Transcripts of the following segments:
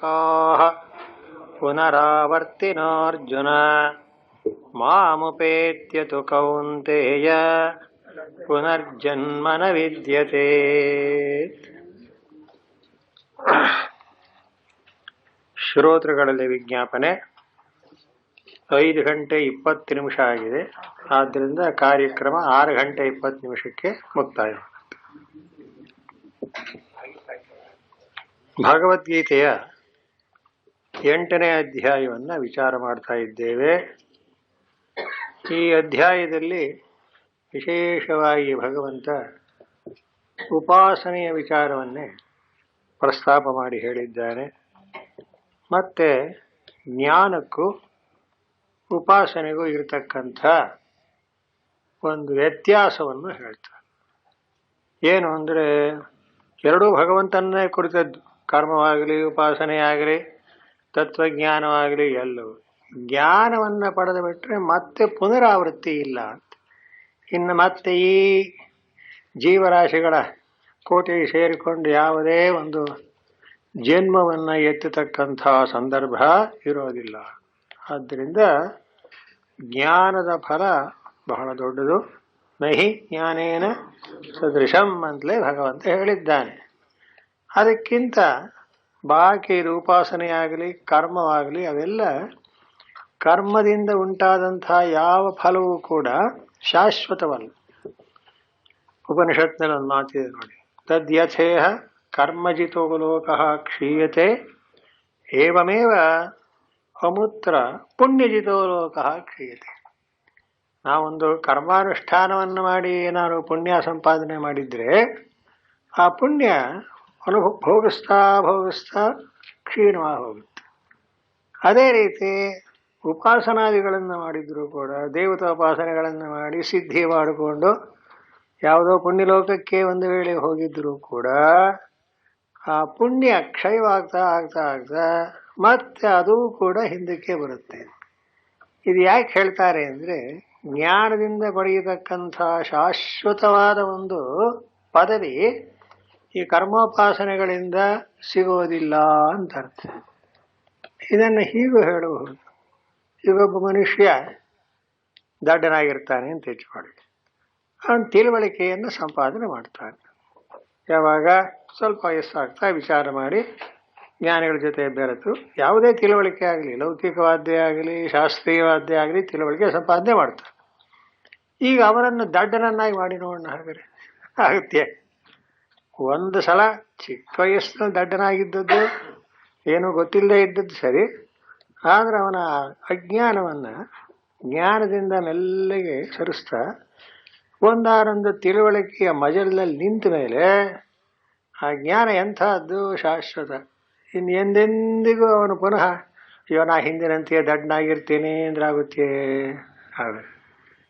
ಲೋಕಾಃ ಪುನರಾವರ್ತಿನೋರ್ಜುನ ಮಾಮುಪೇತ್ಯ ತು ಕೌಂತೇಯ ಪುನರ್ಜನ್ಮ ನ ವಿದ್ಯತೆ. ಶ್ರೋತೃಗಳಲ್ಲಿ ವಿಜ್ಞಾಪನೆ. 5 ಗಂಟೆ 20 ನಿಮಿಷ ಆಗಿದೆ. ಆದ್ದರಿಂದ ಕಾರ್ಯಕ್ರಮ 6 ಗಂಟೆ 20 ನಿಮಿಷಕ್ಕೆ ಮುಕ್ತಾಯ. ಭಗವದ್ಗೀತೆಯ 8ನೇ ಅಧ್ಯಾಯವನ್ನು ವಿಚಾರ ಮಾಡ್ತಾ ಇದ್ದೇವೆ. ಈ ಅಧ್ಯಾಯದಲ್ಲಿ ವಿಶೇಷವಾಗಿ ಭಗವಂತ ಉಪಾಸನೆಯ ವಿಚಾರವನ್ನೇ ಪ್ರಸ್ತಾಪ ಮಾಡಿ ಹೇಳಿದ್ದಾನೆ. ಮತ್ತೆ ಜ್ಞಾನಕ್ಕೂ ಉಪಾಸನೆಗೂ ಇರತಕ್ಕಂಥ ಒಂದು ವ್ಯತ್ಯಾಸವನ್ನು ಹೇಳ್ತಾರೆ. ಏನು ಅಂದರೆ, ಎರಡೂ ಭಗವಂತನೇ ಕುರಿತದ್ದು. ಕರ್ಮವಾಗಲಿ, ಉಪಾಸನೆಯಾಗಲಿ, ತತ್ವಜ್ಞಾನವಾಗಲಿ ಎಲ್ಲವೂ. ಜ್ಞಾನವನ್ನು ಪಡೆದು ಬಿಟ್ಟರೆ ಮತ್ತೆ ಪುನರಾವೃತ್ತಿ ಇಲ್ಲ ಅಂತ. ಇನ್ನು ಮತ್ತೆ ಈ ಜೀವರಾಶಿಗಳ ಕೋಟೆಗೆ ಸೇರಿಕೊಂಡು ಯಾವುದೇ ಒಂದು ಜನ್ಮವನ್ನು ಎತ್ತತಕ್ಕಂಥ ಸಂದರ್ಭ ಇರೋದಿಲ್ಲ. ಆದ್ದರಿಂದ ಜ್ಞಾನದ ಫಲ ಬಹಳ ದೊಡ್ಡದು. ನಹಿ ಜ್ಞಾನೇನ ಸದೃಶಂ ಅಂತಲೇ ಭಗವಂತ ಹೇಳಿದ್ದಾನೆ. ಅದಕ್ಕಿಂತ ಬಾಕಿ ಇದು ಉಪಾಸನೆಯಾಗಲಿ, ಕರ್ಮವಾಗಲಿ, ಅವೆಲ್ಲ ಕರ್ಮದಿಂದ ಉಂಟಾದಂಥ ಯಾವ ಫಲವೂ ಕೂಡ ಶಾಶ್ವತವಲ್ಲ. ಉಪನಿಷತ್ನಲ್ಲಿ ಒಂದು ಮಾತಿದೆ ನೋಡಿ, ತದ್ಯಥೇಹ ಕರ್ಮಜಿತೋ ಲೋಕಃ ಕ್ಷೀಯತೆ ಏವಮೇವ ಅಮೂತ್ರ ಪುಣ್ಯಜಿತೋ ಲೋಕಃ ಕ್ಷೀಯತೆ. ನಾವೊಂದು ಕರ್ಮಾನುಷ್ಠಾನವನ್ನು ಮಾಡಿ ಏನಾದ್ರು ಪುಣ್ಯ ಸಂಪಾದನೆ ಮಾಡಿದರೆ ಆ ಪುಣ್ಯ ಭೋಗಿಸ್ತಾ ಕ್ಷೀಣವಾಗಿ ಹೋಗುತ್ತೆ. ಅದೇ ರೀತಿ ಉಪಾಸನಾದಿಗಳನ್ನು ಮಾಡಿದರೂ ಕೂಡ, ದೇವತಾಪಾಸನೆಗಳನ್ನು ಮಾಡಿ ಸಿದ್ಧಿ ಮಾಡಿಕೊಂಡು ಯಾವುದೋ ಪುಣ್ಯಲೋಕಕ್ಕೆ ಒಂದು ವೇಳೆ ಹೋಗಿದ್ದರೂ ಕೂಡ ಆ ಪುಣ್ಯ ಕ್ಷಯವಾಗ್ತಾ ಆಗ್ತಾ ಆಗ್ತಾ ಮತ್ತೆ ಅದೂ ಕೂಡ ಹಿಂದಕ್ಕೆ ಬರುತ್ತೆ. ಇದು ಯಾಕೆ ಹೇಳ್ತಾರೆ ಅಂದರೆ, ಜ್ಞಾನದಿಂದ ಪಡೆಯತಕ್ಕಂಥ ಶಾಶ್ವತವಾದ ಒಂದು ಪದವಿ ಈ ಕರ್ಮೋಪಾಸನೆಗಳಿಂದ ಸಿಗೋದಿಲ್ಲ ಅಂತ ಅರ್ಥ. ಇದನ್ನು ಹೀಗೂ ಹೇಳಬಹುದು. ಈಗೊಬ್ಬ ಮನುಷ್ಯ ದಡ್ಡನಾಗಿರ್ತಾನೆ ಅಂತ ಹೆಚ್ಚುಕೊಳ್ಳಿ, ಅವನು ತಿಳುವಳಿಕೆಯನ್ನು ಸಂಪಾದನೆ ಮಾಡ್ತಾನೆ. ಯಾವಾಗ ಸ್ವಲ್ಪ ವಯಸ್ಸಾಗ್ತಾ ವಿಚಾರ ಮಾಡಿ ಜ್ಞಾನಿಗಳ ಜೊತೆ ಬೆರೆತು ಯಾವುದೇ ತಿಳುವಳಿಕೆ ಆಗಲಿ, ಲೌಕಿಕವಾದ್ಯ ಆಗಲಿ, ಶಾಸ್ತ್ರೀಯವಾದ್ಯ ಆಗಲಿ, ತಿಳುವಳಿಕೆ ಸಂಪಾದನೆ ಮಾಡ್ತಾರೆ. ಈಗ ಅವರನ್ನು ದಡ್ಡನನ್ನಾಗಿ ಮಾಡಿ ನೋಡೋಣ, ಹಾಗಾದ್ರೆ ಆಗುತ್ತೆ? ಒಂದು ಸಲ ಚಿಕ್ಕ ವಯಸ್ಸಿನಲ್ಲಿ ದಡ್ಡನಾಗಿದ್ದದ್ದು, ಏನೂ ಗೊತ್ತಿಲ್ಲದೆ ಇದ್ದದ್ದು ಸರಿ. ಆದರೆ ಅವನ ಅಜ್ಞಾನವನ್ನು ಜ್ಞಾನದಿಂದ ಮೆಲ್ಲಗೆ ಸರಿಸ್ತಾ ಒಂದಾರೊಂದು ತಿಳುವಳಿಕೆಯ ಮಜಲಲ್ಲಿ ನಿಂತ ಮೇಲೆ ಆ ಜ್ಞಾನ ಎಂಥದ್ದು, ಶಾಶ್ವತ. ಇನ್ನು ಎಂದೆಂದಿಗೂ ಅವನು ಪುನಃ ಅಯ್ಯೋ ನಾ ಹಿಂದಿನಂತೆಯೇ ದಡ್ಡನಾಗಿರ್ತೀನಿ ಅಂದ್ರೆ ಆಗುತ್ತೆ?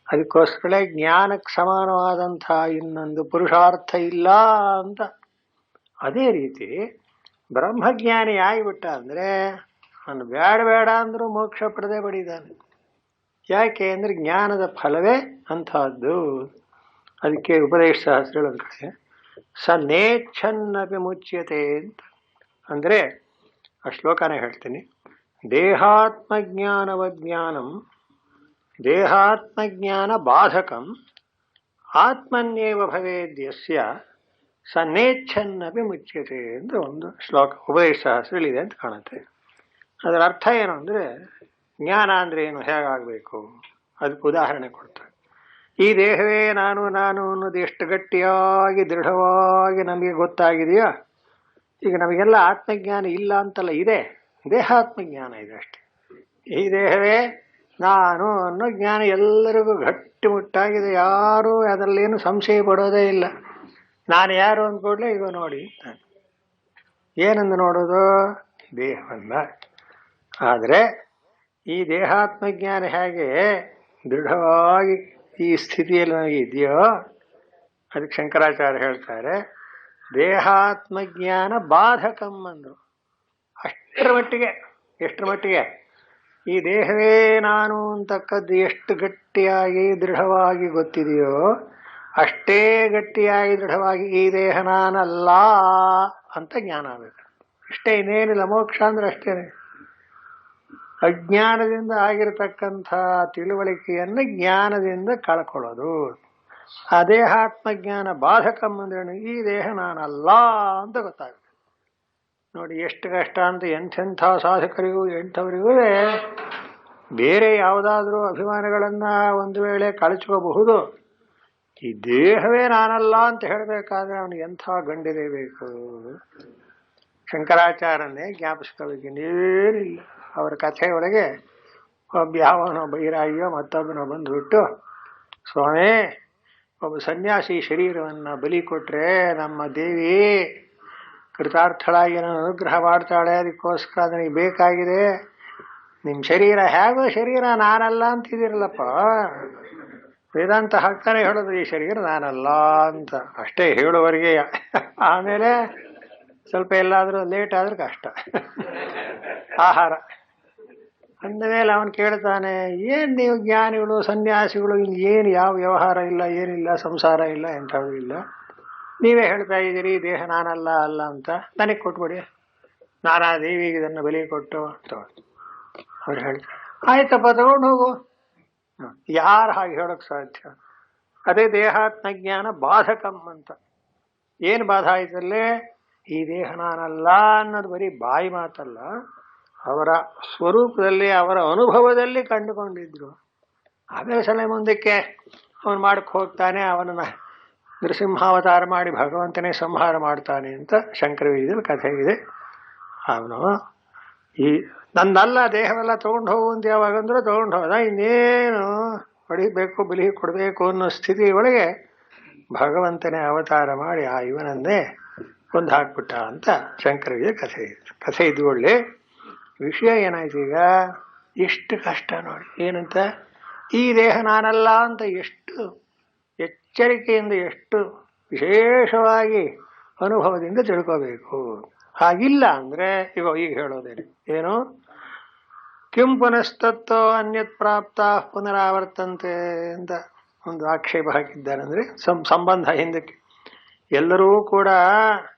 ಅದಕ್ಕೋಸ್ಕರ ಜ್ಞಾನಕ್ಕೆ ಸಮಾನವಾದಂಥ ಇನ್ನೊಂದು ಪುರುಷಾರ್ಥ ಇಲ್ಲ ಅಂತ. ಅದೇ ರೀತಿ ಬ್ರಹ್ಮಜ್ಞಾನಿ ಆಗಿಬಿಟ್ಟ ಅಂದರೆ ಅವನು ಬೇಡ ಅಂದರೂ ಮೋಕ್ಷ ಪಡೆದೇ ಪಡಿತಾನೆ. ಯಾಕೆ ಅಂದರೆ ಜ್ಞಾನದ ಫಲವೇ ಅಂಥದ್ದು. ಅದಕ್ಕೆ ಉಪದೇಶ ಶಾಸ್ತ್ರಗಳು ಒಂದು ಕಡೆ ಸ ನೇಚ್ಛನ್ನಪಿ ಮುಚ್ಯತೆ ಅಂತ. ಅಂದರೆ ಆ ಶ್ಲೋಕನೇ ಹೇಳ್ತೀನಿ. ದೇಹಾತ್ಮಜ್ಞಾನವಜ್ಞಾನಂ ದೇಹಾತ್ಮಜ್ಞಾನ ಬಾಧಕಂ ಆತ್ಮನ್ಯೇವ ಭವೇದ್ಯಸ್ಯ ಸ ನೇಚ್ಛನ್ನಪಿ ಮುಚ್ಯತೆ ಅಂತ ಒಂದು ಶ್ಲೋಕ ಉಪದೇಶ ಶಾಸ್ತ್ರಗಳಿದೆ ಅಂತ ಕಾಣುತ್ತೆ. ಅದರ ಅರ್ಥ ಏನು ಅಂದರೆ, ಜ್ಞಾನ ಅಂದರೆ ಏನು, ಹೇಗಾಗಬೇಕು, ಅದಕ್ಕೆ ಉದಾಹರಣೆ ಕೊಡ್ತಾರೆ. ಈ ದೇಹವೇ ನಾನು ಅನ್ನೋದು ಎಷ್ಟು ಗಟ್ಟಿಯಾಗಿ ದೃಢವಾಗಿ ನಮಗೆ ಗೊತ್ತಾಗಿದೆಯೋ, ಈಗ ನಮಗೆಲ್ಲ ಆತ್ಮಜ್ಞಾನ ಇಲ್ಲ ಅಂತಲ್ಲ, ಇದೆ, ದೇಹಾತ್ಮಜ್ಞಾನ ಇದೆ ಅಷ್ಟೆ. ಈ ದೇಹವೇ ನಾನು ಅನ್ನೋ ಜ್ಞಾನ ಎಲ್ಲರಿಗೂ ಗಟ್ಟಿಮುಟ್ಟಾಗಿದೆ. ಯಾರೂ ಅದರಲ್ಲೇನು ಸಂಶಯ ಪಡೋದೇ ಇಲ್ಲ. ನಾನು ಯಾರು ಅಂದ್ಕೊಡ್ಲೆ ಈಗ ನೋಡಿ, ಏನಂದು ನೋಡೋದು, ದೇಹವನ್ನ. ಆದರೆ ಈ ದೇಹಾತ್ಮಜ್ಞಾನ ಹೇಗೆ ದೃಢವಾಗಿ ಈ ಸ್ಥಿತಿಯಲ್ಲಿ ನನಗೆ ಇದೆಯೋ, ಅದಕ್ಕೆ ಶಂಕರಾಚಾರ್ಯ ಹೇಳ್ತಾರೆ ದೇಹಾತ್ಮಜ್ಞಾನ ಬಾಧಕಂ ಅಂದರು. ಎಷ್ಟರ ಮಟ್ಟಿಗೆ ಈ ದೇಹವೇ ನಾನು ಅಂತಕ್ಕದ್ದು ಎಷ್ಟು ಗಟ್ಟಿಯಾಗಿ ದೃಢವಾಗಿ ಗೊತ್ತಿದೆಯೋ, ಅಷ್ಟೇ ಗಟ್ಟಿಯಾಗಿ ದೃಢವಾಗಿ ಈ ದೇಹ ನಾನಲ್ಲ ಅಂತ ಜ್ಞಾನ ಆಗಬೇಕು. ಇಷ್ಟೇ, ಇನ್ನೇನಿಲ್ಲ. ಮೋಕ್ಷ ಅಂದ್ರೆ ಅಷ್ಟೇನೆ. ಅಜ್ಞಾನದಿಂದ ಆಗಿರತಕ್ಕಂಥ ತಿಳುವಳಿಕೆಯನ್ನು ಜ್ಞಾನದಿಂದ ಕಳ್ಕೊಳ್ಳೋದು. ಆ ದೇಹಾತ್ಮಜ್ಞಾನ ಬಾಧಕಂ ಅಂದ್ರೆ ಈ ದೇಹ ನಾನಲ್ಲ ಅಂತ ಗೊತ್ತಾಗುತ್ತೆ. ನೋಡಿ ಎಷ್ಟು ಕಷ್ಟ ಅಂತ. ಎಂಥೆಂಥ ಸಾಧಕರಿಗೂ ಎಂಥವರಿಗೂ ಬೇರೆ ಯಾವುದಾದ್ರೂ ಅಭಿಮಾನಗಳನ್ನ ಒಂದು ವೇಳೆ ಕಳಚ್ಕೋಬಹುದು. ಈ ದೇಹವೇ ನಾನಲ್ಲ ಅಂತ ಹೇಳಬೇಕಾದ್ರೆ ಅವನಿಗೆ ಎಂಥ ಗಂಡಿರಬೇಕು. ಶಂಕರಾಚಾರ್ಯನೇ ಜ್ಞಾಪಿಸ್ಕೋಬೇಕು, ಇನ್ನೇನಿಲ್ಲ. ಅವರ ಕಥೆಯೊಳಗೆ ಒಬ್ಬ ಯಾವನೋ ಬೈರಾಗಿಯೋ ಮತ್ತೊಬ್ಬನೋ ಬಂದುಬಿಟ್ಟು, ಸ್ವಾಮಿ, ಒಬ್ಬ ಸನ್ಯಾಸಿ ಶರೀರವನ್ನು ಬಲಿ ಕೊಟ್ರೆ ನಮ್ಮ ದೇವಿ ಕೃತಾರ್ಥಳಾಗಿ ನಾನು ಅನುಗ್ರಹ ಮಾಡ್ತಾಳೆ, ಅದಕ್ಕೋಸ್ಕರ ನನಗೆ ಬೇಕಾಗಿದೆ. ನಿಮ್ಮ ಶರೀರ ಹೇಗೋ ಶರೀರ ನಾನಲ್ಲ ಅಂತಿದ್ದೀರಲ್ಲಪ್ಪ. ವೇದಾಂತ ಹಾಕ್ತಾನೆ ಹೇಳೋದು ಈ ಶರೀರ ನಾನಲ್ಲ ಅಂತ. ಅಷ್ಟೇ ಹೇಳುವವರೆಗೆ. ಆಮೇಲೆ ಸ್ವಲ್ಪ ಎಲ್ಲಾದರೂ ಲೇಟ್ ಆದ್ರೆ ಕಷ್ಟ. ಆಹಾರ ಅಂದಮೇಲೆ ಅವನು ಕೇಳ್ತಾನೆ, ಏನು ನೀವು ಜ್ಞಾನಿಗಳು ಸನ್ಯಾಸಿಗಳು ಏನು ಯಾವ ವ್ಯವಹಾರ ಇಲ್ಲ, ಏನಿಲ್ಲ, ಸಂಸಾರ ಇಲ್ಲ, ಎಂಥದ್ದು ಇಲ್ಲ, ನೀವೇ ಹೇಳ್ತಾ ಇದ್ದೀರಿ ದೇಹ ನಾನಲ್ಲ ಅಲ್ಲ ಅಂತ, ನನಗೆ ಕೊಟ್ಬಿಡಿ, ನಾನಾ ದೇವಿಗೆ ಇದನ್ನು ಬಲಿ ಕೊಟ್ಟು ಅಂತ ಅವ್ರು ಹೇಳ್ತಾರೆ. ಆಯ್ತಪ್ಪ, ತಗೊಂಡು ಹೋಗು. ಯಾರು ಹಾಗೆ ಹೇಳೋಕ್ಕೆ ಸಾಧ್ಯ? ಅದೇ ದೇಹಾತ್ಮಜ್ಞಾನ ಬಾಧಕಂ ಅಂತ. ಏನು ಬಾಧ ಆಯ್ತಲ್ಲೇ? ಈ ದೇಹ ನಾನಲ್ಲ ಅನ್ನೋದು ಬರೀ ಬಾಯಿ ಮಾತಲ್ಲ, ಅವರ ಸ್ವರೂಪದಲ್ಲಿ ಅವರ ಅನುಭವದಲ್ಲಿ ಕಂಡುಕೊಂಡಿದ್ರು. ಆಮೇಲೆ ಸಲ ಮುಂದಕ್ಕೆ ಅವನು ಮಾಡಕ್ಕೆ ಹೋಗ್ತಾನೆ, ಅವನನ್ನು ನೃಸಿಂಹಾವತಾರ ಮಾಡಿ ಭಗವಂತನೇ ಸಂಹಾರ ಮಾಡ್ತಾನೆ ಅಂತ ಶಂಕರವೇದದಲ್ಲಿ ಕಥೆ ಇದೆ. ಅವನು ಈ ನನ್ನಲ್ಲ ದೇಹವೆಲ್ಲ ತೊಗೊಂಡು ಹೋಗು ಅಂತ ಯಾವಾಗಂದ್ರೂ ತೊಗೊಂಡು ಹೋದ. ಇನ್ನೇನು ಹೊಡಿಬೇಕು, ಬಲಿ ಕೊಡಬೇಕು ಅನ್ನೋ ಸ್ಥಿತಿ ಒಳಗೆ ಭಗವಂತನೇ ಅವತಾರ ಮಾಡಿ ಆ ಇವನನ್ನೇ ಕೊಂದು ಹಾಕ್ಬಿಟ್ಟ ಅಂತ ಶಂಕರವೇದ ಕಥೆ ಇದು. ಒಳ್ಳೆ ವಿಷಯ ಏನಾಯ್ತು ಈಗ? ಎಷ್ಟು ಕಷ್ಟ ನೋಡಿ. ಏನಂತ? ಈ ದೇಹ ನಾನಲ್ಲ ಅಂತ ಎಷ್ಟು ಎಚ್ಚರಿಕೆಯಿಂದ, ಎಷ್ಟು ವಿಶೇಷವಾಗಿ ಅನುಭವದಿಂದ ತಿಳ್ಕೋಬೇಕು. ಹಾಗಿಲ್ಲ ಅಂದರೆ ಈಗ ಹೇಳೋದೇನೆ ಏನು? ಕಿಂ ಪುನಸ್ತತ್ತೋ ಅನ್ಯತ್ ಪ್ರಾಪ್ತ ಪುನರಾವರ್ತಂತೆ ಅಂತ ಒಂದು ಆಕ್ಷೇಪ ಹಾಕಿದ್ದಾರೆ. ಅಂದರೆ ಸಂಬಂಧ ಹಿಂದಕ್ಕೆ ಎಲ್ಲರೂ ಕೂಡ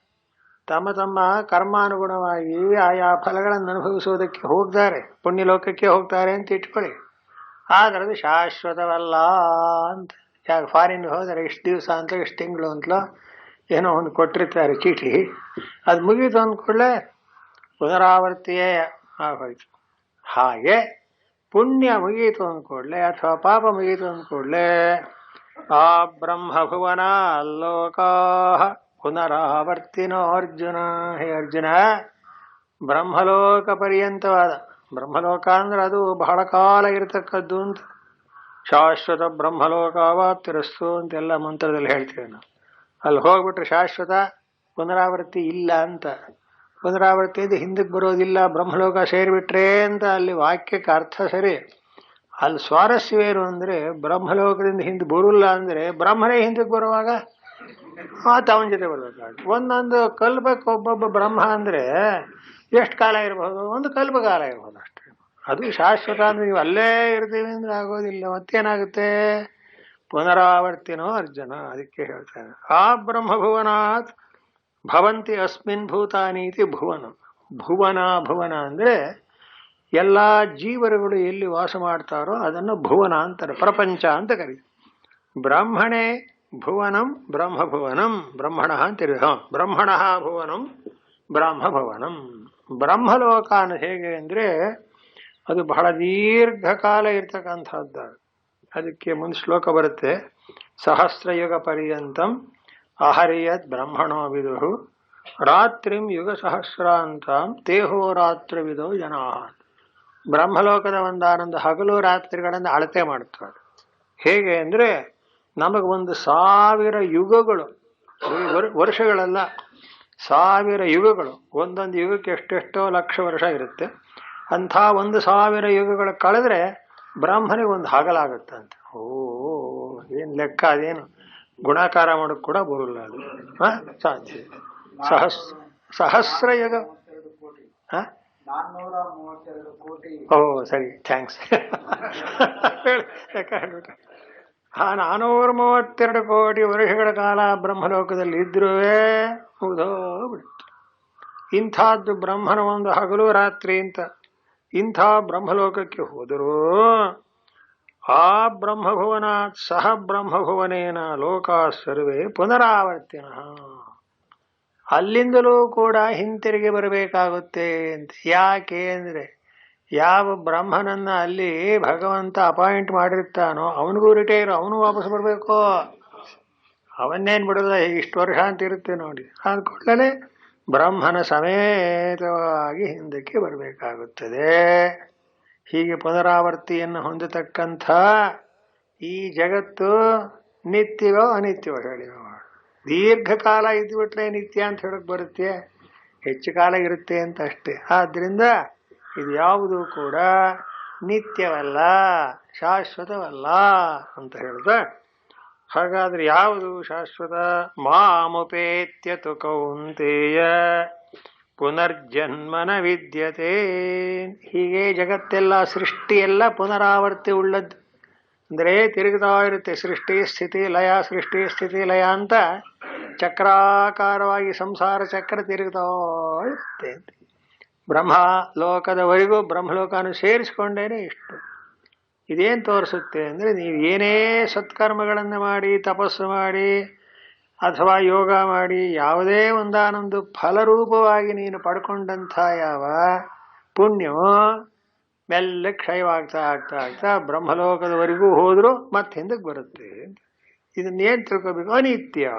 ತಮ್ಮ ತಮ್ಮ ಕರ್ಮಾನುಗುಣವಾಗಿ ಆಯಾ ಫಲಗಳನ್ನು ಅನುಭವಿಸೋದಕ್ಕೆ ಹೋಗ್ತಾರೆ, ಪುಣ್ಯಲೋಕಕ್ಕೆ ಹೋಗ್ತಾರೆ ಅಂತ ಇಟ್ಕೊಳ್ಳಿ. ಆದರೆ ಅದು ಶಾಶ್ವತವಲ್ಲ ಅಂತ. ಯಾಕೆ ಫಾರಿನ್ ಹೋದರೆ ಇಷ್ಟು ದಿವಸ ಅಂತ, ಇಷ್ಟು ತಿಂಗಳು ಅಂತಲೋ ಏನೋ ಒಂದು ಕೊಟ್ಟಿರ್ತಾರೆ ಚೀಟಿ, ಅದು ಮುಗೀತು ಅಂದ್ಕೊಳ್ಳೆ ಪುನರಾವರ್ತಿಯೇ ಆಗೋಯ್ತು. ಹಾಗೆ ಪುಣ್ಯ ಮುಗೀತು ಅಂದ್ಕೊಳ್ಳೆ ಅಥವಾ ಪಾಪ ಮುಗೀತು ಅಂದ್ಕೊಳ್ಳೆ ಆ ಬ್ರಹ್ಮಭುವನ ಲೋಕಾ ಪುನರಾವರ್ತಿನೋ ಅರ್ಜುನ. ಹೇ ಅರ್ಜುನ, ಬ್ರಹ್ಮಲೋಕ ಪರ್ಯಂತವಾದ, ಬ್ರಹ್ಮಲೋಕ ಅಂದ್ರೆ ಅದು ಬಹಳ ಕಾಲ ಇರತಕ್ಕದ್ದು ಅಂತ. ಶಾಶ್ವತ ಬ್ರಹ್ಮಲೋಕಾವಾಪ್ತಿರಸ್ತು ಅಂತೆಲ್ಲ ಮಂತ್ರದಲ್ಲಿ ಹೇಳ್ತೇವೆ ನಾವು. ಅಲ್ಲಿ ಹೋಗ್ಬಿಟ್ರೆ ಶಾಶ್ವತ, ಪುನರಾವರ್ತಿ ಇಲ್ಲ ಅಂತ. ಪುನರಾವರ್ತಿಯಿಂದ ಹಿಂದಕ್ಕೆ ಬರೋದಿಲ್ಲ, ಬ್ರಹ್ಮಲೋಕ ಸೇರಿಬಿಟ್ರೆ ಅಂತ ಅಲ್ಲಿ ವಾಕ್ಯಕ್ಕೆ ಅರ್ಥ ಸರಿ. ಅಲ್ಲಿ ಸ್ವಾರಸ್ಯವೇನು ಅಂದರೆ ಬ್ರಹ್ಮಲೋಕದಿಂದ ಹಿಂದೆ ಬರೋಲ್ಲ ಅಂದರೆ ಬ್ರಹ್ಮನೇ ಹಿಂದಕ್ಕೆ ಬರುವಾಗ ಅವನ ಜೊತೆ ಬರ್ಬೇಕಾಗುತ್ತೆ. ಒಂದೊಂದು ಕಲ್ಪಕ್ಕೆ ಒಬ್ಬೊಬ್ಬ ಬ್ರಹ್ಮ ಅಂದರೆ ಎಷ್ಟು ಕಾಲ ಇರಬಹುದು? ಒಂದು ಕಲ್ಪಕಾಲ ಇರ್ಬೋದು ಅಷ್ಟೇ. ಅದು ಶಾಶ್ವತ ಅಂದ್ರೆ ನೀವು ಅಲ್ಲೇ ಇರ್ತೀವಿ ಅಂದ್ರೆ ಆಗೋದಿಲ್ಲ. ಮತ್ತೇನಾಗುತ್ತೆ? ಪುನರಾವರ್ತಿನೋ ಅರ್ಜುನ. ಅದಕ್ಕೆ ಹೇಳ್ತಾನೆ ಆ ಬ್ರಹ್ಮಭುವನಾತ್ ಭವಂತಿ ಅಸ್ಮಿನ್ ಭೂತಾನೀತಿ ಭುವನ. ಭುವನ ಅಂದರೆ ಎಲ್ಲ ಜೀವರುಗಳು ಎಲ್ಲಿ ವಾಸ ಮಾಡ್ತಾರೋ ಅದನ್ನು ಭುವನ ಅಂತಾರೆ, ಪ್ರಪಂಚ ಅಂತ ಕರೀತಾರೆ. ಬ್ರಾಹ್ಮಣೇ ಭುವನಂ ಬ್ರಹ್ಮಭುವನಂ ಬ್ರಹ್ಮಣ ಅಂತಿರಿ. ಬ್ರಹ್ಮಣ ಭುವನಂ ಬ್ರಹ್ಮಭುವನಂ. ಬ್ರಹ್ಮಲೋಕ ಅನ್ನೋದು ಹೇಗೆ ಅಂದರೆ ಅದು ಬಹಳ ದೀರ್ಘಕಾಲ ಇರ್ತಕ್ಕಂಥದ್ದು. ಅದಕ್ಕೆ ಮುಂದೆ ಶ್ಲೋಕ ಬರುತ್ತೆ, ಸಹಸ್ರಯುಗ ಪರ್ಯಂತಂ ಅಹರಿಯತ್ ಬ್ರಹ್ಮಣೋ ವಿದುಹು ರಾತ್ರಿಂ ಯುಗ ಸಹಸ್ರಾಂತಂ ತೇಹೋ ರಾತ್ರಿವಿದೋ ಜನಾ. ಬ್ರಹ್ಮಲೋಕದ ಒಂದಾನೊಂದು ಹಗಲು ರಾತ್ರಿಗಳನ್ನು ಅಳತೆ ಮಾಡ್ತಾರೆ. ಹೇಗೆ ಅಂದರೆ ನಮಗೆ 1,000 ಯುಗಗಳು, ವರ್ಷಗಳಲ್ಲ 1000 ಯುಗಗಳು. ಒಂದೊಂದು ಯುಗಕ್ಕೆ ಎಷ್ಟೆಷ್ಟೋ ಲಕ್ಷ ವರ್ಷ ಇರುತ್ತೆ. ಅಂಥ 1,000 ಯುಗಗಳು ಕಳೆದ್ರೆ ಬ್ರಾಹ್ಮಣಿಗೆ ಒಂದು ಹಗಲಾಗುತ್ತಂತೆ. ಏನು ಲೆಕ್ಕ ಅದೇನು ಗುಣಾಕಾರ ಮಾಡೋಕ್ಕೆ ಕೂಡ ಬರೋಲ್ಲ ಅದು. ಸಾಧ್ಯ ಸಹಸ್ರ ಯುಗ. ಸರಿ, ಥ್ಯಾಂಕ್ಸ್. 432 ಕೋಟಿ ವರ್ಷಗಳ ಕಾಲ ಬ್ರಹ್ಮಲೋಕದಲ್ಲಿ ಇದ್ರೂ ಮುಗಿದೋಗ್ಬಿಡುತ್ತೆ. ಇಂಥದ್ದು ಬ್ರಹ್ಮನ ಒಂದು ಹಗಲು ರಾತ್ರಿ ಅಂತ ಇಂಥ ಬ್ರಹ್ಮಲೋಕಕ್ಕೆ ಹೋದರೂ ಆ ಬ್ರಹ್ಮಭುವನ ಸಹ ಬ್ರಹ್ಮಭುವನೇನ ಲೋಕಾ ಸರ್ವೇ ಪುನರಾವರ್ತಿನ, ಅಲ್ಲಿಂದಲೂ ಕೂಡ ಹಿಂತಿರುಗಿ ಬರಬೇಕಾಗುತ್ತೆ ಅಂತ. ಯಾಕೆ ಅಂದರೆ ಯಾವ ಬ್ರಹ್ಮನನ್ನ ಅಲ್ಲಿ ಭಗವಂತ ಅಪಾಯಿಂಟ್ ಮಾಡಿರ್ತಾನೋ ಅವನಿಗೂ ರಿಟೈರ್, ಅವನು ವಾಪಸ್ ಬರಬೇಕು. ಅವನ್ನೇನು ಬಿಡೋದ, ಇಷ್ಟು ವರ್ಷ ಅಂತ ಇರುತ್ತೆ ನೋಡಿ, ಅದು ಕೂಡಲೇ ಬ್ರಹ್ಮನ ಸಮೇತವಾಗಿ ಹಿಂದಕ್ಕೆ ಬರಬೇಕಾಗುತ್ತದೆ. ಹೀಗೆ ಪುನರಾವರ್ತಿಯನ್ನು ಹೊಂದತಕ್ಕಂಥ ಈ ಜಗತ್ತು ನಿತ್ಯವೋ ಅನಿತ್ಯವೋ ಹೇಳಿ. ದೀರ್ಘಕಾಲ ಇದ್ಬಿಟ್ರೆ ನಿತ್ಯ ಅಂತ ಹೇಳಕ್ ಬರುತ್ತೆ, ಹೆಚ್ಚು ಕಾಲ ಇರುತ್ತೆ ಅಂತ ಅಷ್ಟೇ. ಆದ್ದರಿಂದ ಇದು ಯಾವುದು ಕೂಡ ನಿತ್ಯವಲ್ಲ, ಶಾಶ್ವತವಲ್ಲ ಅಂತ ಹೇಳ್ದ. ಹಾಗಾದ್ರೆ ಯಾವುದು ಶಾಶ್ವತ? ಮಾಮುಪೇತ್ಯತು ಕೌಂತೇಯ ಪುನರ್ಜನ್ಮನ ವಿದ್ಯತೆ. ಹೀಗೆ ಜಗತ್ತೆಲ್ಲ ಸೃಷ್ಟಿಯೆಲ್ಲ ಪುನರಾವರ್ತಿ ಉಳ್ಳದ್ದು, ಅಂದರೆ ತಿರುಗ್ತಾ ಇರುತ್ತೆ. ಸೃಷ್ಟಿ ಸ್ಥಿತಿ ಲಯ, ಸೃಷ್ಟಿ ಸ್ಥಿತಿ ಲಯ ಅಂತ ಚಕ್ರಾಕಾರವಾಗಿ ಸಂಸಾರ ಚಕ್ರ ತಿರುಗ್ತಾ ಇರುತ್ತೆ. ಬ್ರಹ್ಮ ಲೋಕದವರೆಗೂ ಬ್ರಹ್ಮಲೋಕನು ಸೇರಿಸ್ಕೊಂಡೇನೆ ಇಷ್ಟು. ಇದೇನು ತೋರಿಸುತ್ತೆ ಅಂದರೆ ನೀವು ಏನೇ ಸತ್ಕರ್ಮಗಳನ್ನು ಮಾಡಿ, ತಪಸ್ಸು ಮಾಡಿ ಅಥವಾ ಯೋಗ ಮಾಡಿ, ಯಾವುದೇ ಒಂದಾನೊಂದು ಫಲರೂಪವಾಗಿ ನೀನು ಪಡ್ಕೊಂಡಂಥ ಯಾವ ಪುಣ್ಯವೋ ಮೆಲ್ಲ ಕ್ಷಯವಾಗ್ತಾ ಆಗ್ತಾ ಆಗ್ತಾ ಬ್ರಹ್ಮಲೋಕದವರೆಗೂ ಹೋದರೂ ಮತ್ತೆ ಹಿಂದಕ್ಕೆ ಬರುತ್ತೆ. ಇದನ್ನೇನು ತಿಳ್ಕೋಬೇಕು? ಅನಿತ್ಯ,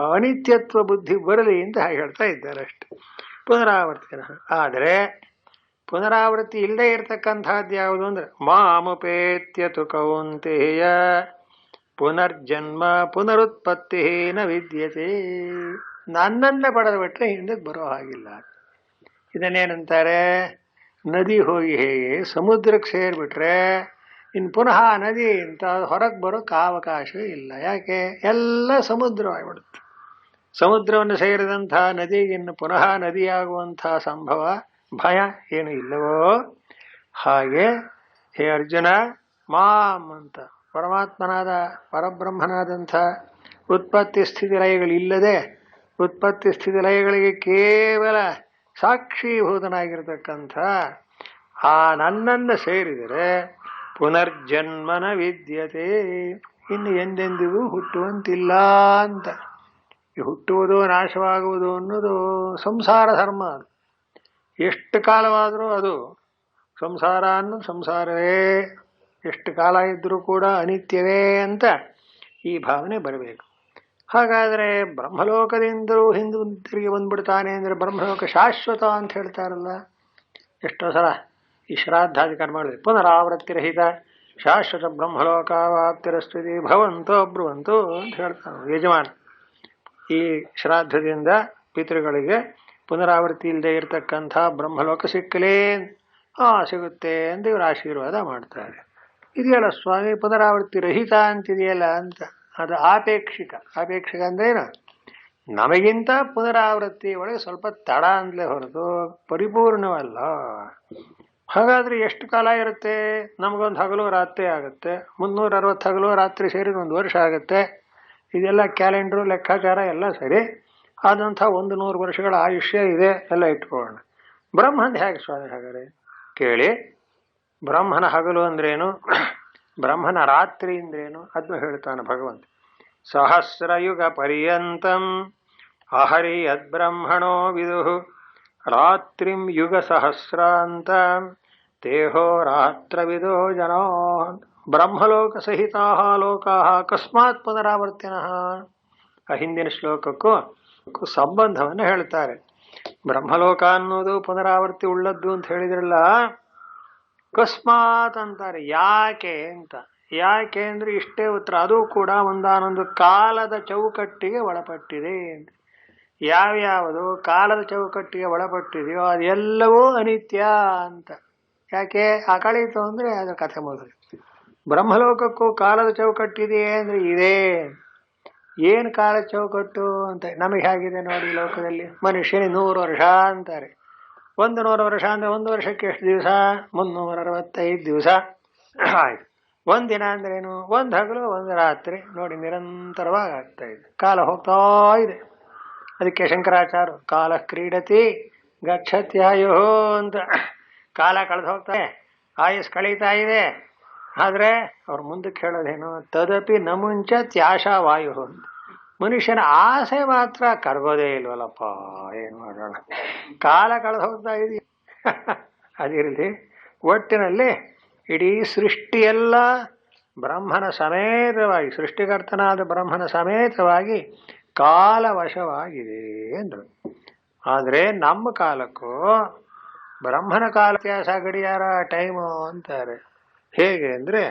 ಅನಿತ್ಯತ್ವ ಬುದ್ಧಿ ಬರಲಿ ಅಂತ ಹಾಗೆ ಹೇಳ್ತಾ ಇದ್ದಾರೆ ಅಷ್ಟೆ. ಪುನರಾವರ್ತಿನ. ಆದರೆ ಪುನರಾವೃತ್ತಿ ಇಲ್ಲದೆ ಇರತಕ್ಕಂಥದ್ದು ಯಾವುದು ಅಂದರೆ ಮಾಮುಪೇತ್ಯತು ಕೌಂತೇಯ ಪುನರ್ಜನ್ಮ ಪುನರುತ್ಪತ್ತಿ ನ ವಿದ್ಯತೆ. ನನ್ನನ್ನ ಪಡೆದು ಬಿಟ್ರೆ ಹಿಂದಕ್ಕೆ ಬರೋ ಹಾಗಿಲ್ಲ. ಇದನ್ನೇನಂತಾರೆ? ನದಿ ಹೋಗಿ ಹೇಗೆ ಸಮುದ್ರಕ್ಕೆ ಸೇರಿಬಿಟ್ರೆ ಇನ್ನು ಪುನಃ ನದಿ ಅಂತ ಹೊರಗೆ ಬರೋಕ್ಕೆ ಅವಕಾಶವೇ ಇಲ್ಲ. ಯಾಕೆ? ಎಲ್ಲ ಸಮುದ್ರವಾಗಿಬಿಡುತ್ತೆ. ಸಮುದ್ರವನ್ನು ಸೇರಿದಂಥ ನದಿಗಿನ್ನು ಪುನಃ ನದಿಯಾಗುವಂಥ ಸಂಭವ ಭಯ ಏನು ಇಲ್ಲವೋ ಹಾಗೆ ಹೇ ಅರ್ಜುನ, ಮಾಮ್ ಅಂತ ಪರಮಾತ್ಮನಾದ ಪರಬ್ರಹ್ಮನಾದಂಥ ಉತ್ಪತ್ತಿ ಸ್ಥಿತಿ ಲಯಗಳಿಲ್ಲದೆ ಉತ್ಪತ್ತಿ ಸ್ಥಿತಿ ಲಯಗಳಿಗೆ ಕೇವಲ ಸಾಕ್ಷೀಭೂತನಾಗಿರ್ತಕ್ಕಂಥ ಆ ನನ್ನನ್ನು ಸೇರಿದರೆ ಪುನರ್ಜನ್ಮನ ವಿದ್ಯತೆ, ಇನ್ನು ಎಂದೆಂದಿಗೂ ಹುಟ್ಟುವಂತಿಲ್ಲ ಅಂತ. ಈ ಹುಟ್ಟುವುದು ನಾಶವಾಗುವುದು ಅನ್ನೋದು ಸಂಸಾರ ಧರ್ಮ. ಎಷ್ಟು ಕಾಲವಾದರೂ ಅದು ಸಂಸಾರ ಅನ್ನೋದು ಸಂಸಾರವೇ, ಎಷ್ಟು ಕಾಲ ಇದ್ದರೂ ಕೂಡ ಅನಿತ್ಯವೇ ಅಂತ ಈ ಭಾವನೆ ಬರಬೇಕು. ಹಾಗಾದರೆ ಬ್ರಹ್ಮಲೋಕದಿಂದಲೂ ತಿರುಗಿ ಬಂದ್ಬಿಡ್ತಾನೆ ಅಂದರೆ ಬ್ರಹ್ಮಲೋಕ ಶಾಶ್ವತ ಅಂತ ಹೇಳ್ತಾರಲ್ಲ. ಎಷ್ಟೋ ಸಲ ಈ ಶ್ರಾದ್ದಾದಿ ಕರ್ಮಗಳು ಪುನರಾವೃತ್ತಿರಹಿತ ಶಾಶ್ವತ ಬ್ರಹ್ಮಲೋಕಾವಾಪ್ತಿರಸ್ಥಿತಿ ಭವಂತೋ ಬ್ರುವಂತೋ ಅಂತ ಹೇಳ್ತಾನೆ ಯಜಮಾನ. ಈ ಶ್ರಾದ್ದದಿಂದ ಪಿತೃಗಳಿಗೆ ಪುನರಾವೃತ್ತಿ ಇಲ್ಲದೆ ಇರತಕ್ಕಂಥ ಬ್ರಹ್ಮಲೋಕ ಸಿಕ್ಕಲೇ ಸಿಗುತ್ತೆ ಅಂತ ಇವರು ಆಶೀರ್ವಾದ ಮಾಡ್ತಾರೆ. ಇದೆಯಲ್ಲ ಸ್ವಾಮಿ ಪುನರಾವೃತ್ತಿ ರಹಿತ ಅಂತಿದೆಯಲ್ಲ ಅಂತ. ಅದು ಆಪೇಕ್ಷಿಕ. ಆಪೇಕ್ಷಿಕ ಅಂದ್ರೇನು? ನಮಗಿಂತ ಪುನರಾವೃತ್ತಿ ಒಳಗೆ ಸ್ವಲ್ಪ ತಡ ಅಂತಲೇ ಹೊರತು ಪರಿಪೂರ್ಣವಲ್ಲ. ಹಾಗಾದರೆ ಎಷ್ಟು ಕಾಲ ಇರುತ್ತೆ? ನಮಗೊಂದು ಹಗಲು ರಾತ್ರಿ ಆಗುತ್ತೆ, 360 ಹಗಲು ರಾತ್ರಿ ಸೇರಿ 1 ವರ್ಷ ಆಗುತ್ತೆ. ಇದೆಲ್ಲ ಕ್ಯಾಲೆಂಡ್ರು ಲೆಕ್ಕಾಚಾರ ಎಲ್ಲ ಸರಿ ಆದಂಥ 100 ವರ್ಷಗಳ ಆಯುಷ್ಯ ಇದೆ ಎಲ್ಲ ಇಟ್ಕೊಳ್ಳೋಣ. ಬ್ರಹ್ಮಂದು ಹೇಗೆ ಸ್ವಾಮಿ? ಹಾಗಾದರೆ ಕೇಳಿ, ಬ್ರಹ್ಮನ ಹಗಲು ಅಂದ್ರೇನು, ಬ್ರಹ್ಮನ ರಾತ್ರಿ ಅಂದ್ರೇನು ಅದನ್ನು ಹೇಳ್ತಾನೆ ಭಗವಂತ. ಸಹಸ್ರಯುಗ ಪರ್ಯಂತಂ ಅಹರಿ ಯದ್ಬ್ರಹ್ಮಣೋ ವಿದುಃ ರಾತ್ರಿಂ ಯುಗ ಸಹಸ್ರಾಂತ ತೇಹೋ ರಾತ್ರವಿದೋ ಜನೋ. ಬ್ರಹ್ಮಲೋಕ ಸಹಿತಾ ಲೋಕಾ ಅಕಸ್ಮಾತ್ ಪುನರಾವರ್ತಿನಃ. ಆ ಹಿಂದಿನ ಶ್ಲೋಕಕ್ಕೂ ಸಂಬಂಧವನ್ನು ಹೇಳ್ತಾರೆ. ಬ್ರಹ್ಮಲೋಕ ಅನ್ನೋದು ಪುನರಾವರ್ತಿ ಉಳ್ಳದ್ದು ಅಂತ ಹೇಳಿದ್ರಲ್ಲ, ಅಕಸ್ಮಾತ್ ಅಂತಾರೆ. ಯಾಕೆ ಅಂತ. ಯಾಕೆ ಅಂದರೆ ಇಷ್ಟೇ ಉತ್ತರ. ಅದು ಕೂಡ ಒಂದಾನೊಂದು ಕಾಲದ ಚೌಕಟ್ಟಿಗೆ ಒಳಪಟ್ಟಿದೆ. ಯಾವ್ಯಾವುದು ಕಾಲದ ಚೌಕಟ್ಟಿಗೆ ಒಳಪಟ್ಟಿದೆಯೋ ಅದೆಲ್ಲವೂ ಅನಿತ್ಯ ಅಂತ. ಯಾಕೆ? ಆ ಕಳೀತು ಅಂದರೆ ಅದರ ಕಥೆ ಮೊದಲು. ಬ್ರಹ್ಮಲೋಕಕ್ಕೂ ಕಾಲದ ಚೌಕಟ್ಟಿದೆಯೇ ಅಂದರೆ ಇದೆ. ಏನು ಕಾಲ ಚೌಕಟ್ಟು ಅಂತ ನಮಗೆ ಹೇಗಿದೆ ನೋಡಿ ಲೋಕದಲ್ಲಿ. ಮನುಷ್ಯನಿಗೆ 100 ವರ್ಷ ಅಂತಾರೆ. 100 ವರ್ಷ ಅಂದರೆ 1 ವರ್ಷಕ್ಕೆ ಎಷ್ಟು ದಿವಸ? 365 ದಿವಸ. ಆಯ್ತು. ಒಂದಿನ ಅಂದ್ರೇನು? 1 ಹಗಲು 1 ರಾತ್ರಿ ನೋಡಿ ನಿರಂತರವಾಗಿ ಆಗ್ತಾ ಇದೆ. ಕಾಲ ಹೋಗ್ತಾ ಇದೆ. ಅದಕ್ಕೆ ಶಂಕರಾಚಾರ್ಯ ಕಾಲ ಕ್ರೀಡತಿ ಗಚ್ಚತ್ಯಾಯೋ ಅಂತ. ಕಾಲ ಕಳೆದು ಹೋಗ್ತಾರೆ, ಆಯುಸ್ ಕಳೀತಾ ಇದೆ. ಆದರೆ ಅವ್ರು ಮುಂದಕ್ಕೆ ಹೇಳೋದೇನು, ತದಪಿ ನಮುಂಚ ತ್ಯಾಶಾವಾಯು ಅಂತ. ಮನುಷ್ಯನ ಆಸೆ ಮಾತ್ರ ಕರಗೋದೇ ಇಲ್ವಲ್ಲಪ್ಪ, ಏನು ಮಾಡೋಣ, ಕಾಲ ಕಳೆದು ಹೋಗ್ತಾ ಇದೆಯಾ. ಅದಿರಲಿ, ಒಟ್ಟಿನಲ್ಲಿ ಇಡೀ ಸೃಷ್ಟಿಯೆಲ್ಲ ಬ್ರಹ್ಮನ ಸಮೇತವಾಗಿ, ಸೃಷ್ಟಿಕರ್ತನಾದ ಬ್ರಹ್ಮನ ಸಮೇತವಾಗಿ ಕಾಲವಶವಾಗಿದೆ ಅಂದರು. ಆದರೆ ನಮ್ಮ ಕಾಲಕ್ಕೂ ಬ್ರಹ್ಮನ ಕಾಲ ವ್ಯತ್ಯಾಸ, ಗಡಿಯಾರ, ಟೈಮು ಅಂತಾರೆ. ಹೇಗೆ ಅಂದರೆ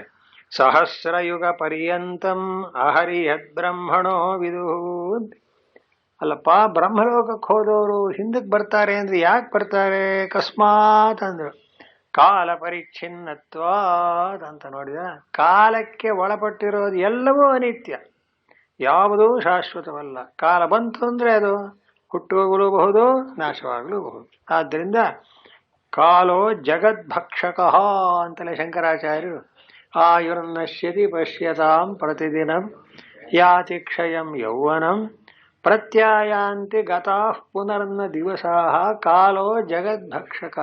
ಸಹಸ್ರಯುಗ ಪರ್ಯಂತಂ ಅಹರಿಯದ್ ಬ್ರಹ್ಮಣೋ ವಿದುಹು ಅಂತ. ಅಲ್ಲಪ್ಪ, ಬ್ರಹ್ಮಲೋಕಕ್ಕೆ ಹೋದವರು ಹಿಂದಕ್ಕೆ ಬರ್ತಾರೆ ಅಂದರೆ ಯಾಕೆ ಬರ್ತಾರೆ? ಅಕಸ್ಮಾತ್ ಅಂದರು. ಕಾಲ ಪರಿಚ್ಛಿನ್ನತ್ವಾತ್ ಅಂತ ನೋಡಿದ. ಕಾಲಕ್ಕೆ ಒಳಪಟ್ಟಿರೋದು ಎಲ್ಲವೂ ಅನಿತ್ಯ, ಯಾವುದೂ ಶಾಶ್ವತವಲ್ಲ. ಕಾಲ ಬಂತು ಅಂದರೆ ಅದು ಹುಟ್ಟುವಾಗಲೂಬಹುದು, ನಾಶವಾಗಲೂಬಹುದು. ಆದ್ದರಿಂದ ಕಾಲೋ ಜಗದ್ಭಕ್ಷಕ ಅಂತಲೇ ಶಂಕರಾಚಾರ್ಯರು ಆಯುರ್ನಶ್ಯತಿ ಪಶ್ಯತಾಂ ಪ್ರತಿದಿನಂ ಯಾತಿ ಕ್ಷಯಂ ಯೌವನಂ ಪ್ರತ್ಯಾಯಾಂತಿ ಗತಾಃ ಪುನರ್ನ ದಿವಸಾಃ ಕಾಲೋ ಜಗದ್ಭಕ್ಷಕ.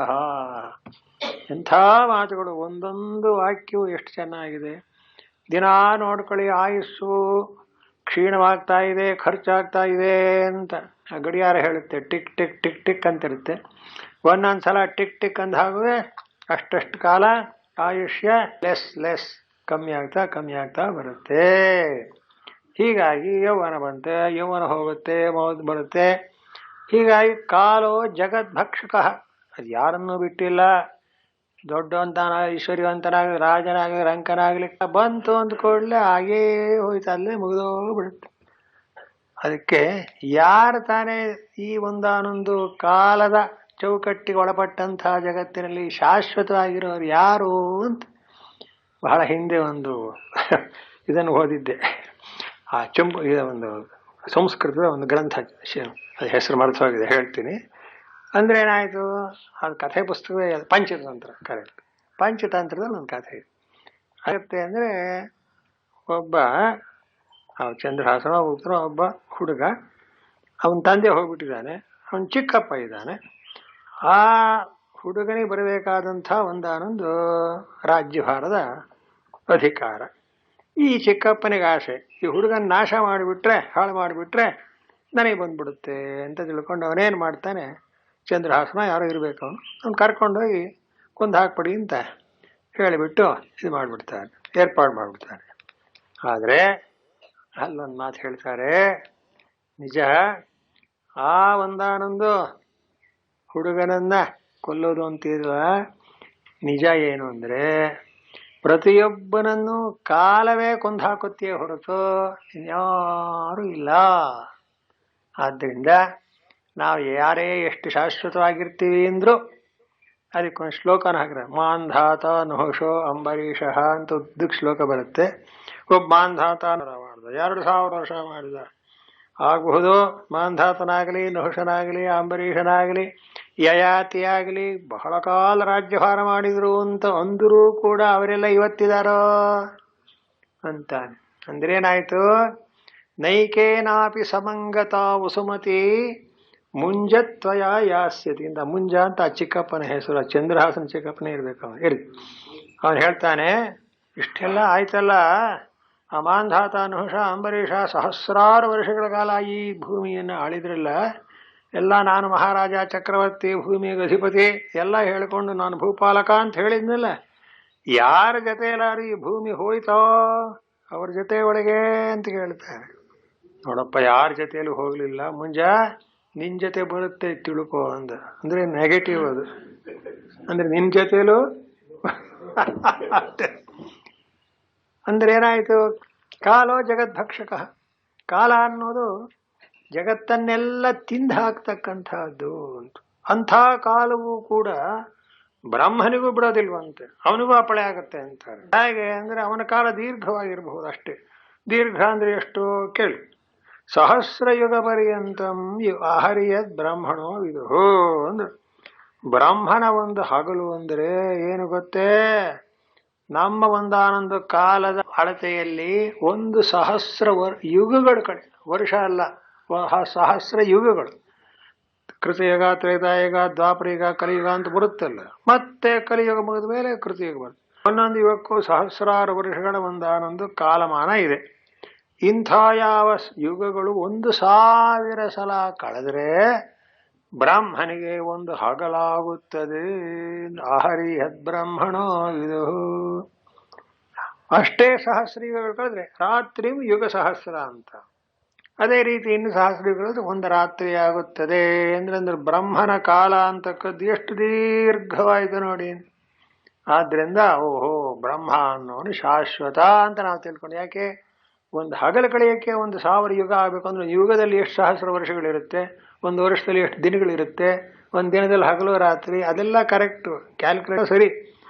ಎಂಥ ಮಾತುಗಳು, ಒಂದೊಂದು ವಾಕ್ಯವು ಎಷ್ಟು ಚೆನ್ನಾಗಿದೆ. ದಿನ ನೋಡ್ಕೊಳ್ಳಿ, ಆಯುಸ್ಸು ಕ್ಷೀಣವಾಗ್ತಾ ಇದೆ, ಖರ್ಚಾಗ್ತಾ ಇದೆ ಅಂತ ಆ ಗಡಿಯಾರ ಹೇಳುತ್ತೆ. ಟಿಕ್ ಟಿಕ್ ಟಿಕ್ ಟಿಕ್ ಅಂತಿರುತ್ತೆ. ಒಂದೊಂದು ಸಲ ಟಿಕ್ ಟಿಕ್ ಅಂದ ಹಾಗೆ ಅಷ್ಟಷ್ಟು ಕಾಲ ಆಯುಷ್ಯ ಲೆಸ್ ಕಮ್ಮಿ ಆಗ್ತಾ ಬರುತ್ತೆ. ಹೀಗಾಗಿ ಯೌವನ ಬಂತೆ, ಯೌವನ ಹೋಗುತ್ತೆ, ಮೌತ್ ಬರುತ್ತೆ. ಹೀಗಾಗಿ ಕಾಲೋ ಜಗದ್ಭಕ್ಷಕ, ಅದು ಯಾರನ್ನೂ ಬಿಟ್ಟಿಲ್ಲ. ದೊಡ್ಡವಂತನ, ಐಶ್ವರ್ಯವಂತನಾಗಲಿ, ರಾಜನಾಗಲಿ, ರಂಕನಾಗಲಿ, ಬಂತು ಅಂದ ಕೂಡಲೇ ಹಾಗೇ ಹೋಯ್ತು, ಅಲ್ಲೇ ಮುಗಿದೋಗ್ಬಿಡುತ್ತೆ. ಅದಕ್ಕೆ ಯಾರು ತಾನೇ ಈ ಒಂದಾನೊಂದು ಕಾಲದ ಚೌಕಟ್ಟಿಗೆ ಒಳಪಟ್ಟಂತಹ ಜಗತ್ತಿನಲ್ಲಿ ಶಾಶ್ವತವಾಗಿರೋರು ಯಾರು ಅಂತ ಬಹಳ ಹಿಂದೆ ಒಂದು ಇದನ್ನು ಓದಿದ್ದೆ. ಆ ಒಂದು ಸಂಸ್ಕೃತದ ಒಂದು ಗ್ರಂಥ, ಅದು ಹೆಸರು ಮರೆತು ಹೋಗಿದೆ, ಹೇಳ್ತೀನಿ. ಅಂದರೆ ಏನಾಯಿತು, ಅದು ಕಥೆ ಪುಸ್ತಕ, ಪಂಚತಂತ್ರ, ಕರೆಕ್ಟ್, ಪಂಚತಂತ್ರದಲ್ಲಿ ಒಂದು ಕಥೆ ಆಗುತ್ತೆ. ಅಂದರೆ ಒಬ್ಬ ಚಂದ್ರಹಾಸನ ಒಬ್ಬ ಹುಡುಗ, ಅವನ ತಂದೆ ಹೋಗ್ಬಿಟ್ಟಿದ್ದಾನೆ, ಅವನ ಚಿಕ್ಕಪ್ಪ ಇದ್ದಾನೆ. ಆ ಹುಡುಗನಿಗೆ ಬರಬೇಕಾದಂಥ ಒಂದಾನೊಂದು ರಾಜ್ಯಭಾರದ ಅಧಿಕಾರ. ಈ ಚಿಕ್ಕಪ್ಪನಿಗೆ ಆಸೆ, ಈ ಹುಡುಗನ ನಾಶ ಮಾಡಿಬಿಟ್ರೆ, ಹಾಳು ಮಾಡಿಬಿಟ್ರೆ ನನಗೆ ಬಂದ್ಬಿಡುತ್ತೆ ಅಂತ ತಿಳ್ಕೊಂಡು ಅವನೇನು ಮಾಡ್ತಾನೆ, ಚಂದ್ರಹಾಸನ ಯಾರೋ ಇರಬೇಕು, ಅವ್ನು ಕರ್ಕೊಂಡೋಗಿ ಕೊಂದು ಹಾಕ್ಬಿಡಿ ಅಂತ ಹೇಳಿಬಿಟ್ಟು ಇದು ಮಾಡಿಬಿಡ್ತಾರೆ, ಏರ್ಪಾಡು ಮಾಡಿಬಿಡ್ತಾರೆ. ಆದರೆ ಅಲ್ಲೊಂದು ಮಾತು ಹೇಳ್ತಾರೆ, ನಿಜ, ಆ ಒಂದಾನೊಂದು ಹುಡುಗನನ್ನ ಕೊಲ್ಲೋದು ಅಂತಿರುವ ನಿಜ ಏನು ಅಂದರೆ ಪ್ರತಿಯೊಬ್ಬನನ್ನು ಕಾಲವೇ ಕೊಂದು ಹಾಕುತ್ತೆಯೇ ಹೊರತು ಇನ್ಯಾರೂ ಇಲ್ಲ. ಆದ್ದರಿಂದ ನಾವು ಯಾರೇ ಎಷ್ಟು ಶಾಶ್ವತವಾಗಿರ್ತೀವಿ ಅಂದರೂ ಅದಕ್ಕೊಂದು ಶ್ಲೋಕನ ಹಾಕಿದ್ರೆ, ಮಾಂಧಾತ ನಹುಷೋ ಅಂಬರೀಷಃ ಅಂತ ಉದ್ದಕ್ಕೆ ಶ್ಲೋಕ ಬರುತ್ತೆ. ಒಬ್ಬ ಮಾಂಧಾತ ಮಾಡಿದ, 2000 ವರ್ಷ ಮಾಡಿದ ಆಗಬಹುದು. ಮಾಂಧಾತನಾಗಲಿ, ನಹುಷನಾಗಲಿ, ಅಂಬರೀಷನಾಗಲಿ, ಯಯಾತಿಯಾಗಲಿ ಬಹಳ ಕಾಲ ರಾಜ್ಯಭಾರ ಮಾಡಿದ್ರು ಅಂತ ಅಂದರೂ ಕೂಡ ಅವರೆಲ್ಲ ಇವತ್ತಿದಾರೋ ಅಂತಾನೆ. ಅಂದ್ರೇನಾಯ್ತು, ನೈಕೇನಾಪಿ ಸಮಂಗತ ವಸುಮತಿ ಮುಂಜತ್ವಯ ಯಾಸ್ಯತಿ ಅಂತ. ಮುಂಜ ಅಂತ ಆ ಚಿಕ್ಕಪ್ಪನ ಹೆಸರು, ಆ ಚಂದ್ರಹಾಸನ ಚಿಕ್ಕಪ್ಪನೇ ಇರ್ಬೇಕು, ಅವನು ಇರ್ಲಿ. ಅವನು ಹೇಳ್ತಾನೆ, ಇಷ್ಟೆಲ್ಲ ಆಯ್ತಲ್ಲ, ಆ ಮಾಂಧಾತ, ನಹುಷ, ಅಂಬರೀಷ ಸಹಸ್ರಾರು ವರ್ಷಗಳ ಕಾಲ ಈ ಭೂಮಿಯನ್ನು ಆಳಿದ್ರಲ್ಲ, ಎಲ್ಲ ನಾನು ಮಹಾರಾಜ, ಚಕ್ರವರ್ತಿ, ಭೂಮಿಗೆ ಅಧಿಪತಿ ಎಲ್ಲ ಹೇಳ್ಕೊಂಡು ನಾನು ಭೂಪಾಲಕ ಅಂತ ಹೇಳಿದ್ನಲ್ಲ, ಯಾರ ಜೊತೆಯಲ್ಲಾರು ಈ ಭೂಮಿ ಹೋಯ್ತೋ ಅವ್ರ ಜೊತೆ ಒಳಗೆ ಅಂತ ಕೇಳ್ತಾರೆ. ನೋಡಪ್ಪ, ಯಾರ ಜೊತೆಯಲ್ಲೂ ಹೋಗ್ಲಿಲ್ಲ, ಮುಂಜ ನಿನ್ ಜೊತೆ ಬರುತ್ತೆ ತಿಳ್ಕೊ ಅಂದ. ಅಂದ್ರೆ ನೆಗೆಟಿವ್ ಅದು, ಅಂದ್ರೆ ನಿನ್ ಜೊತೆಯಲ್ಲೂ ಅಂದ್ರೆ ಏನಾಯ್ತು, ಕಾಲೋ ಜಗದ್ಭಕ್ಷಕ. ಕಾಲ ಅನ್ನೋದು ಜಗತ್ತನ್ನೆಲ್ಲ ತಿಂದು ಹಾಕ್ತಕ್ಕಂಥದ್ದು ಅಂತ. ಅಂಥ ಕಾಲವೂ ಕೂಡ ಬ್ರಹ್ಮನಿಗೂ ಬಿಡೋದಿಲ್ವಂತೆ, ಅವನಿಗೂ ಅಪಳೆ ಆಗುತ್ತೆ ಅಂತಾರೆ. ಹೇಗೆ ಅಂದ್ರೆ ಅವನ ಕಾಲ ದೀರ್ಘವಾಗಿರಬಹುದು ಅಷ್ಟೇ. ದೀರ್ಘ ಅಂದ್ರೆ ಎಷ್ಟು ಕೇಳಿ, ಸಹಸ್ರಯುಗ ಪರ್ಯಂತಂ ಅಹರಿಯದ್ ಬ್ರಹ್ಮಣೋ ವಿದುಹು ಅಂದ್ರೆ ಬ್ರಹ್ಮನ ಒಂದು ಹಗಲು ಅಂದರೆ ಏನು ಗೊತ್ತೇ, ನಮ್ಮ ಒಂದಾನೊಂದು ಕಾಲದ ಅಳತೆಯಲ್ಲಿ 1,000,000 ಯುಗಗಳ ಕಡೆ, ವರ್ಷ ಅಲ್ಲ, ಸಹಸ್ರ ಯುಗಗಳು. ಕೃತಯುಗ, ತ್ರೇತಾಯುಗ, ದ್ವಾಪರಯುಗ, ಕಲಿಯುಗ ಅಂತ ಬರುತ್ತಲ್ಲ. ಮತ್ತೆ ಕಲಿಯುಗ ಮುಗಿದ ಮೇಲೆ ಕೃತಯುಗ ಬರುತ್ತೆ. ಒಂದೊಂದು ಯುಗಕ್ಕೂ ಸಹಸ್ರಾರು ವರ್ಷಗಳ ಒಂದಾನೊಂದು ಕಾಲಮಾನ ಇದೆ. ಇಂಥ ಯಾವ ಯುಗಗಳು 1000 ಸಲ ಕಳೆದರೆ ಬ್ರಾಹ್ಮನಿಗೆ ಒಂದು ಹಗಲಾಗುತ್ತದೆ. ಅಹರಿಹದ್ ಬ್ರಾಹ್ಮಣೋ ಇದು. ಅಷ್ಟೇ ಸಹಸ್ರ ಯುಗಗಳು ಕಳೆದ್ರೆ ರಾತ್ರಿ ಯುಗ ಸಹಸ್ರ ಅಂತ. ಅದೇ ರೀತಿ ಇನ್ನು ಸಹಸ್ರ ಯುಗಗಳು ಒಂದು ರಾತ್ರಿ ಆಗುತ್ತದೆ ಅಂದ್ರೆ ಬ್ರಹ್ಮನ ಕಾಲ ಅಂತಕ್ಕದ್ದು ಎಷ್ಟು ದೀರ್ಘವಾಯಿತು ನೋಡಿ. ಆದ್ರಿಂದ ಓಹೋ ಬ್ರಹ್ಮ ಅನ್ನೋನು ಶಾಶ್ವತ ಅಂತ ನಾವು ತಿಳ್ಕೊಂಡು. ಯಾಕೆ ಒಂದು ಹಗಲು ಕಳೆಯೋಕ್ಕೆ 1000 ಯುಗ ಆಗಬೇಕು ಅಂದ್ರೆ ಯುಗದಲ್ಲಿ ಎಷ್ಟು ಸಹಸ್ರ ವರ್ಷಗಳಿರುತ್ತೆ, ಒಂದು ವರ್ಷದಲ್ಲಿ ಎಷ್ಟು ದಿನಗಳಿರುತ್ತೆ, ಒಂದು ದಿನದಲ್ಲಿ ಹಗಲು ರಾತ್ರಿ ಅದೆಲ್ಲ ಕರೆಕ್ಟು ಕ್ಯಾಲ್ಕುಲೇಟ್ ಸರಿ.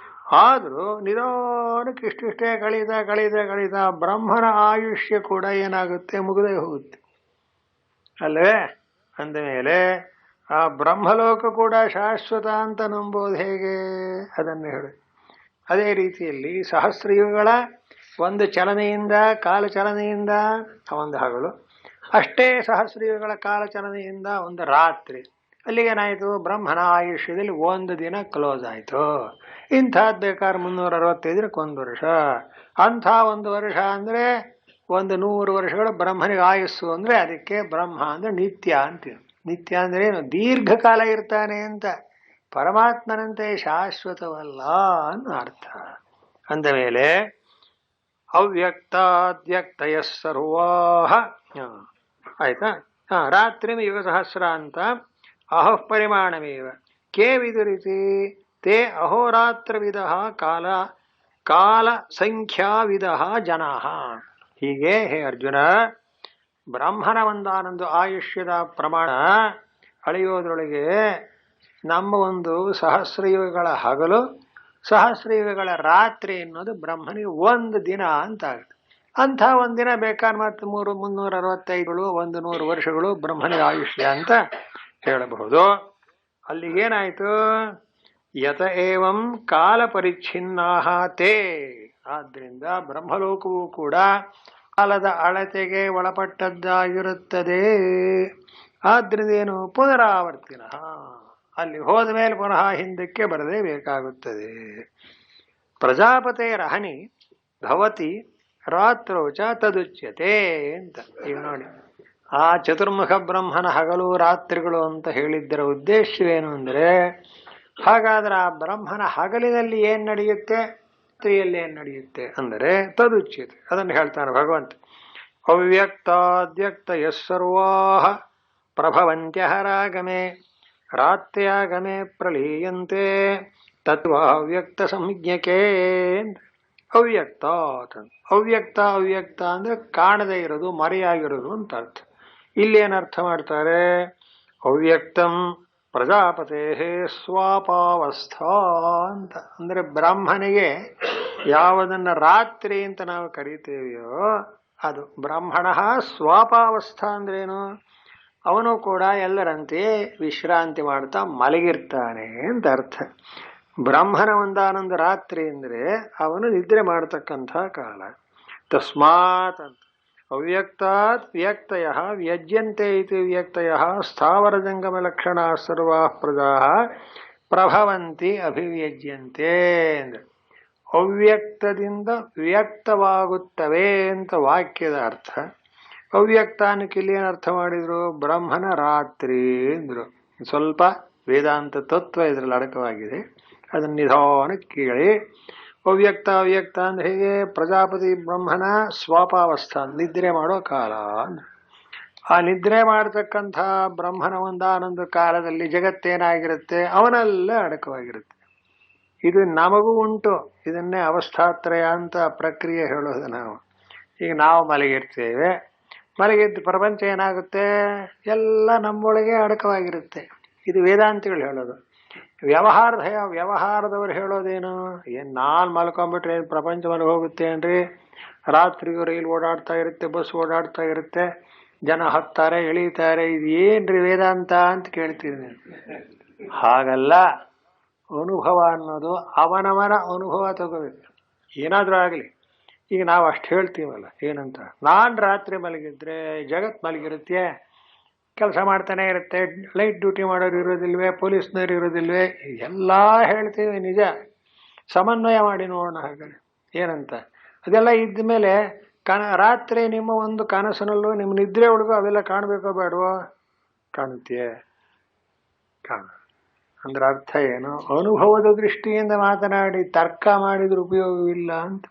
ಆದರೂ ನಿಧಾನಕ್ಕೆ ಇಷ್ಟಿಷ್ಟೇ ಕಳೀತಾ ಬ್ರಹ್ಮನ ಆಯುಷ್ಯ ಕೂಡ ಏನಾಗುತ್ತೆ, ಮುಗಿದೇ ಹೋಗುತ್ತೆ ಅಲ್ಲವೇ. ಅಂದಮೇಲೆ ಆ ಬ್ರಹ್ಮಲೋಕ ಕೂಡ ಶಾಶ್ವತ ಅಂತ ನಂಬೋದು ಹೇಗೆ, ಅದನ್ನು ಹೇಳಿ. ಅದೇ ರೀತಿಯಲ್ಲಿ ಸಹಸ್ರಯುಗಗಳ ಒಂದು ಚಲನೆಯಿಂದ ಕಾಲಚಲನೆಯಿಂದ ಒಂದು ಹಗಲು, ಅಷ್ಟೇ ಸಹಸ್ರಯುಗಗಳ ಕಾಲಚಲನೆಯಿಂದ ಒಂದು ರಾತ್ರಿ. ಅಲ್ಲಿಗೇನಾಯಿತು, ಬ್ರಹ್ಮನ ಆಯುಷ್ಯದಲ್ಲಿ ಒಂದು ದಿನ ಕ್ಲೋಸ್ ಆಯಿತು. ಇಂಥದ್ದು ಬೇಕಾದ್ರೆ 365 ದಿನಕ್ಕೆ ಒಂದು ವರ್ಷ. ಅಂಥ ಒಂದು ವರ್ಷ ಅಂದರೆ 100 ವರ್ಷಗಳು ಬ್ರಹ್ಮನಿಗೆ ಆಯುಸ್ಸು. ಅಂದರೆ ಅದಕ್ಕೆ ಬ್ರಹ್ಮ ಅಂದರೆ ನಿತ್ಯ ಅಂತೀವಿ. ನಿತ್ಯ ಅಂದರೆ ಏನು, ದೀರ್ಘಕಾಲ ಇರ್ತಾನೆ ಅಂತ. ಪರಮಾತ್ಮನಂತೆ ಶಾಶ್ವತವಲ್ಲ ಅನ್ನೋ ಅರ್ಥ. ಅಂದ ಮೇಲೆ ಅವ್ಯಕ್ತಾದ್ಯಕ್ತಯ ಸರ್ವಾಹ ಆಯ್ತಾ. ರಾತ್ರಿ ಯುಗ ಸಹಸ್ರ ಅಂತ ಅಹಃ ಪರಿಮಾಣಮೇವ ಕೇ ವಿದುರಿತಿ ತೇ ಅಹೋರಾತ್ರವಿದ ಕಾಲ ಸಂಖ್ಯಾವಿದ ಜನಾ. ಹೀಗೆ ಹೇ ಅರ್ಜುನ, ಬ್ರಹ್ಮನ ಒಂದಾನೊಂದು ಆಯುಷ್ಯದ ಪ್ರಮಾಣ ಅಳೆಯೋದ್ರೊಳಗೆ ನಮ್ಮ ಒಂದು ಸಹಸ್ರಯುಗಗಳ ಹಗಲು, ಸಹಸ್ರಯುಗಗಳ ರಾತ್ರಿ ಅನ್ನೋದು ಬ್ರಹ್ಮನಿಗೆ ಒಂದು ದಿನ ಅಂತ ಆಗುತ್ತೆ. ಅಂಥ ಒಂದು ದಿನ ಬೇಕಾದ್ರೆ ಮತ್ತೆ 365ಗಳು 100 ವರ್ಷಗಳು ಬ್ರಹ್ಮನಿಗೆ ಆಯುಷ್ಯ ಅಂತ ಹೇಳಬಹುದು. ಅಲ್ಲಿಗೇನಾಯಿತು, ಯತ ಏವಂ ಕಾಲ ಪರಿಚ್ಛಿನ್ನಾಹ ತೇ. ಆದ್ದರಿಂದ ಬ್ರಹ್ಮಲೋಕವೂ ಕೂಡ ಕಾಲದ ಅಳತೆಗೆ ಒಳಪಟ್ಟದ್ದಾಗಿರುತ್ತದೆ. ಆದ್ರಿಂದ ಏನು, ಪುನರಾವರ್ತಿನ, ಅಲ್ಲಿ ಹೋದ ಮೇಲೆ ಪುನಃ ಹಿಂದಕ್ಕೆ ಬರದೇ ಬೇಕಾಗುತ್ತದೆ. ಪ್ರಜಾಪತೆಯರಹನಿ ಭವತಿ ರಾತ್ರೋಚ ತದುಚ್ಯತೆ ಅಂತ. ಈಗ ನೋಡಿ, ಆ ಚತುರ್ಮುಖ ಬ್ರಹ್ಮನ ಹಗಲು ರಾತ್ರಿಗಳು ಅಂತ ಹೇಳಿದ್ದರ ಉದ್ದೇಶವೇನು ಅಂದರೆ, ಹಾಗಾದ್ರೆ ಆ ಬ್ರಹ್ಮನ ಹಗಲಿನಲ್ಲಿ ಏನ್ ನಡೆಯುತ್ತೆ, ರಾತ್ರಿಯಲ್ಲಿ ಏನ್ ನಡೆಯುತ್ತೆ ಅಂದರೆ ತದುಚ್ಯತೆ. ಅದನ್ನು ಹೇಳ್ತಾನೆ ಭಗವಂತ. ಅವ್ಯಕ್ತಾದ್ಯಕ್ತ ಯಸ್ಸರ್ವಾಹ ಪ್ರಭವಂತ್ಯಹರಾಗಮೆ ರಾತ್ರ್ಯಾಗಮೆ ಪ್ರಲೀಯಂತೆ ತತ್ವಾವ್ಯಕ್ತ ಸಂಜ್ಞಕೆ. ಅವ್ಯಕ್ತ ಅವ್ಯಕ್ತ ಅಂದ್ರೆ ಕಾಣದೇ ಇರೋದು, ಮರೆಯಾಗಿರೋದು ಅಂತ ಅರ್ಥ. ಇಲ್ಲಿ ಏನರ್ಥ ಮಾಡ್ತಾರೆ, ಅವ್ಯಕ್ತಂ ಪ್ರಜಾಪತೆ ಸ್ವಾಪಾವಸ್ಥಾ ಅಂತ. ಅಂದ್ರೆ ಬ್ರಾಹ್ಮಣಿಗೆ ಯಾವುದನ್ನ ರಾತ್ರಿ ಅಂತ ನಾವು ಕರಿತೇವೆಯೋ ಅದು ಬ್ರಾಹ್ಮಣ. ಸ್ವಾಪಾವಸ್ಥಾ ಅಂದ್ರೇನು, ಅವನು ಕೂಡ ಎಲ್ಲರಂತೆ ವಿಶ್ರಾಂತಿ ಮಾಡ್ತಾ ಮಲಗಿರ್ತಾನೆ ಅಂತ ಅರ್ಥ. ಬ್ರಹ್ಮನ ಒಂದಾನೊಂದು ರಾತ್ರಿ ಅಂದ್ರೆ ಅವನು ನಿದ್ರೆ ಮಾಡತಕ್ಕಂಥ ಕಾಲ. ತಸ್ಮಾತ್ ಅಂತ ಅವ್ಯಕ್ತಾತ್ ವ್ಯಕ್ತಯ ವ್ಯಜ್ಯಂತೆ ಇತಿ ವ್ಯಕ್ತಯ ಸ್ಥಾವರ ಜಂಗಮ ಲಕ್ಷಣ ಸರ್ವಾ ಪ್ರಜಾ ಪ್ರಭವಂತಿ ಅಭಿವ್ಯಜ್ಯಂತೆ ಅಂದ್ರೆ ಅವ್ಯಕ್ತದಿಂದ ವ್ಯಕ್ತವಾಗುತ್ತವೆ ಅಂತ ವಾಕ್ಯದ ಅರ್ಥ. ಅವ್ಯಕ್ತಾನಕ್ಕೆ ಇಲ್ಲಿ ಏನು ಅರ್ಥ ಮಾಡಿದ್ರು, ಬ್ರಹ್ಮನ ರಾತ್ರಿ ಅಂದ್ರು. ಸ್ವಲ್ಪ ವೇದಾಂತ ತತ್ವ ಇದರಲ್ಲಿ ಅಡಕವಾಗಿದೆ, ಅದನ್ನು ನಿಧಾನಕ್ಕೆ ಕೇಳಿ. ಅವ್ಯಕ್ತ ಅಂದ್ರೆ ಹೇಗೆ, ಪ್ರಜಾಪತಿ ಬ್ರಹ್ಮನ ಸ್ವಾಪಾವಸ್ಥಾ, ನಿದ್ರೆ ಮಾಡೋ ಕಾಲ. ಆ ನಿದ್ರೆ ಮಾಡತಕ್ಕಂಥ ಬ್ರಹ್ಮನ ಒಂದಾನೊಂದು ಕಾಲದಲ್ಲಿ ಜಗತ್ತೇನಾಗಿರುತ್ತೆ, ಅವನೆಲ್ಲ ಅಡಕವಾಗಿರುತ್ತೆ. ಇದು ನಮಗೂ ಉಂಟು. ಇದನ್ನೇ ಅವಸ್ಥಾತ್ರಯ ಅಂತ ಪ್ರಕ್ರಿಯೆ ಹೇಳೋದು ನಾವು. ಈಗ ನಾವು ಮಲಗಿರ್ತೇವೆ, ಮಲಗಿದ್ದು ಪ್ರಪಂಚ ಏನಾಗುತ್ತೆ, ಎಲ್ಲ ನಮ್ಮೊಳಗೆ ಅಡಕವಾಗಿರುತ್ತೆ. ಇದು ವೇದಾಂತಿಗಳು ಹೇಳೋದು. ವ್ಯವಹಾರದವರು ಹೇಳೋದೇನು, ಏನು ನಾನು ಮಲ್ಕೊಂಡ್ಬಿಟ್ರೆ ಏನು ಪ್ರಪಂಚ ಮಲಗಿ ಹೋಗುತ್ತೆ ಏನ್ರಿ, ರಾತ್ರಿಗೂ ರೈಲು ಓಡಾಡ್ತಾ ಇರುತ್ತೆ, ಬಸ್ ಓಡಾಡ್ತಾ ಇರುತ್ತೆ, ಜನ ಹತ್ತಾರೆ ಇಳೀತಾರೆ, ಇದು ಏನ್ರಿ ವೇದಾಂತ ಅಂತ ಕೇಳ್ತೀನಿ. ಹಾಗಲ್ಲ, ಅನುಭವ ಅನ್ನೋದು ಅವನವನ ಅನುಭವ ತಗೋಬೇಕು. ಏನಾದರೂ ಆಗಲಿ, ಈಗ ನಾವು ಅಷ್ಟು ಹೇಳ್ತೀವಲ್ಲ, ಏನಂತ, ನಾನು ರಾತ್ರಿ ಮಲಗಿದ್ರೆ ಜಗತ್ ಮಲಗಿರುತ್ತೆ, ಕೆಲಸ ಮಾಡ್ತಾನೆ ಇರುತ್ತೆ. ಲೈಟ್ ಡ್ಯೂಟಿ ಮಾಡೋರು ಇರೋದಿಲ್ವೇ, ಪೊಲೀಸ್ನವ್ರು ಇರೋದಿಲ್ವೇ, ಎಲ್ಲ ಹೇಳ್ತೀವಿ ನಿಜ. ಸಮನ್ವಯ ಮಾಡಿ ನೋಡೋಣ ಹಾಗಾದ್ರೆ ಏನಂತ. ಅದೆಲ್ಲ ಇದ್ದ ಮೇಲೆ ರಾತ್ರಿ ನಿಮ್ಮ ಒಂದು ಕನಸಿನಲ್ಲೂ ನಿಮ್ಮ ನಿದ್ರೆ ಒಳಗೂ ಅವೆಲ್ಲ ಕಾಣಬೇಕೋ ಬೇಡವೋ? ಕಾಣುತ್ತೆ. ಅಂದ್ರೆ ಅರ್ಥ ಏನು? ಅನುಭವದ ದೃಷ್ಟಿಯಿಂದ ಮಾತನಾಡಿ ತರ್ಕ ಮಾಡಿದ್ರೆ ಉಪಯೋಗವಿಲ್ಲ ಅಂತ.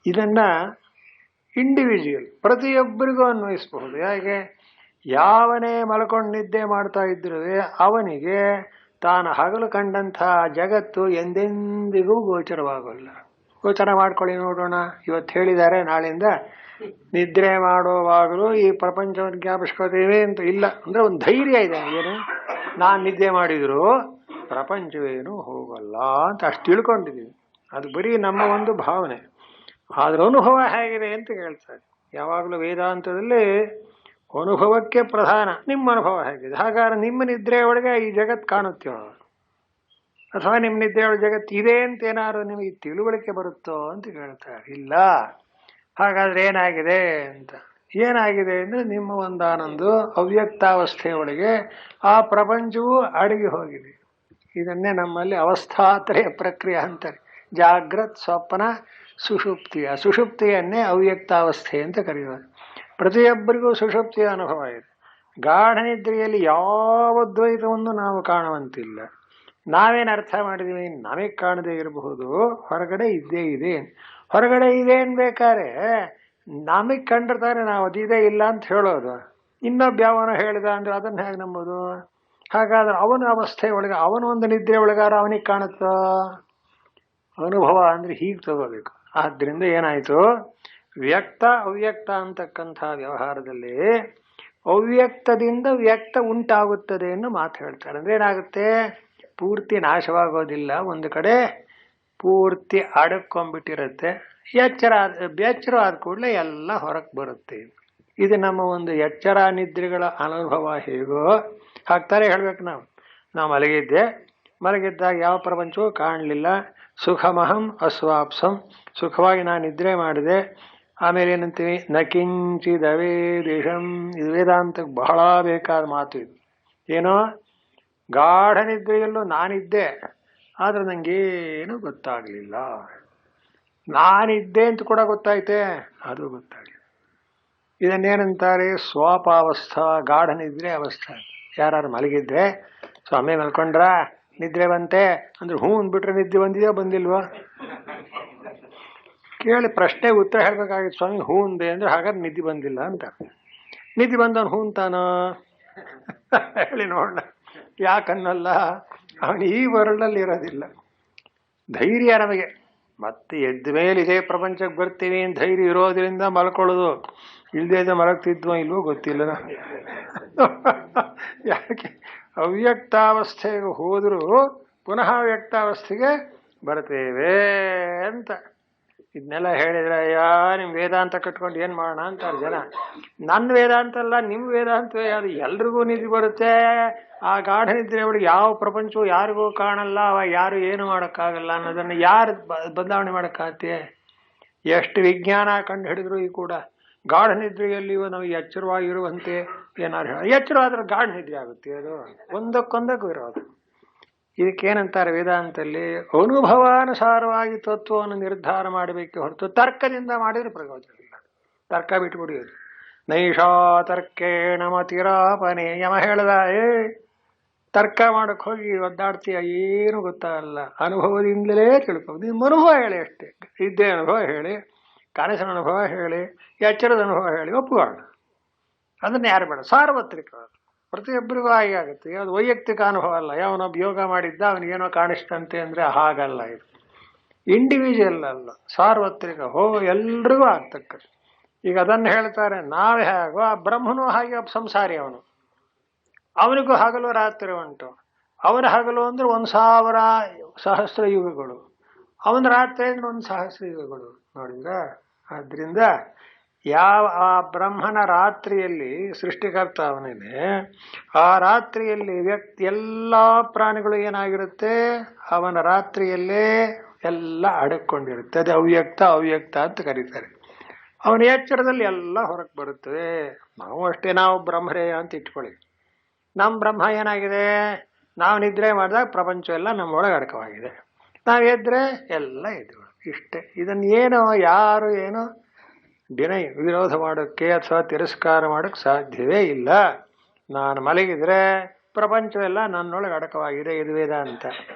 ಇದನ್ನ ಇಂಡಿವಿಜುವಲ್ ಪ್ರತಿಯೊಬ್ಬರಿಗೂ ಅನ್ವಯಿಸಬಹುದು. ಹೇಗೆ? ಯಾವನೇ ಮಲ್ಕೊಂಡು ನಿದ್ದೆ ಮಾಡ್ತಾ ಇದ್ರೂ ಅವನಿಗೆ ತಾನು ಹಗಲು ಕಂಡಂತಹ ಜಗತ್ತು ಎಂದೆಂದಿಗೂ ಗೋಚರವಾಗಲ್ಲ. ಗೋಚರ ಮಾಡ್ಕೊಳ್ಳಿ ನೋಡೋಣ. ಇವತ್ತು ಹೇಳಿದ್ದಾರೆ, ನಾಳಿಂದ ನಿದ್ರೆ ಮಾಡುವಾಗಲೂ ಈ ಪ್ರಪಂಚವನ್ನು ಜ್ಞಾಪಿಸ್ಕೋತೀವಿ ಅಂತ ಇಲ್ಲ. ಅಂದ್ರೆ ಒಂದು ಧೈರ್ಯ ಇದೆ. ಏನು? ನಾನು ನಿದ್ದೆ ಮಾಡಿದ್ರು ಪ್ರಪಂಚವೇನು ಹೋಗಲ್ಲ ಅಂತ ಅಷ್ಟು ತಿಳ್ಕೊಂಡಿದ್ದೀವಿ. ಅದು ಬರೀ ನಮ್ಮ ಒಂದು ಭಾವನೆ. ಆದ್ರ ಅನುಭವ ಹೇಗಿದೆ ಅಂತ ಹೇಳ್ತಾರೆ. ಯಾವಾಗಲೂ ವೇದಾಂತದಲ್ಲಿ ಅನುಭವಕ್ಕೆ ಪ್ರಧಾನ. ನಿಮ್ಮ ಅನುಭವ ಹೇಗಿದೆ? ಹಾಗಾದ್ರೆ ನಿಮ್ಮ ನಿದ್ರೆ ಒಳಗೆ ಈ ಜಗತ್ತು ಕಾಣುತ್ತೋ, ಅಥವಾ ನಿಮ್ಮ ನಿದ್ರೆ ಒಳಗೆ ಜಗತ್ತು ಇದೆ ಅಂತ ಏನಾದ್ರು ನಿಮಗೆ ತಿಳುವಳಿಕೆ ಬರುತ್ತೋ ಅಂತ ಕೇಳ್ತಾರೆ. ಇಲ್ಲ. ಹಾಗಾದ್ರೆ ಏನಾಗಿದೆ ಅಂತ. ಏನಾಗಿದೆ ಅಂದ್ರೆ ನಿಮ್ಮ ಒಂದಾನೊಂದು ಅವ್ಯಕ್ತಾವಸ್ಥೆಯೊಳಗೆ ಆ ಪ್ರಪಂಚವೂ ಅಡಗಿ ಹೋಗಿದೆ. ಇದನ್ನೇ ನಮ್ಮಲ್ಲಿ ಅವಸ್ಥಾತ್ರಯ ಪ್ರಕ್ರಿಯೆ ಅಂತಾರೆ. ಜಾಗ್ರತ್, ಸ್ವಪ್ನ, ಸುಷುಪ್ತಿಯ. ಸುಷುಪ್ತಿಯನ್ನೇ ಅವ್ಯಕ್ತಾವಸ್ಥೆ ಅಂತ ಕರೆಯುವರು. ಪ್ರತಿಯೊಬ್ಬರಿಗೂ ಸುಷುಪ್ತಿಯ ಅನುಭವ ಇದೆ. ಗಾಢ ನಿದ್ರೆಯಲ್ಲಿ ಯಾವ ದ್ವೈತವನ್ನು ನಾವು ಕಾಣುವಂತಿಲ್ಲ. ನಾವೇನು ಅರ್ಥ ಮಾಡಿದೀವಿ? ನಮಗೆ ಕಾಣದೇ ಇರಬಹುದು, ಹೊರಗಡೆ ಇದ್ದೇ ಇದೆ. ಹೊರಗಡೆ ಇದೆ ಅನ್ಬೇಕಾದ್ರೆ ನಮಗೆ ಕಂಡಿರ್ತಾರೆ, ನಾವು ಅದಿದೆ ಇಲ್ಲ ಅಂತ ಹೇಳೋದು. ಇನ್ನೊಬ್ಬ ಯಾವನೋ ಹೇಳಿದ ಅಂದ್ರೆ ಅದನ್ನ ಹೇಗೆ ನಂಬೋದು? ಹಾಗಾದ್ರೆ ಅವನ ಅವಸ್ಥೆ ಒಳಗೆ, ಅವನ ಒಂದು ನಿದ್ರೆ ಒಳಗಾರ ಅವನಿಗೆ ಕಾಣುತ್ತೋ? ಅನುಭವ ಅಂದ್ರೆ ಹೀಗೆ ತಗೋಬೇಕು. ಆದ್ರಿಂದ ಏನಾಯ್ತು? ವ್ಯಕ್ತ ಅವ್ಯಕ್ತ ಅಂತಕ್ಕಂಥ ವ್ಯವಹಾರದಲ್ಲಿ ಅವ್ಯಕ್ತದಿಂದ ವ್ಯಕ್ತ ಉಂಟಾಗುತ್ತದೆ ಅನ್ನೋ ಮಾತು ಹೇಳ್ತಾರೆ. ಅಂದ್ರೆ ಏನಾಗುತ್ತೆ? ಪೂರ್ತಿ ನಾಶವಾಗೋದಿಲ್ಲ, ಒಂದು ಕಡೆ ಪೂರ್ತಿ ಅಡಕೊಂಡ್ಬಿಟ್ಟಿರುತ್ತೆ. ಎಚ್ಚರ ಆದ ಕೂಡಲೇ ಎಲ್ಲ ಹೊರಗೆ ಬರುತ್ತೆ. ಇದು ನಮ್ಮ ಒಂದು ಎಚ್ಚರ ನಿದ್ರೆಗಳ ಅನುಭವ ಹೇಗೋ ಹಾಕ್ತಾರೆ ಹೇಳ್ಬೇಕು. ನಾವು ಮಲಗಿದ್ದಾಗ ಯಾವ ಪ್ರಪಂಚವೂ ಕಾಣಲಿಲ್ಲ. ಸುಖಮಹಂ ಅಸ್ವಾಪ್ಸಂ, ಸುಖವಾಗಿ ನಾನು ನಿದ್ರೆ ಮಾಡಿದೆ. ಆಮೇಲೆ ಏನಂತೀವಿ? ನಕಿಂಚಿದವೇ ದಿಶಂ. ಇದು ವೇದಾಂತಕ್ಕೆ ಬಹಳ ಬೇಕಾದ ಮಾತು ಇದು. ಏನೋ ಗಾಢ ನಿದ್ರೆಯಲ್ಲೂ ನಾನಿದ್ದೆ, ಆದ್ರೆ ನಂಗೇನು ಗೊತ್ತಾಗ್ಲಿಲ್ಲ. ನಾನಿದ್ದೆ ಅಂತ ಕೂಡ ಗೊತ್ತಾಯ್ತೆ, ಅದು ಗೊತ್ತಾಗಲಿಲ್ಲ. ಇದನ್ನೇನಂತಾರೆ? ಸ್ವಾಪಾವಸ್ಥಾ, ಗಾಢ ನಿದ್ರೆ ಅವಸ್ಥೆ. ಯಾರು ಮಲಗಿದ್ರೆ ಸ್ವಾಮಿ ಮಲ್ಕೊಂಡ್ರ ನಿದ್ರೆ ಬಂತೆ ಅಂದ್ರೆ ಹ್ಞೂ ಅಂದ್ಬಿಟ್ರೆ ನಿದ್ದೆ ಬಂದಿದೆಯೋ ಬಂದಿಲ್ವಾ? ಕೇಳಿ ಪ್ರಶ್ನೆಗೆ ಉತ್ತರ ಹೇಳ್ಬೇಕಾಗಿತ್ತು. ಸ್ವಾಮಿ ಹ್ಞೂ ಅಂದೆ ಅಂದ್ರೆ ಹಾಗಾದ್ರೆ ನಿದ್ದೆ ಬಂದಿಲ್ಲ ಅಂತ. ನಿದ್ದೆ ಬಂದವನು ಹ್ಞೂ ಅಂತಾನೋ? ಹೇಳಿ ನೋಡೋಣ. ಯಾಕನ್ನಲ್ಲ, ಅವನು ಈ ವರ್ಲ್ಡಲ್ಲಿ ಇರೋದಿಲ್ಲ. ಧೈರ್ಯ ನಮಗೆ ಮತ್ತೆ ಎದ್ದ ಮೇಲೆ ಇದೇ ಪ್ರಪಂಚಕ್ಕೆ ಬರ್ತೀವಿ ಅಂತ ಧೈರ್ಯ ಇರೋದ್ರಿಂದ ಮಲ್ಕೊಳ್ಳೋದು. ಇಲ್ಲದೇ ಮಲಗ್ತಿದ್ವೋ ಇಲ್ವೋ ಗೊತ್ತಿಲ್ಲ. ಯಾಕೆ? ಅವ್ಯಕ್ತಾವಸ್ಥೆಗೆ ಹೋದರೂ ಪುನಃ ಅವ್ಯಕ್ತಾವಸ್ಥೆಗೆ ಬರ್ತೇವೆ ಅಂತ. ಇದನ್ನೆಲ್ಲ ಹೇಳಿದ್ರೆ ಅಯ್ಯ ನಿಮ್ಮ ವೇದಾಂತ ಕಟ್ಕೊಂಡು ಏನು ಮಾಡೋಣ ಅಂತಾರೆ ಜನ. ನನ್ನ ವೇದಾಂತ ಅಲ್ಲ, ನಿಮ್ಮ ವೇದಾಂತವೇ. ಅದು ಎಲ್ರಿಗೂ ನಿದ್ದೆ ಬರುತ್ತೆ. ಆ ಗಾಢ ನಿದ್ರೆ ಒಳಗೆ ಯಾವ ಪ್ರಪಂಚವೂ ಯಾರಿಗೂ ಕಾಣಲ್ಲ, ಯಾರು ಏನು ಮಾಡೋಕ್ಕಾಗಲ್ಲ ಅನ್ನೋದನ್ನು ಯಾರು ಬದಲಾವಣೆ ಮಾಡೋಕ್ಕಾಗತ್ತೆ? ಎಷ್ಟು ವಿಜ್ಞಾನ ಕಂಡು ಹಿಡಿದ್ರು ಈ ಕೂಡ ಗಾಢ ನಿದ್ರೆಯಲ್ಲಿಯೂ ನಮಗೆ ಎಚ್ಚರವಾಗಿರುವಂತೆ ಏನಾದ್ರು ಎಚ್ಚರವಾದ್ರೆ ಗಾಢ ನಿದ್ರೆ ಆಗುತ್ತೆ. ಅದು ಒಂದಕ್ಕೊಂದಕ್ಕೂ ಇರೋದು. ಇದಕ್ಕೇನಂತಾರೆ ವೇದಾಂತಲ್ಲಿ? ಅನುಭವಾನುಸಾರವಾಗಿ ತತ್ವವನ್ನು ನಿರ್ಧಾರ ಮಾಡಬೇಕೆ ಹೊರತು ತರ್ಕದಿಂದ ಮಾಡಿದ್ರೆ ಪ್ರಯೋಜನ ಇಲ್ಲ. ತರ್ಕ ಬಿಟ್ಬಿಡಿ. ಅದು ನೈಷಾ ತರ್ಕೇಣ ಮತಿರಾಪನೆ. ಯಮ ಹೇಳ್ದ, ತರ್ಕ ಮಾಡಕ್ ಹೋಗಿ ಒದ್ದಾಡ್ತೀಯ, ಏನು ಗೊತ್ತಾಗಲ್ಲ. ಅನುಭವದಿಂದಲೇ ತಿಳ್ಕೊಂಡು ನಿಮ್ಮ ಅನುಭವ ಹೇಳಿ ಅಷ್ಟೇ. ಇದ್ದೇ ಅನುಭವ ಹೇಳಿ, ಕನಸಿನ ಅನುಭವ ಹೇಳಿ, ಎಚ್ಚರದ ಅನುಭವ ಹೇಳಿ, ಒಪ್ಪುಗೋಣ. ಅದನ್ನ ಯಾರು ಬೇಡ. ಸಾರ್ವತ್ರಿಕ, ಪ್ರತಿಯೊಬ್ಬರಿಗೂ ಹಾಗೆ ಆಗುತ್ತೆ. ಯಾವುದು ವೈಯಕ್ತಿಕ ಅನುಭವ ಅಲ್ಲ. ಯಾವನೊಬ್ಬ ಯೋಗ ಮಾಡಿದ್ದ ಅವನಿಗೇನೋ ಕಾಣಿಸ್ತಂತೆ ಅಂದ್ರೆ ಹಾಗಲ್ಲ. ಇದು ಇಂಡಿವಿಜುವಲ್ ಅಲ್ಲ, ಸಾರ್ವತ್ರಿಕ. ಎಲ್ರಿಗೂ ಆಗ್ತಕ್ಕ. ಈಗ ಅದನ್ನು ಹೇಳ್ತಾರೆ. ನಾವೇ ಹೇಗೋ ಆ ಬ್ರಹ್ಮನು ಹಾಗೆ ಸಂಸಾರಿ. ಅವನಿಗೂ ಹಗಲು ರಾತ್ರಿ ಉಂಟು. ಅವನ ಹಗಲು ಅಂದ್ರೆ 1000 ಸಹಸ್ರ ಯುಗಗಳು, ಅವನ ರಾತ್ರಿ ಅಂದ್ರೆ 1 ಸಹಸ್ರ ಯುಗಗಳು. ನೋಡಿದ್ರ? ಆದ್ರಿಂದ ಆ ಬ್ರಹ್ಮನ ರಾತ್ರಿಯಲ್ಲಿ ಸೃಷ್ಟಿಕರ್ತ ಅವನೇನೆ. ಆ ರಾತ್ರಿಯಲ್ಲಿ ಎಲ್ಲಾ ಪ್ರಾಣಿಗಳು ಏನಾಗಿರುತ್ತೆ? ಅವನ ರಾತ್ರಿಯಲ್ಲೇ ಎಲ್ಲ ಅಡಕೊಂಡಿರುತ್ತೆ. ಅದು ಅವ್ಯಕ್ತ ಅಂತ ಕರೀತಾರೆ. ಅವನ ಎಚ್ಚರದಲ್ಲಿ ಎಲ್ಲ ಹೊರಗೆ ಬರುತ್ತದೆ. ನಾವು ಅಷ್ಟೇ, ನಾವು ಬ್ರಹ್ಮರೇಯ ಅಂತ ಇಟ್ಕೊಳ್ಳಿ. ನಮ್ಮ ಬ್ರಹ್ಮ ಏನಾಗಿದೆ, ನಾವು ನಿದ್ರೆ ಮಾಡಿದಾಗ ಪ್ರಪಂಚ ಎಲ್ಲ ನಮ್ಮೊಳಗೆ ಅಡಕವಾಗಿದೆ. ನಾವು ಎದ್ರೆ ಎಲ್ಲ ಎದ್ದು ಇಷ್ಟೇ. ಇದನ್ನೇನೋ ಯಾರು ಏನೋ ವಿರೋಧ ಮಾಡೋಕ್ಕೆ ಅಥವಾ ತಿರಸ್ಕಾರ ಮಾಡೋಕ್ಕೆ ಸಾಧ್ಯವೇ ಇಲ್ಲ. ನಾನು ಮಲಗಿದ್ರೆ ಪ್ರಪಂಚವೆಲ್ಲ ನನ್ನೊಳಗೆ ಅಡಕವಾಗಿದೆ, ಇದು ವೇದಾಂತ.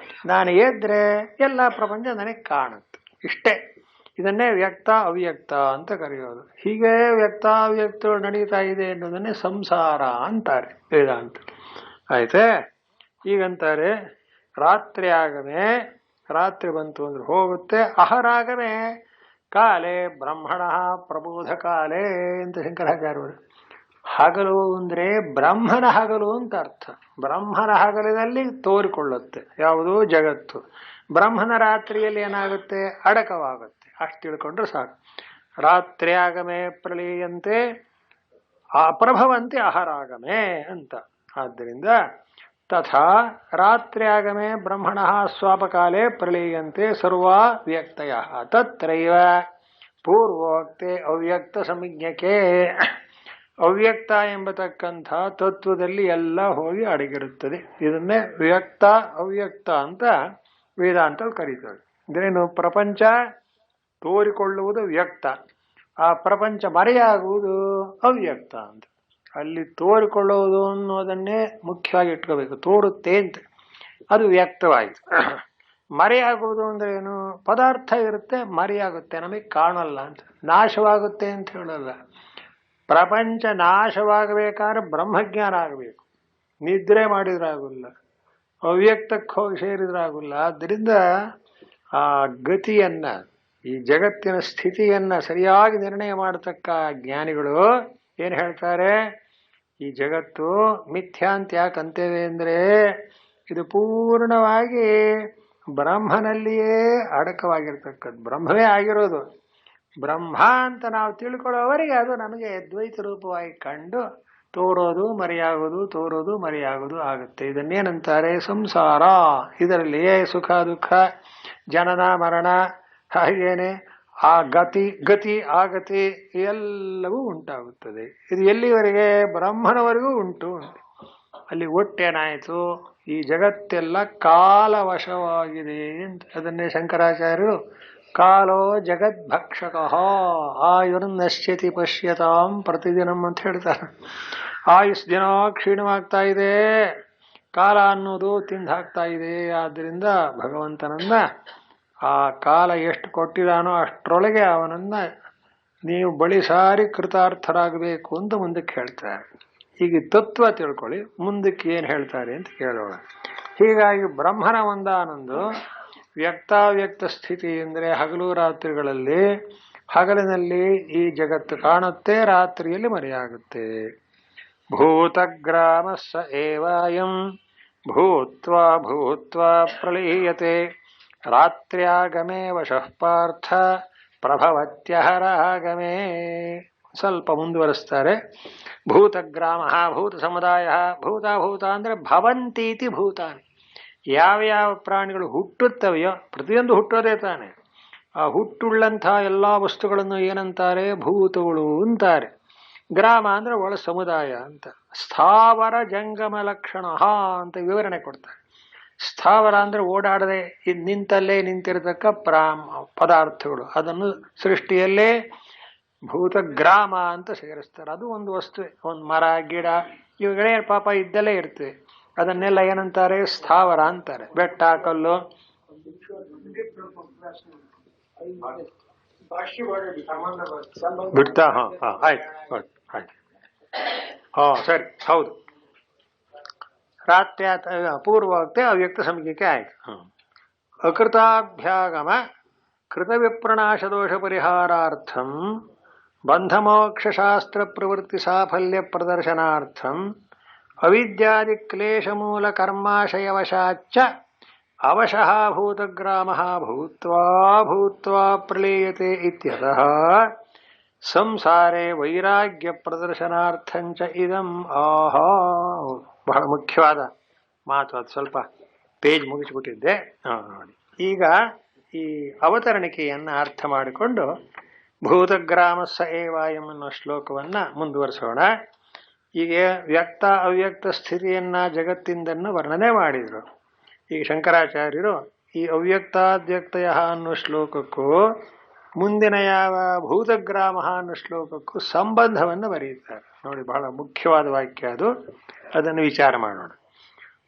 ನಾನು ಎದ್ರೆ ಎಲ್ಲ ಪ್ರಪಂಚ ನನಗೆ ಕಾಣುತ್ತೆ, ಇಷ್ಟೇ. ಇದನ್ನೇ ವ್ಯಕ್ತ ಅವ್ಯಕ್ತ ಅಂತ ಕರೆಯೋದು. ಹೀಗೆ ವ್ಯಕ್ತ ಅವ್ಯಕ್ತಗಳು ನಡೀತಾ ಇದೆ ಅನ್ನೋದನ್ನೇ ಸಂಸಾರ ಅಂತಾರೆ ವೇದಾಂತ. ಆಯ್ತೆ. ಈಗಂತಾರೆ ರಾತ್ರಿ ಆಗಮೆ, ರಾತ್ರಿ ಬಂತು ಅಂದ್ರೆ ಹೋಗುತ್ತೆ. ಅಹರಾಗಮೆ ಕಾಲೇ ಬ್ರಹ್ಮಣ ಪ್ರಬೋಧ ಕಾಲೇ ಅಂತ ಶಂಕರಾಚಾರ್ಯರು. ಹಗಲು ಅಂದ್ರೆ ಬ್ರಹ್ಮನ ಹಗಲು ಅಂತ ಅರ್ಥ. ಬ್ರಹ್ಮನ ಹಗಲಿನಲ್ಲಿ ತೋರಿಕೊಳ್ಳುತ್ತೆ ಯಾವುದು ಜಗತ್ತು. ಬ್ರಹ್ಮನ ರಾತ್ರಿಯಲ್ಲಿ ಏನಾಗುತ್ತೆ, ಅಡಕವಾಗುತ್ತೆ. ಅಷ್ಟು ತಿಳ್ಕೊಂಡ್ರೆ ಸಾಕು. ರಾತ್ರಿ ಆಗಮೆ ಪ್ರಳೀಯಂತೆ ಅಪ್ರಭವಂತೆ ಅಹರಾಗಮೆ ಅಂತ. ಆದ್ದರಿಂದ ತಥಾ ರಾತ್ರಿ ಆಗಮೆ ಬ್ರಹ್ಮಣ ಸ್ವಾಪಕಾಲೇ ಪ್ರಳೀಯಂತೆ ಸರ್ವಾ ವ್ಯಕ್ತಯ ತತ್ರೈವ ಪೂರ್ವೋಕ್ತೆ ಅವ್ಯಕ್ತ ಸಂಜ್ಞಕೆ. ಅವ್ಯಕ್ತ ಎಂಬತಕ್ಕಂಥ ತತ್ವದಲ್ಲಿ ಎಲ್ಲ ಹೋಗಿ ಅಡಗಿರುತ್ತದೆ. ಇದನ್ನೇ ವ್ಯಕ್ತ ಅವ್ಯಕ್ತ ಅಂತ ವೇದಾಂತ ಕರೀತಾರೆ. ಇದೇನು, ಪ್ರಪಂಚ ತೋರಿಕೊಳ್ಳುವುದು ವ್ಯಕ್ತ, ಆ ಪ್ರಪಂಚ ಮರೆಯಾಗುವುದು ಅವ್ಯಕ್ತ ಅಂತ. ಅಲ್ಲಿ ತೋರಿಕೊಳ್ಳುವುದು ಅನ್ನೋದನ್ನೇ ಮುಖ್ಯವಾಗಿ ಇಟ್ಕೋಬೇಕು. ತೋರುತ್ತೆ ಅಂತ ಅದು ವ್ಯಕ್ತವಾಯಿತು. ಮರೆಯಾಗುವುದು ಅಂದ್ರೆ ಏನು, ಪದಾರ್ಥ ಇರುತ್ತೆ ಮರೆಯಾಗುತ್ತೆ, ನಮಗೆ ಕಾಣಲ್ಲ ಅಂತ. ನಾಶವಾಗುತ್ತೆ ಅಂತ ಹೇಳಲ್ಲ. ಪ್ರಪಂಚ ನಾಶವಾಗಬೇಕಾದ್ರೆ ಬ್ರಹ್ಮಜ್ಞಾನ ಆಗಬೇಕು. ನಿದ್ರೆ ಮಾಡಿದ್ರಾಗಲ್ಲ, ಅವ್ಯಕ್ತಕ್ಕೆ ಹೋಗಿ ಸೇರಿದ್ರಾಗಲ್ಲ. ಆದ್ದರಿಂದ ಆ ಗತಿಯನ್ನ, ಈ ಜಗತ್ತಿನ ಸ್ಥಿತಿಯನ್ನ ಸರಿಯಾಗಿ ನಿರ್ಣಯ ಮಾಡತಕ್ಕ ಜ್ಞಾನಿಗಳು ಏನು ಹೇಳ್ತಾರೆ, ಈ ಜಗತ್ತು ಮಿಥ್ಯಾಂತ ಯಾಕೆ ಅಂತೇವೆ ಅಂದ್ರೆ ಇದು ಪೂರ್ಣವಾಗಿ ಬ್ರಹ್ಮನಲ್ಲಿಯೇ ಅಡಕವಾಗಿರ್ತಕ್ಕದ್ದು, ಬ್ರಹ್ಮವೇ ಆಗಿರೋದು. ಬ್ರಹ್ಮ ಅಂತ ನಾವು ತಿಳ್ಕೊಳ್ಳೋವರೆಗೆ ಅದು ನಮಗೆ ದ್ವೈತ ರೂಪವಾಗಿ ಕಂಡು ತೋರೋದು ಮರೆಯಾಗೋದು, ತೋರೋದು ಮರೆಯಾಗೋದು ಆಗುತ್ತೆ. ಇದನ್ನೇನಂತಾರೆ, ಸಂಸಾರ. ಇದರಲ್ಲಿಯೇ ಸುಖ ದುಃಖ, ಜನನ ಮರಣ, ಹಾಗೇನೆ ಆ ಗತಿ ಆಗತಿ ಎಲ್ಲವೂ ಉಂಟಾಗುತ್ತದೆ. ಇದು ಎಲ್ಲಿವರೆಗೆ, ಬ್ರಹ್ಮನವರೆಗೂ ಉಂಟು. ಅಲ್ಲಿ ಒಟ್ಟೇನಾಯಿತು, ಈ ಜಗತ್ತೆಲ್ಲ ಕಾಲವಶವಾಗಿದೆ ಅಂತ. ಅದನ್ನೇ ಶಂಕರಾಚಾರ್ಯರು ಕಾಲೋ ಜಗದ್ಭಕ್ಷಕ ಆಯುರ್ನಶ್ಯತಿ ಪಶ್ಯತಾಂ ಪ್ರತಿದಿನಂ ಅಂತ ಹೇಳ್ತಾರೆ. ಆಯುಷ್ ದಿನ ಕ್ಷೀಣವಾಗ್ತಾ ಇದೆ, ಕಾಲ ಅನ್ನೋದು ತಿಂದು ಹಾಕ್ತಾ ಇದೆ. ಆದ್ದರಿಂದ ಭಗವಂತನನ್ನ ಆ ಕಾಲ ಎಷ್ಟು ಕೊಟ್ಟಿದಾನೋ ಅಷ್ಟರೊಳಗೆ ಅವನನ್ನ ನೀವು ಬಳಿ ಸಾರಿ ಕೃತಾರ್ಥರಾಗಬೇಕು ಅಂತ ಮುಂದಕ್ಕೆ ಹೇಳ್ತಾರೆ. ಹೀಗೆ ತತ್ವ ತಿಳ್ಕೊಳ್ಳಿ, ಮುಂದಕ್ಕೆ ಏನು ಹೇಳ್ತಾರೆ ಅಂತ ಕೇಳೋಣ. ಹೀಗಾಗಿ ಬ್ರಹ್ಮನ ಒಂದಾನೊಂದು ವ್ಯಕ್ತಾವ್ಯಕ್ತ ಸ್ಥಿತಿ ಅಂದರೆ ಹಗಲು ರಾತ್ರಿಗಳಲ್ಲಿ, ಹಗಲಿನಲ್ಲಿ ಈ ಜಗತ್ತು ಕಾಣುತ್ತೆ, ರಾತ್ರಿಯಲ್ಲಿ ಮರೆಯಾಗುತ್ತೆ. ಭೂತಗ್ರಾಮಸ್ಸ ಏವಾಯಂ ಭೂತ್ವಾ ಭೂತ್ವಾ ಪ್ರಳೀಯತೆ ರಾತ್ರ್ಯಾಗಮೇ ವಶಃ ಪಾರ್ಥ ಪ್ರಭವತ್ಯಹರಾಗಮೇ. ಸ್ವಲ್ಪ ಮುಂದುವರಿಸ್ತಾರೆ. ಭೂತಗ್ರಾಮ ಭೂತ ಸಮುದಾಯ, ಭೂತ ಅಂದ್ರೆ ಭವಂತೀತಿ ಭೂತಾನಿ. ಯಾವ್ಯಾವ ಪ್ರಾಣಿಗಳು ಹುಟ್ಟುತ್ತವೆಯೋ ಪ್ರತಿಯೊಂದು ಹುಟ್ಟೋದೇ ತಾನೆ. ಆ ಹುಟ್ಟುಳ್ಳಂಥ ಎಲ್ಲ ವಸ್ತುಗಳನ್ನು ಏನಂತಾರೆ, ಭೂತಗಳು ಅಂತಾರೆ. ಗ್ರಾಮ ಅಂದ್ರೆ ಒಳ ಸಮುದಾಯ ಅಂತ. ಸ್ಥಾವರ ಜಂಗಮ ಲಕ್ಷಣ ಅಂತ ವಿವರಣೆ ಕೊಡ್ತಾರೆ. ಸ್ಥಾವರ ಅಂದ್ರೆ ಓಡಾಡದೆ ನಿಂತಲ್ಲೇ ನಿಂತಿರತಕ್ಕ ಪದಾರ್ಥಗಳು, ಅದನ್ನು ಸೃಷ್ಟಿಯಲ್ಲೇ ಭೂತಗ್ರಾಮ ಅಂತ ಸೇರಿಸ್ತಾರೆ. ಅದು ಒಂದು ವಸ್ತು, ಒಂದು ಮರ ಗಿಡ ಇವುಗಳೇ ಪಾಪ ಇದ್ದಲ್ಲೇ ಇರ್ತವೆ. ಅದನ್ನೆಲ್ಲ ಏನಂತಾರೆ, ಸ್ಥಾವರ ಅಂತಾರೆ. ಬೆಟ್ಟ ಕಲ್ಲು ಬಿಡ್ತಾ. ಆಯ್ತು ಸರಿ, ಹೌದು. ರಾತ್ರಿ ಪೂರ್ವೋಕ್ತೆ ಅವ್ಯಕ್ತ ಸಂಜ್ಞಕೆ ಆಯ್ತು. ಅಕೃತಾಭ್ಯಾಗಮ ಕೃತವಿಪ್ರಣಾಶ ದೋಷ ಪರಿಹಾರಾರ್ಥಂ ಬಂಧಮೋಕ್ಷಶಾಸ್ತ್ರ ಪ್ರವೃತ್ತಿ ಸಾಫಲ್ಯ ಪ್ರದರ್ಶನಾರ್ಥಂ ಅವಿದ್ಯಾದಿ ಕ್ಲೇಶ ಮೂಲ ಕರ್ಮಾಶಯವಶಾಚ್ಚ ಅವಶಃ ಭೂತಗ್ರಾಮಃ ಭೂತ್ವಾ ಭೂತ್ವಾ ಪ್ರಳೀಯತೆ ಇತ್ಯತಃ ಸಂಸಾರೇ ವೈರಾಗ್ಯ ಪ್ರದರ್ಶನಾರ್ಥಂಚ ಇದಂ. ಆಹಾ, ಬಹಳ ಮುಖ್ಯವಾದ ಮಾತು. ಅದು ಸ್ವಲ್ಪ ಪೇಜ್ ಮುಗಿಸ್ಬಿಟ್ಟಿದ್ದೆ. ನೋಡಿ, ಈಗ ಈ ಅವತರಣಿಕೆಯನ್ನು ಅರ್ಥ ಮಾಡಿಕೊಂಡು ಭೂತಗ್ರಾಮ ಸ ಏವಾಯಂ ಅನ್ನೋ ಶ್ಲೋಕವನ್ನ ಮುಂದುವರಿಸೋಣ. ಈಗ ವ್ಯಕ್ತ ಅವ್ಯಕ್ತ ಸ್ಥಿತಿಯನ್ನ ಜಗತ್ತಿಂದನ್ನು ವರ್ಣನೆ ಮಾಡಿದರು. ಈಗ ಶಂಕರಾಚಾರ್ಯರು ಈ ಅವ್ಯಕ್ತಾದ್ಯಕ್ತಯ ಅನ್ನೋ ಶ್ಲೋಕಕ್ಕೂ ಮುಂದಿನ ಯಾವ ಭೂತಗ್ರಾಮ ಅನ್ನೋ ಶ್ಲೋಕಕ್ಕೂ ಸಂಬಂಧವನ್ನು ಬರೆಯುತ್ತಾರೆ. ನೋಡಿ, ಬಹಳ ಮುಖ್ಯವಾದ ವಾಕ್ಯ ಅದು. ಅದನ್ನು ವಿಚಾರ ಮಾಡೋಣ.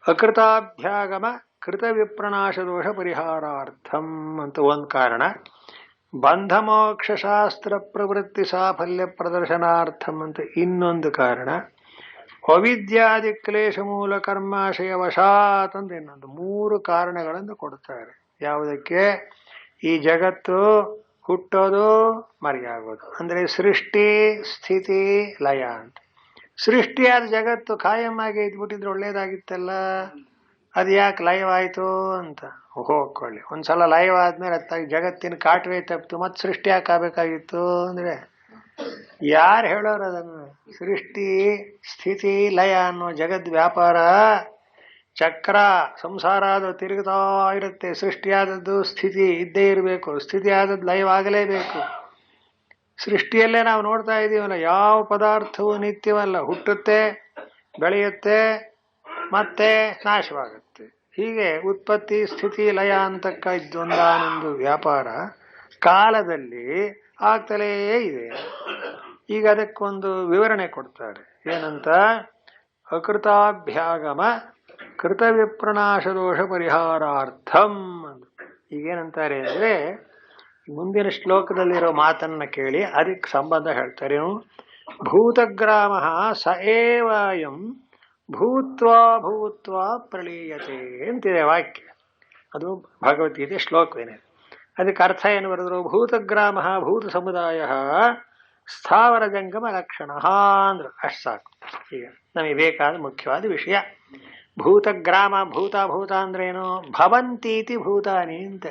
ಅಕೃತಾಭ್ಯಾಗಮ ಕೃತ ವಿಪ್ರನಾಶ ದೋಷ ಪರಿಹಾರಾರ್ಥಂ ಅಂತ ಒಂದು ಕಾರಣ, ಬಂಧಮೋಕ್ಷಶಾಸ್ತ್ರ ಪ್ರವೃತ್ತಿ ಸಾಫಲ್ಯ ಪ್ರದರ್ಶನಾರ್ಥಂ ಅಂತ ಇನ್ನೊಂದು ಕಾರಣ, ಅವಿದ್ಯಾದಿ ಕ್ಲೇಶ ಮೂಲ ಕರ್ಮಾಶಯ ವಶಾತ್ ಅಂತ ಇನ್ನೊಂದು, ಮೂರು ಕಾರಣಗಳನ್ನು ಕೊಡ್ತಾರೆ. ಯಾವುದಕ್ಕೆ? ಈ ಜಗತ್ತು ಹುಟ್ಟೋದು ಮರೆಯಾಗೋದು, ಅಂದ್ರೆ ಸೃಷ್ಟಿ ಸ್ಥಿತಿ ಲಯ ಅಂತ. ಸೃಷ್ಟಿಯಾದ ಜಗತ್ತು ಕಾಯಂ ಆಗಿ ಇದ್ಬಿಟ್ಟಿದ್ರೆ ಒಳ್ಳೇದಾಗಿತ್ತಲ್ಲ, ಅದು ಯಾಕೆ ಲಯವಾಯಿತು ಅಂತ ಹೋಗ್ಕೊಳ್ಳಿ. ಒಂದ್ಸಲ ಲಯವಾದ್ಮೇಲೆ ಅತ್ತಾಗಿ ಜಗತ್ತಿನ ಕಾಟವೇ ತಪ್ಪಿತು, ಮತ್ತೆ ಸೃಷ್ಟಿ ಯಾಕಾಗಬೇಕಾಗಿತ್ತು ಅಂದ್ರೆ ಯಾರು ಹೇಳೋರು ಅದನ್ನು? ಸೃಷ್ಟಿ ಸ್ಥಿತಿ ಲಯ ಅನ್ನೋ ಜಗದ್ ವ್ಯಾಪಾರ ಚಕ್ರ ಸಂಸಾರ ಅದು ತಿರುಗ್ತಾ ಇರುತ್ತೆ. ಸೃಷ್ಟಿಯಾದದ್ದು ಸ್ಥಿತಿ ಇದ್ದೇ ಇರಬೇಕು, ಸ್ಥಿತಿ ಆದದ್ದು ಲಯವಾಗಲೇಬೇಕು. ಸೃಷ್ಟಿಯಲ್ಲೇ ನಾವು ನೋಡ್ತಾ ಇದೀವಲ್ಲ, ಯಾವ ಪದಾರ್ಥವೂ ನಿತ್ಯವಲ್ಲ, ಹುಟ್ಟುತ್ತೆ, ಬೆಳೆಯುತ್ತೆ, ಮತ್ತೆ ನಾಶವಾಗುತ್ತೆ. ಹೀಗೆ ಉತ್ಪತ್ತಿ ಸ್ಥಿತಿ ಲಯ ಅಂತಕ್ಕ ಇದೊಂದಾನೊಂದು ವ್ಯಾಪಾರ ಕಾಲದಲ್ಲಿ ಆಗ್ತಲೇ ಇದೆ. ಈಗ ಅದಕ್ಕೊಂದು ವಿವರಣೆ ಕೊಡ್ತಾರೆ. ಏನಂತ? ಅಕೃತಾಭ್ಯಾಗಮ ಕೃತ ವಿಪ್ರನಾಶ ದೋಷ ಪರಿಹಾರಾರ್ಥಂ ಅಂತ. ಈಗೇನಂತಾರೆ ಅಂದ್ರೆ, ಮುಂದಿನ ಶ್ಲೋಕದಲ್ಲಿರೋ ಮಾತನ್ನ ಕೇಳಿ ಅದಕ್ಕೆ ಸಂಬಂಧ ಹೇಳ್ತಾರೆ. ಭೂತಗ್ರಾಮ ಸ ಏವಾಯಂ ಭೂತ್ವಾ ಭೂತ್ವಾ ಪ್ರಳೀಯತೆ ಅಂತಿದೆ ವಾಕ್ಯ. ಅದು ಭಗವದ್ಗೀತೆ ಶ್ಲೋಕವೇನೆ. ಅದಕ್ಕೆ ಅರ್ಥ ಏನು ಬರೆದ್ರು? ಭೂತಗ್ರಾಮ ಭೂತ ಸಮುದಾಯ ಸ್ಥಾವರ ಜಂಗಮ ಲಕ್ಷಣ ಅಂದ್ರು. ಅಷ್ಟು ಸಾಕು. ಈಗ ನಮಗೆ ಬೇಕಾದ ಮುಖ್ಯವಾದ ವಿಷಯ ಭೂತಗ್ರಾಮ. ಭೂತ ಭೂತ ಅಂದ್ರೇನು? ಭವಂತೀತಿ ಭೂತಾನಿ ಅಂತ.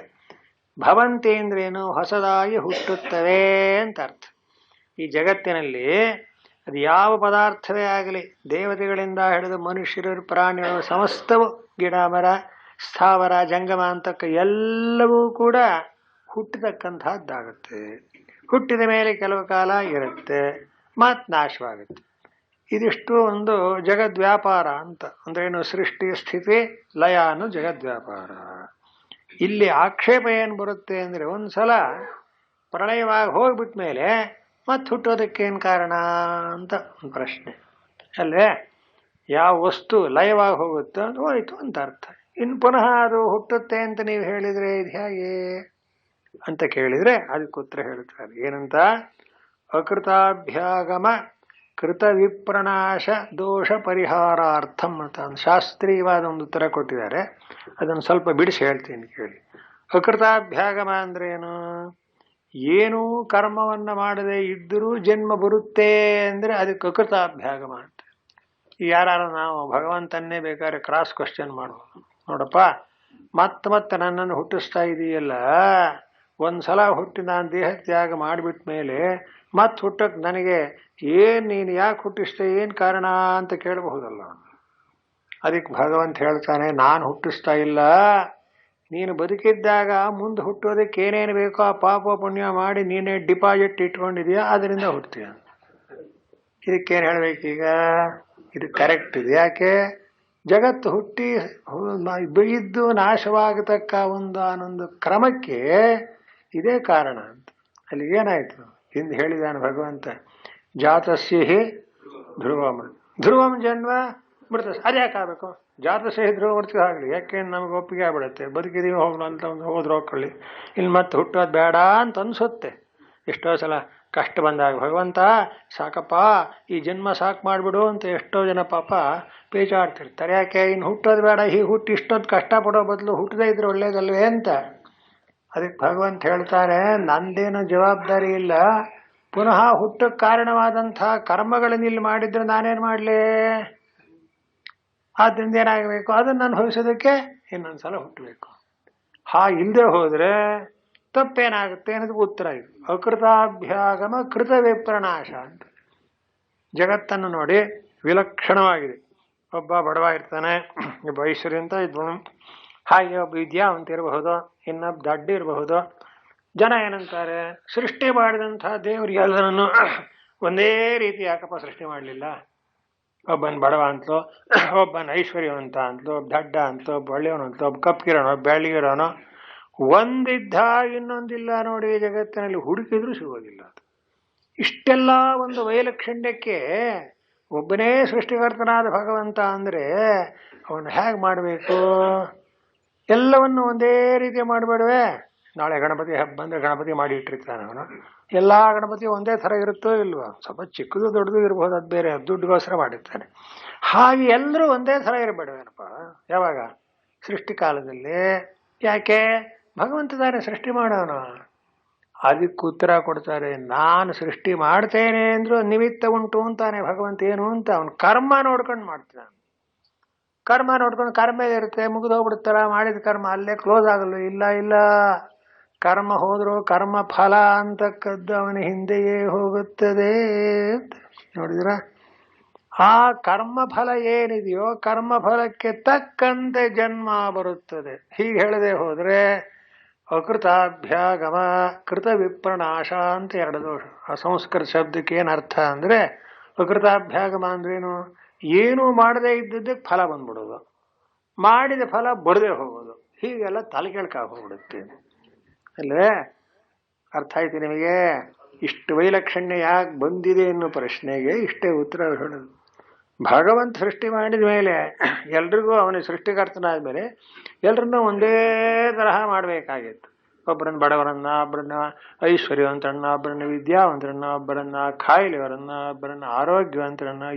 ಭವಂತಿ ಅಂದ್ರೇನು? ಹೊಸದಾಗಿ ಹುಟ್ಟುತ್ತವೆ ಅಂತ ಅರ್ಥ. ಈ ಜಗತ್ತಿನಲ್ಲಿ ಅದು ಯಾವ ಪದಾರ್ಥವೇ ಆಗಲಿ, ದೇವತೆಗಳಿಂದ ಹಿಡಿದು ಮನುಷ್ಯರು ಪ್ರಾಣಿಗಳು ಸಮಸ್ತವು, ಗಿಡ ಮರ ಸ್ಥಾವರ ಜಂಗಮ ಅಂತಕ್ಕ ಎಲ್ಲವೂ ಕೂಡ ಹುಟ್ಟತಕ್ಕಂಥದ್ದಾಗುತ್ತೆ. ಹುಟ್ಟಿದ ಮೇಲೆ ಕೆಲವು ಕಾಲ ಇರುತ್ತೆ, ಮತ್ ನಾಶವಾಗುತ್ತೆ. ಇದಿಷ್ಟು ಒಂದು ಜಗದ್ವ್ಯಾಪಾರ ಅಂತ. ಅಂದ್ರೇನು? ಸೃಷ್ಟಿ ಸ್ಥಿತಿ ಲಯ ಅನ್ನೋ ಜಗದ್ವ್ಯಾಪಾರ. ಇಲ್ಲಿ ಆಕ್ಷೇಪ ಏನು ಬರುತ್ತೆ ಅಂದ್ರೆ, ಒಂದ್ಸಲ ಪ್ರಳಯವಾಗಿ ಹೋಗ್ಬಿಟ್ಟ ಮೇಲೆ ಮತ್ತೆ ಹುಟ್ಟೋದಕ್ಕೇನು ಕಾರಣ ಅಂತ ಒಂದು ಪ್ರಶ್ನೆ ಅಲ್ಲೇ. ಯಾವ ವಸ್ತು ಲಯವಾಗಿ ಹೋಗುತ್ತೋ ಅದು ಹೋಯ್ತು ಅಂತ ಅರ್ಥ. ಇನ್ನು ಪುನಃ ಅದು ಹುಟ್ಟುತ್ತೆ ಅಂತ ನೀವು ಹೇಳಿದ್ರೆ ಇದು ಹೇಗೆ ಅಂತ ಕೇಳಿದ್ರೆ ಅದಕ್ಕೆ ಉತ್ತರ ಹೇಳ್ತಾರೆ. ಏನಂತ? ಅಕೃತಾಭ್ಯಾಗಮ ಕೃತ ವಿಪ್ರನಾಶ ದೋಷ ಪರಿಹಾರಾರ್ಥಂ ಅಂತ ಒಂದು ಶಾಸ್ತ್ರೀಯವಾದ ಒಂದು ಉತ್ತರ ಕೊಟ್ಟಿದ್ದಾರೆ. ಅದನ್ನು ಸ್ವಲ್ಪ ಬಿಡಿಸಿ ಹೇಳ್ತೀನಿ ಕೇಳಿ. ಅಕೃತಾಭ್ಯಾಗಮ ಅಂದ್ರೆ ಏನು ಕರ್ಮವನ್ನ ಮಾಡದೆ ಇದ್ದರೂ ಜನ್ಮ ಬರುತ್ತೆ ಅಂದ್ರೆ ಅದಕ್ಕೆ ಅಕೃತಾಭ್ಯಾಗಮ ಅಂತ. ಯಾರು ನಾವು ಭಗವಂತನ್ನೇ ಬೇಕಾದ್ರೆ ಕ್ರಾಸ್ ಕ್ವಶನ್ ಮಾಡ್ಬೋದು. ನೋಡಪ್ಪ, ಮತ್ತೆ ನನ್ನನ್ನು ಹುಟ್ಟಿಸ್ತಾ ಇದೆಯಲ್ಲ, ಒಂದ್ಸಲ ಹುಟ್ಟಿ ನಾನು ದೇಹ ತ್ಯಾಗ ಮಾಡಿಬಿಟ್ಟ ಮೇಲೆ ಮತ್ತೆ ಹುಟ್ಟಕ್ಕೆ ನನಗೆ ನೀನು ಯಾಕೆ ಹುಟ್ಟಿಸ್ತೆ, ಏನು ಕಾರಣ ಅಂತ ಕೇಳಬಹುದಲ್ಲ. ಅದಕ್ಕೆ ಭಗವಂತ ಹೇಳ್ತಾನೆ, ನಾನು ಹುಟ್ಟಿಸ್ತಾ ಇಲ್ಲ, ನೀನು ಬದುಕಿದ್ದಾಗ ಮುಂದೆ ಹುಟ್ಟೋದಕ್ಕೆ ಏನೇನು ಬೇಕೋ ಆ ಪಾಪ ಪುಣ್ಯ ಮಾಡಿ ನೀನೇ ಡಿಪಾಸಿಟ್ ಇಟ್ಕೊಂಡಿದೀಯ, ಅದರಿಂದ ಹುಡ್ತೀಯ. ಇದಕ್ಕೇನು ಹೇಳ್ಬೇಕೀಗ? ಇದು ಕರೆಕ್ಟ್ ಇದೆ. ಯಾಕೆ? ಜಗತ್ತು ಹುಟ್ಟಿ ಇದ್ದು ನಾಶವಾಗತಕ್ಕ ಒಂದಾನೊಂದು ಕ್ರಮಕ್ಕೆ ಇದೇ ಕಾರಣ ಅಂತ. ಅಲ್ಲಿ ಏನಾಯ್ತು? ಹಿಂದೆ ಹೇಳಿದಾನೆ ಭಗವಂತ, ಜಾತಸ್ಯ ಧ್ರುವಂ ಜನ್ಮ ಮೃತ. ಅದ್ಯಾಕಾಗಬೇಕು? ಜಾತಸ್ಯ ಧ್ರುವ ಮೃತ ಆಗಲಿ, ಯಾಕೆ ನಮ್ಗೆ ಒಪ್ಪಿಗೆ ಆಗ್ಬಿಡುತ್ತೆ. ಬದುಕಿದೀವಿ ಹೋಗೋಣ ಅಂತ ಒಂದು ಹೋದ್ರೆ ಹೋಗ್ಕೊಳ್ಳಿ, ಇಲ್ಲಿ ಮತ್ತೆ ಹುಟ್ಟೋದು ಬೇಡ ಅಂತ ಅನ್ಸುತ್ತೆ. ಎಷ್ಟೋ ಸಲ ಕಷ್ಟ ಬಂದಾಗ ಭಗವಂತ ಸಾಕಪ್ಪ ಈ ಜನ್ಮ ಸಾಕು ಮಾಡಿಬಿಡು ಅಂತ ಎಷ್ಟೋ ಜನ ಪಾಪ ಪೇಚಾಡ್ತಿರ್ತಾರೆ. ಯಾಕೆ? ಇನ್ನು ಹುಟ್ಟೋದು ಬೇಡ, ಹೀಗೆ ಹುಟ್ಟಿ ಇಷ್ಟೊಂದು ಕಷ್ಟಪಡೋ ಬದಲು ಹುಟ್ಟದೇ ಇದ್ರೆ ಒಳ್ಳೇದಲ್ವೇ ಅಂತ. ಅದಕ್ಕೆ ಭಗವಂತ ಹೇಳ್ತಾರೆ, ನಂದೇನು ಜವಾಬ್ದಾರಿ ಇಲ್ಲ, ಪುನಃ ಹುಟ್ಟಕ್ಕೆ ಕಾರಣವಾದಂಥ ಕರ್ಮಗಳನ್ನ ಇಲ್ಲಿ ಮಾಡಿದ್ರೆ ನಾನೇನು ಮಾಡಲಿ? ಆದ್ದರಿಂದ ಏನಾಗಬೇಕು? ಅದನ್ನು ಅನುಭವಿಸೋದಕ್ಕೆ ಇನ್ನೊಂದ್ಸಲ ಹುಟ್ಟಬೇಕು. ಇಲ್ಲದೆ ಹೋದ್ರೆ ತಪ್ಪೇನಾಗುತ್ತೆ ಅನ್ನೋದಕ್ಕೆ ಉತ್ತರ ಇದು. ಅಕೃತಾಭ್ಯಾಗಮ ಕೃತ ವಿಪ್ರನಾಶ ಅಂತ. ಜಗತ್ತನ್ನು ನೋಡಿ ವಿಲಕ್ಷಣವಾಗಿದೆ. ಒಬ್ಬ ಬಡವ ಇರ್ತಾನೆ, ಒಬ್ಬ ಐಶ್ವರ್ಯ ಅಂತ ಇದ್ವನು, ಹಾಗೆ ಒಬ್ಬ ವಿದ್ಯಾವಂತ ಇರಬಹುದು, ಇನ್ನೊಬ್ಬ ದಡ್ಡ ಇರಬಹುದು, ಜನ ಏನಂತಾರೆ, ಸೃಷ್ಟಿ ಮಾಡಿದಂಥ ದೇವರು ಎಲ್ಲರನ್ನು ಒಂದೇ ರೀತಿ ಯಾಕಪ್ಪ ಸೃಷ್ಟಿ ಮಾಡಲಿಲ್ಲ? ಒಬ್ಬನ ಬಡವ ಅಂತಲೋ, ಒಬ್ಬನ ಐಶ್ವರ್ಯವಂತ ಅಂತಲೋ, ಒಬ್ಬ ದಡ್ಡ ಅಂತಲೋ, ಒಬ್ಬ ಒಳ್ಳೆಯವನು ಅಂತಲೋ, ಒಬ್ಬ ಕಪ್ಪಿರೋನೋ, ಬೆಳ್ಳಿಗಿರೋನೋ, ಒಂದಿದ್ದ ಇನ್ನೊಂದಿಲ್ಲ ನೋಡಿ ಜಗತ್ತಿನಲ್ಲಿ ಹುಡುಕಿದ್ರೂ ಸಿಗೋದಿಲ್ಲ. ಅದು ಇಷ್ಟೆಲ್ಲ ಒಂದು ವೈಲಕ್ಷಣ್ಯಕ್ಕೆ ಒಬ್ಬನೇ ಸೃಷ್ಟಿಕರ್ತನಾದ ಭಗವಂತ ಅಂದರೆ ಅವನು ಹೇಗೆ ಮಾಡಬೇಕು? ಎಲ್ಲವನ್ನು ಒಂದೇ ರೀತಿ ಮಾಡಬೇಡವೆ? ನಾಳೆ ಗಣಪತಿ ಹಬ್ಬ ಬಂದರೆ ಗಣಪತಿ ಮಾಡಿ ಇಟ್ಟಿರ್ತಾನೆ ಅವನು. ಎಲ್ಲ ಗಣಪತಿ ಒಂದೇ ಥರ ಇರುತ್ತೋ ಇಲ್ವೋ? ಸ್ವಲ್ಪ ಚಿಕ್ಕದು ದೊಡ್ಡದು ಇರ್ಬೋದು, ಅದು ಬೇರೆ, ದುಡ್ಡುಗೋಸ್ಕರ ಮಾಡಿರ್ತಾನೆ. ಹಾಗೆ ಎಲ್ಲರೂ ಒಂದೇ ಥರ ಇರಬೇಡವೇನಪ್ಪ? ಯಾವಾಗ? ಸೃಷ್ಟಿ ಕಾಲದಲ್ಲಿ. ಯಾಕೆ? ಭಗವಂತ ತಾನೇ ಸೃಷ್ಟಿ ಮಾಡೋನು. ಅದಕ್ಕೆ ಉತ್ತರ ಕೊಡ್ತಾರೆ, ನಾನು ಸೃಷ್ಟಿ ಮಾಡ್ತೇನೆ ಅಂದ್ರೂ ನಿಮಿತ್ತ ಉಂಟು ಅಂತಾನೆ ಭಗವಂತ. ಏನು ಅಂತ? ಅವನು ಕರ್ಮ ನೋಡ್ಕೊಂಡು ಮಾಡ್ತಾನೆ. ಕರ್ಮ ನೋಡ್ಕೊಂಡು ಕರ್ಮ ಇರುತ್ತೆ, ಮುಗಿದೋಗ್ಬಿಡ್ತಾರ. ಮಾಡಿದ ಕರ್ಮ ಅಲ್ಲೇ ಕ್ಲೋಸ್ ಆಗಲ್ಲ. ಇಲ್ಲ ಇಲ್ಲ, ಕರ್ಮ ಹೋದ್ರು ಕರ್ಮ ಫಲ ಅಂತಕ್ಕದ್ದು ಅವನ ಹಿಂದೆಯೇ ಹೋಗುತ್ತದೆ. ನೋಡಿದ್ರ? ಆ ಕರ್ಮಫಲ ಏನಿದೆಯೋ ಕರ್ಮಫಲಕ್ಕೆ ತಕ್ಕಂತೆ ಜನ್ಮ ಬರುತ್ತದೆ. ಹೀಗೆ ಹೇಳದೆ ಹೋದ್ರೆ ಅಕೃತಾಭ್ಯಾಗಮ ಕೃತ ವಿಪ್ರನಾಶ ಅಂತ ಎರಡು ದೋಷ. ಆ ಸಂಸ್ಕೃತ ಶಬ್ದಕ್ಕೆ ಏನು ಅರ್ಥ ಅಂದ್ರೆ, ಅಕೃತಾಭ್ಯಾಗಮ ಅಂದ್ರೇನು? ಏನೂ ಮಾಡದೇ ಇದ್ದದ್ದಕ್ಕೆ ಫಲ ಬಂದ್ಬಿಡೋದು, ಮಾಡಿದ ಫಲ ಬರದೆ ಹೋಗೋದು. ಹೀಗೆಲ್ಲ ತಲೆ ಕೆಳಕಾಗಿ ಹೋಗ್ಬಿಡುತ್ತೆ ಅಲ್ವೇ? ಅರ್ಥ ಆಯ್ತು ನಿಮಗೆ? ಇಷ್ಟು ವೈಲಕ್ಷಣ್ಯ ಯಾಕೆ ಬಂದಿದೆ ಅನ್ನೋ ಪ್ರಶ್ನೆಗೆ ಇಷ್ಟೇ ಉತ್ತರ ಹೇಳೋದು. ಭಗವಂತ ಸೃಷ್ಟಿ ಮಾಡಿದ ಮೇಲೆ ಎಲ್ರಿಗೂ ಅವನ ಸೃಷ್ಟಿಕರ್ತನಾದ ಮೇಲೆ ಎಲ್ರನ್ನ ಒಂದೇ ತರಹ ಮಾಡಬೇಕಾಗಿತ್ತು. ಒಬ್ಬರನ್ನ ಬಡವರನ್ನ, ಒಬ್ಬರನ್ನ ಐಶ್ವರ್ಯವಂತರನ್ನ, ಒಬ್ಬರನ್ನ ವಿದ್ಯಾವಂತರನ್ನ, ಒಬ್ಬರನ್ನ ಕಾಯಿಲೆಯವರನ್ನ, ಒಬ್ಬರನ್ನ ಆರೋಗ್ಯವಂತರನ್ನ.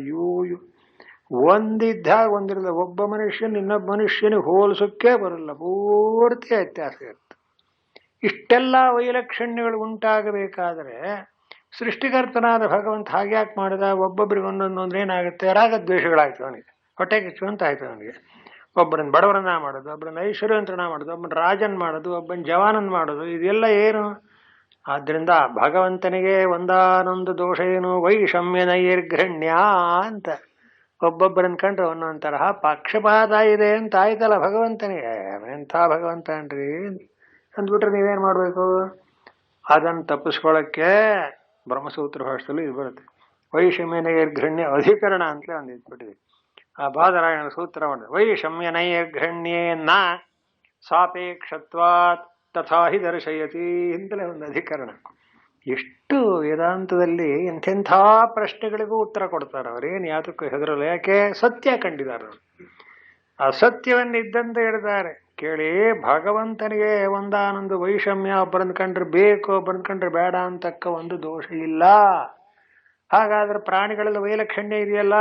ಒಂದಿದ್ದಾಗ ಒಂದಿರಲ್ಲ. ಒಬ್ಬ ಮನುಷ್ಯನ ಇನ್ನೊಬ್ಬ ಮನುಷ್ಯನಿಗೆ ಹೋಲಿಸೋಕ್ಕೆ ಬರಲ್ಲ, ಪೂರ್ತಿ ವ್ಯತ್ಯಾಸ ಇರುತ್ತೆ. ಇಷ್ಟೆಲ್ಲ ವೈಲಕ್ಷಣ್ಯಗಳು ಉಂಟಾಗಬೇಕಾದ್ರೆ ಸೃಷ್ಟಿಕರ್ತನಾದ ಭಗವಂತ ಹಾಗ್ಯಾಕೆ ಮಾಡಿದ? ಒಬ್ಬೊಬ್ಬರಿಗೆ ಒಂದೊಂದು ಅಂದ್ರೆ ಏನಾಗುತ್ತೆ? ರಾಗದ್ವೇಷಗಳಾಯ್ತು ಅವನಿಗೆ, ಹೊಟ್ಟೆ ಕಿಚ್ಚುವಂತ ಆಯ್ತು ಅವನಿಗೆ. ಒಬ್ಬರನ್ನ ಬಡವರನ್ನ ಮಾಡೋದು, ಒಬ್ಬರನ್ನ ಐಶ್ವರ್ಯವಂತರನ್ನ ಮಾಡೋದು, ಒಬ್ಬನ ರಾಜನ್ ಮಾಡೋದು, ಒಬ್ಬನ ಜವಾನನ್ ಮಾಡೋದು, ಇದೆಲ್ಲ ಏನು? ಆದ್ರಿಂದ ಭಗವಂತನಿಗೆ ಒಂದಾನೊಂದು ದೋಷ ಏನು? ವೈಷಮ್ಯ ನೈರ್ಘಣ್ಯ ಅಂತ. ಒಬ್ಬೊಬ್ಬರನ್ನ ಕಂಡ್ರೆ ಒಂದೊಂದು ತರಹ ಪಕ್ಷಪಾತ ಇದೆ ಅಂತ ಆಯ್ತಲ್ಲ ಭಗವಂತನಿಗೆ. ಎಂಥ ಭಗವಂತ ಅನ್ರಿ ಅಂದ್ಬಿಟ್ರೆ ನೀವೇನ್ ಮಾಡ್ಬೇಕು? ಅದನ್ನು ತಪ್ಪಿಸ್ಕೊಳ್ಳೋಕ್ಕೆ ಬ್ರಹ್ಮಸೂತ್ರ ಭಾಷೆಯಲ್ಲಿ ಇದು ಬರುತ್ತೆ. ವೈಷಮ್ಯ ನೈರ್ಘಣ್ಯ ಅಧಿಕರಣ ಅಂತಲೇ ಒಂದು ಇದ್ಬಿಟ್ಟಿದೆ. ಆ ಬಾದರಾಯಣ ಸೂತ್ರ ಮಾಡಿದೆ, ವೈಷಮ್ಯ ನೈರ್ಘಣ್ಯೇನ ಸಾಪೇಕ್ಷತ್ವಾತ್ ತಥಾ ಹಿ ದರ್ಶಯತಿ ಅಂತಲೇ ಒಂದು ಅಧಿಕರಣ. ಎಷ್ಟು ವೇದಾಂತದಲ್ಲಿ ಎಂಥೆಂಥ ಪ್ರಶ್ನೆಗಳಿಗೂ ಉತ್ತರ ಕೊಡ್ತಾರೆ ಅವರೇನು, ಯಾತಕ್ಕೂ ಹೆದರಲ್ಲ. ಯಾಕೆ? ಸತ್ಯ ಕಂಡಿದ್ದಾರೆ. ಆ ಸತ್ಯವನ್ನಿದ್ದಂತೆ ಹೇಳ್ತಾರೆ. ಕೇಳಿ, ಭಗವಂತನಿಗೆ ಒಂದಾನೊಂದು ವೈಷಮ್ಯ, ಒಬ್ಬರನ್ನ ಕಂಡ್ರೆ ಬೇಕು, ಒಬ್ಬರನ್ನ ಕಂಡ್ರೆ ಬೇಡ ಅಂತಕ್ಕ ಒಂದು ದೋಷ ಇಲ್ಲ. ಹಾಗಾದ್ರೆ ಪ್ರಾಣಿಗಳೆಲ್ಲ ವೈಲಕ್ಷಣ್ಯ ಇದೆಯಲ್ಲ,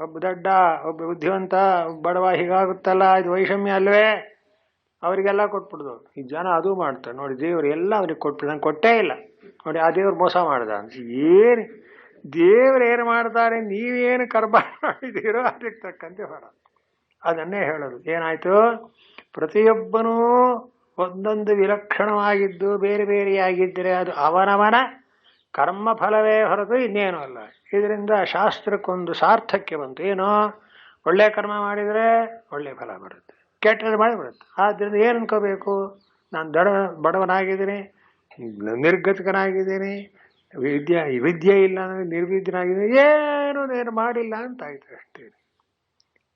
ಒಬ್ಬ ದಡ್ಡ, ಒಬ್ಬ ಬುದ್ಧಿವಂತ, ಒಬ್ಬ ಬಡವ, ಹೀಗಾಗುತ್ತಲ್ಲ, ಇದು ವೈಷಮ್ಯ ಅಲ್ವೇ? ಅವರಿಗೆಲ್ಲ ಕೊಟ್ಬಿಡ್ದು. ಈ ಜನ ಅದು ಮಾಡ್ತಾರೆ ನೋಡಿ. ದೇವರು ಎಲ್ಲ ಅವ್ರಿಗೆ ಕೊಟ್ಬಿಡ, ನಂಗೆ ಕೊಟ್ಟೇ ಇಲ್ಲ ನೋಡಿ, ಆ ದೇವ್ರು ಮೋಸ ಮಾಡ್ದ ಅಂತ. ಏನು ದೇವ್ರು ಏನು ಮಾಡ್ತಾರೆ, ನೀವೇನು ಕರ್ಮ ಮಾಡಿದ್ದೀರೋ ಅದಕ್ಕೆ ತಕ್ಕಂತೆ ಹೊರ. ಅದನ್ನೇ ಹೇಳೋದು. ಏನಾಯ್ತು? ಪ್ರತಿಯೊಬ್ಬನೂ ಒಂದೊಂದು ವಿಲಕ್ಷಣವಾಗಿದ್ದು ಬೇರೆ ಬೇರೆಯಾಗಿದ್ದರೆ ಅದು ಅವನವನ ಕರ್ಮಫಲವೇ ಹೊರತು ಇನ್ನೇನು ಅಲ್ಲ. ಇದರಿಂದ ಶಾಸ್ತ್ರಕ್ಕೊಂದು ಸಾರ್ಥಕ್ಯ ಬಂತು. ಏನೋ, ಒಳ್ಳೆ ಕರ್ಮ ಮಾಡಿದರೆ ಒಳ್ಳೆ ಫಲ ಬರುತ್ತೆ, ಕೆಟ್ಟದ್ದು ಮಾಡಿ ಬರುತ್ತೆ. ಆದ್ದರಿಂದ ಏನು ಅನ್ಕೋಬೇಕು? ನಾನು ಬಡವನಾಗಿದ್ದೀನಿ, ನಿರ್ಗತಿಕನಾಗಿದ್ದೀನಿ, ವಿದ್ಯೆ ಇಲ್ಲ ಅಂದರೆ ನಿರ್ವಿದ್ಯನಾಗಿದ್ದೀನಿ, ಏನು ಮಾಡಿಲ್ಲ ಅಂತ ಆಯ್ತು ಅಷ್ಟೇ.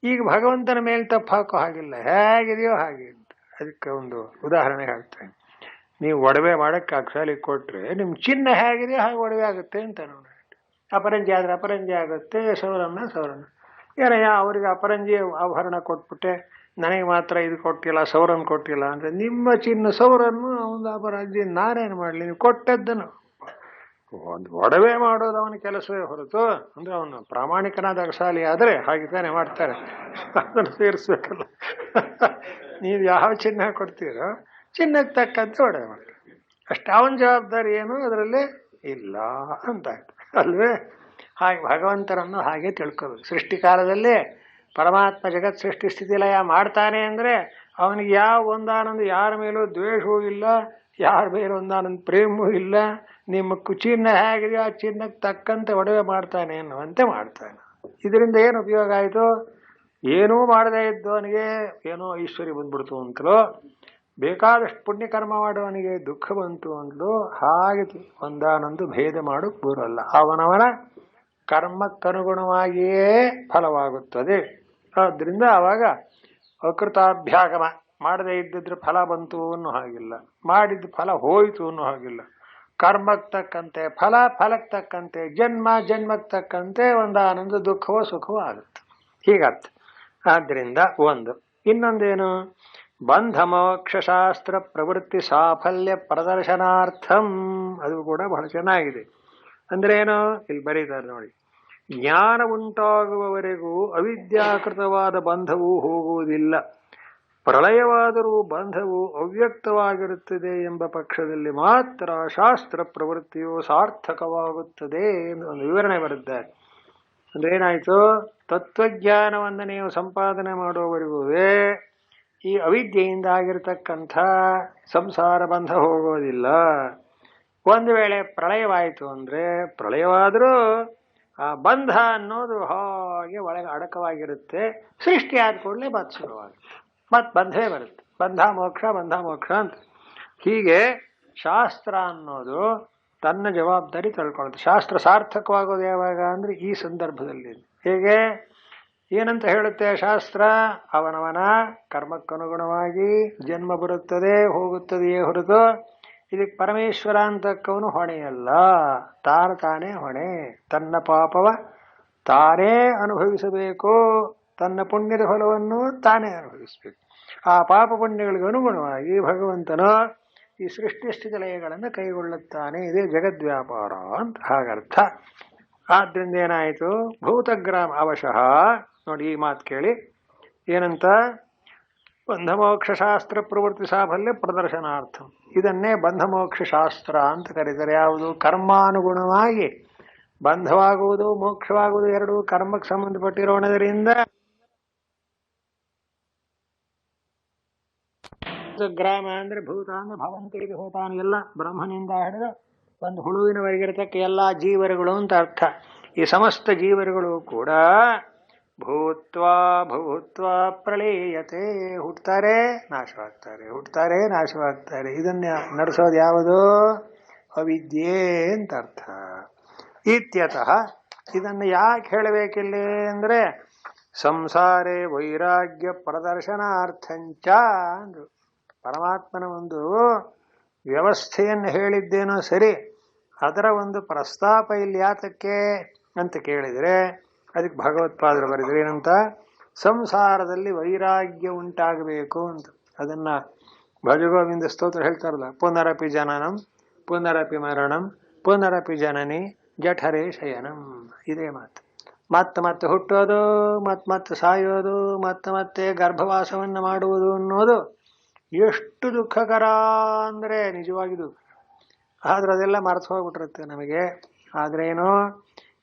ಈಗ ಭಗವಂತನ ಮೇಲೆ ತಪ್ಪು ಹಾಕೋ ಹಾಗಿಲ್ಲ, ಹೇಗಿದೆಯೋ ಹಾಗೆ. ಅದಕ್ಕೆ ಒಂದು ಉದಾಹರಣೆ ಹೇಳ್ತೇನೆ. ನೀವು ಒಡವೆ ಮಾಡೋಕ್ಕೆ ಅಕ್ಷಾಲಿಗೆ ಕೊಟ್ಟರೆ ನಿಮ್ಮ ಚಿನ್ನ ಹೇಗಿದೆಯೋ ಹಾಗೆ ಒಡವೆ ಆಗುತ್ತೆ ಅಂತ ನೋಡಿ. ಅಪರಂಜಿ ಆದರೆ ಅಪರಂಜಿ ಆಗುತ್ತೆ, ಸೌರನ್ನ. ಏನಯ್ಯ ಅವ್ರಿಗೆ ಅಪರಂಜಿ ಆಭರಣ ಕೊಟ್ಬಿಟ್ಟೆ, ನನಗೆ ಮಾತ್ರ ಇದು ಕೊಟ್ಟಿಲ್ಲ, ಸೌರನ್ ಕೊಟ್ಟಿಲ್ಲ ಅಂದರೆ ನಿಮ್ಮ ಚಿನ್ನ ಸೌರನ್ನು ಒಂದು ಅಪರಂಜಿ ನಾನೇನು ಮಾಡಲಿ? ನೀವು ಕೊಟ್ಟದ್ದನ್ನು. ಒಂದು ಒಡವೆ ಮಾಡೋದು ಅವನ ಕೆಲಸವೇ ಹೊರತು, ಅಂದರೆ ಅವನು ಪ್ರಾಮಾಣಿಕನಾದ ಅಗಸಾಲಿ ಆದರೆ ಹಾಗೆ ತಾನೇ ಮಾಡ್ತಾರೆ, ಅದನ್ನು ಸೇರಿಸ್ಬೇಕಲ್ಲ. ನೀವು ಯಾವ ಚಿನ್ನ ಕೊಡ್ತೀರೋ ಚಿನ್ನಕ್ಕೆ ತಕ್ಕಂತೆ ಒಡವೆ ಮಾಡಿ ಅಷ್ಟೇ. ಅವನ ಜವಾಬ್ದಾರಿ ಏನು ಅದರಲ್ಲಿ ಇಲ್ಲ ಅಂತಾಯ್ತು ಅಲ್ವೇ? ಹಾಗೆ ಭಗವಂತನನ್ನು ಹಾಗೆ ತಿಳ್ಕೋಬೇಕು. ಸೃಷ್ಟಿಕಾಲದಲ್ಲಿ ಪರಮಾತ್ಮ ಜಗತ್ ಸೃಷ್ಟಿ ಸ್ಥಿತಿ ಲಯ ಮಾಡ್ತಾನೆ ಅಂದರೆ ಅವನಿಗೆ ಯಾವ ಒಂದಾನೊಂದು ಯಾರ ಮೇಲೂ ದ್ವೇಷವೂ ಇಲ್ಲ, ಯಾರ ಮೇಲೆ ಒಂದಾನೊಂದು ಪ್ರೇಮವೂ ಇಲ್ಲ. ನಿಮ್ಮ ಚಿನ್ನ ಹೇಗಿದೆಯೋ ಆ ಚಿನ್ನಕ್ಕೆ ತಕ್ಕಂತೆ ಒಡವೆ ಮಾಡ್ತಾನೆ ಅನ್ನುವಂತೆ ಮಾಡ್ತಾನೆ. ಇದರಿಂದ ಏನು ಉಪಯೋಗ ಆಯಿತು? ಏನೂ ಮಾಡದೇ ಇದ್ದವನಿಗೆ ಏನೋ ಐಶ್ವರ್ಯ ಬಂದ್ಬಿಡ್ತು ಅಂತಲೋ, ಬೇಕಾದಷ್ಟು ಪುಣ್ಯಕರ್ಮ ಮಾಡುವವನಿಗೆ ದುಃಖ ಬಂತು ಅಂದ್ಲು ಹಾಗೆ ಒಂದಾನೊಂದು ಭೇದ ಮಾಡೋಕ್ ಬರಲ್ಲ. ಅವನವನ ಕರ್ಮಕ್ಕನುಗುಣವಾಗಿಯೇ ಫಲವಾಗುತ್ತದೆ. ಆದ್ರಿಂದ ಆವಾಗ ಅಕೃತಾಭ್ಯಾಗಮ ಮಾಡದೇ ಇದ್ದಿದ್ರೆ ಫಲ ಬಂತು ಅನ್ನೋ ಹಾಗಿಲ್ಲ, ಮಾಡಿದ ಫಲ ಹೋಯಿತು ಅನ್ನೋ ಹಾಗಿಲ್ಲ. ಕರ್ಮಕ್ಕೆ ತಕ್ಕಂತೆ ಫಲ, ಫಲಕ್ಕೆ ತಕ್ಕಂತೆ ಜನ್ಮ, ಜನ್ಮಕ್ಕೆ ತಕ್ಕಂತೆ ಒಂದಾನೊಂದು ದುಃಖವೋ ಸುಖವೋ ಆಗುತ್ತೆ. ಹೀಗರ್ಥ. ಆದ್ರಿಂದ ಒಂದು. ಇನ್ನೊಂದೇನು, ಬಂಧ ಮೋಕ್ಷಶಾಸ್ತ್ರ ಪ್ರವೃತ್ತಿ ಸಾಫಲ್ಯ ಪ್ರದರ್ಶನಾರ್ಥಂ. ಅದು ಕೂಡ ಬಹಳ ಚೆನ್ನಾಗಿದೆ. ಅಂದ್ರೆ ಏನು, ಇಲ್ಲಿ ಬರೀತಾರೆ ನೋಡಿ. ಜ್ಞಾನ ಉಂಟಾಗುವವರೆಗೂ ಅವಿದ್ಯಾಕೃತವಾದ ಬಂಧವು ಹೋಗುವುದಿಲ್ಲ. ಪ್ರಳಯವಾದರೂ ಬಂಧವು ಅವ್ಯಕ್ತವಾಗಿರುತ್ತದೆ ಎಂಬ ಪಕ್ಷದಲ್ಲಿ ಮಾತ್ರ ಶಾಸ್ತ್ರ ಪ್ರವೃತ್ತಿಯು ಸಾರ್ಥಕವಾಗುತ್ತದೆ ಎಂದು ಒಂದು ವಿವರಣೆ ಬರುತ್ತಾರೆ. ಅಂದ್ರೆ ಏನಾಯ್ತು, ತತ್ವಜ್ಞಾನವನ್ನು ನೀವು ಸಂಪಾದನೆ ಮಾಡುವವರೆಗೂ ಈ ಅವಿದ್ಯೆಯಿಂದ ಆಗಿರತಕ್ಕಂಥ ಸಂಸಾರ ಬಂಧ ಹೋಗೋದಿಲ್ಲ. ಒಂದು ವೇಳೆ ಪ್ರಳಯವಾಯಿತು ಅಂದ್ರೆ, ಪ್ರಳಯವಾದರೂ ಆ ಬಂಧ ಅನ್ನೋದು ಹಾಗೆ ಒಳಗೆ ಅಡಕವಾಗಿರುತ್ತೆ. ಸೃಷ್ಟಿ ಆದ ಕೂಡಲೇ ಮತ್ತೆ ಶುರುವಾಗುತ್ತೆ, ಮತ್ತೆ ಬಂಧವೇ ಬರುತ್ತೆ. ಬಂಧ ಮೋಕ್ಷ, ಬಂಧ ಮೋಕ್ಷ ಅಂತ. ಹೀಗೆ ಶಾಸ್ತ್ರ ಅನ್ನೋದು ತನ್ನ ಜವಾಬ್ದಾರಿ ತಿಳ್ಕೊಳ್ಳುತ್ತೆ. ಶಾಸ್ತ್ರ ಸಾರ್ಥಕವಾಗೋದು ಯಾವಾಗ ಅಂದ್ರೆ ಈ ಸಂದರ್ಭದಲ್ಲಿ. ಹೇಗೆ, ಏನಂತ ಹೇಳುತ್ತೆ ಶಾಸ್ತ್ರ, ಅವನವನ ಕರ್ಮಕ್ಕನುಗುಣವಾಗಿ ಜನ್ಮ ಬರುತ್ತದೆ ಹೋಗುತ್ತದೆಯೇ ಹೊರತು ಇದಕ್ಕೆ ಪರಮೇಶ್ವರ ಅಂತಕ್ಕವನು ಹೊಣೆಯಲ್ಲ. ತಾನೇ ಹೊಣೆ. ತನ್ನ ಪಾಪವ ತಾನೇ ಅನುಭವಿಸಬೇಕು, ತನ್ನ ಪುಣ್ಯದ ಫಲವನ್ನು ತಾನೇ ಅನುಭವಿಸಬೇಕು. ಆ ಪಾಪ ಪುಣ್ಯಗಳಿಗೆ ಅನುಗುಣವಾಗಿ ಭಗವಂತನು ಈ ಸೃಷ್ಟಿ ಸ್ಥಿತಿ ಲಯಗಳನ್ನು ಕೈಗೊಳ್ಳುತ್ತಾನೆ. ಇದೇ ಜಗದ್ವ್ಯಾಪಾರ ಅಂತ ಹಾಗರ್ಥ. ಆದ್ರಿಂದ ಏನಾಯಿತು, ಭೂತಗ್ರಾಮ ಅವಶಃ. ನೋಡಿ ಈ ಮಾತು ಕೇಳಿ, ಏನಂತ, ಬಂಧಮೋಕ್ಷ ಶಾಸ್ತ್ರ ಪ್ರವೃತ್ತಿ ಸಾಫಲ್ಯ ಪ್ರದರ್ಶನಾರ್ಥ. ಇದನ್ನೇ ಬಂಧಮೋಕ್ಷ ಶಾಸ್ತ್ರ ಅಂತ ಕರೀತಾರೆ. ಯಾವುದು, ಕರ್ಮಾನುಗುಣವಾಗಿ ಬಂಧವಾಗುವುದು ಮೋಕ್ಷವಾಗುವುದು ಎರಡೂ ಕರ್ಮಕ್ಕೆ ಸಂಬಂಧಪಟ್ಟಿರೋಣದರಿಂದ ಗ್ರಾಮ ಅಂದ್ರೆ ಭೂತ ಅಂದ್ರೆ ಭವಂತಿಗೆ ಹೋತಾನು, ಎಲ್ಲ ಬ್ರಹ್ಮನಿಂದ ಹಿಡಿದು ಒಂದು ಹುಳುವಿನವರೆಗಿರತಕ್ಕ ಎಲ್ಲ ಜೀವರುಗಳು ಅಂತ ಅರ್ಥ. ಈ ಸಮಸ್ತ ಜೀವರುಗಳು ಕೂಡ ಭೂತ್ವಾ ಭೂತ್ವಾ ಪ್ರಳೀಯತೆ, ಹುಟ್ಟುತ್ತಾರೆ ನಾಶವಾಗ್ತಾರೆ, ಹುಟ್ಟುತ್ತಾರೆ ನಾಶವಾಗ್ತಾರೆ. ಇದನ್ನ ನಡೆಸೋದು ಯಾವುದು, ಅವಿದ್ಯೆ ಅಂತ ಅರ್ಥ. ಇತ್ಯತಃ ಇದನ್ನು ಯಾಕೆ ಹೇಳಬೇಕಿಲ್ಲಿ ಅಂದ್ರೆ, ಸಂಸಾರೇ ವೈರಾಗ್ಯ ಪ್ರದರ್ಶನಾರ್ಥಂಚ ಅಂದ್ರು. ಪರಮಾತ್ಮನ ಒಂದು ವ್ಯವಸ್ಥೆಯನ್ನು ಹೇಳಿದ್ದೇನೋ ಸರಿ, ಅದರ ಒಂದು ಪ್ರಸ್ತಾಪ ಇಲ್ಲಿ ಯಾತಕ್ಕೆ ಅಂತ ಕೇಳಿದರೆ ಅದಕ್ಕೆ ಭಗವತ್ಪಾದರು ಬರೆದ್ರು ಏನಂತ, ಸಂಸಾರದಲ್ಲಿ ವೈರಾಗ್ಯ ಉಂಟಾಗಬೇಕು ಅಂತ. ಅದನ್ನ ಭಜಗೋವಿಂದ ಸ್ತೋತ್ರ ಹೇಳ್ತಾರಲ್ಲ, ಪುನರಪಿ ಜನನಂ ಪುನರಪಿ ಮರಣಂ ಪುನರಪಿ ಜನನಿ ಜಠರೇ ಶಯನಂ. ಇದೇ ಮಾತು. ಮತ್ತೆ ಹುಟ್ಟೋದು, ಮತ್ತೆ ಸಾಯೋದು, ಮತ್ತೆ ಗರ್ಭವಾಸವನ್ನು ಮಾಡುವುದು ಅನ್ನೋದು ಎಷ್ಟು ದುಃಖಕರ ಅಂದ್ರೆ ನಿಜವಾಗಿ ದುಃಖ. ಆದ್ರೆ ಅದೆಲ್ಲ ಮರೆತು ಹೋಗ್ಬಿಟ್ಟಿರುತ್ತೆ ನಮಗೆ. ಆದ್ರೇನು,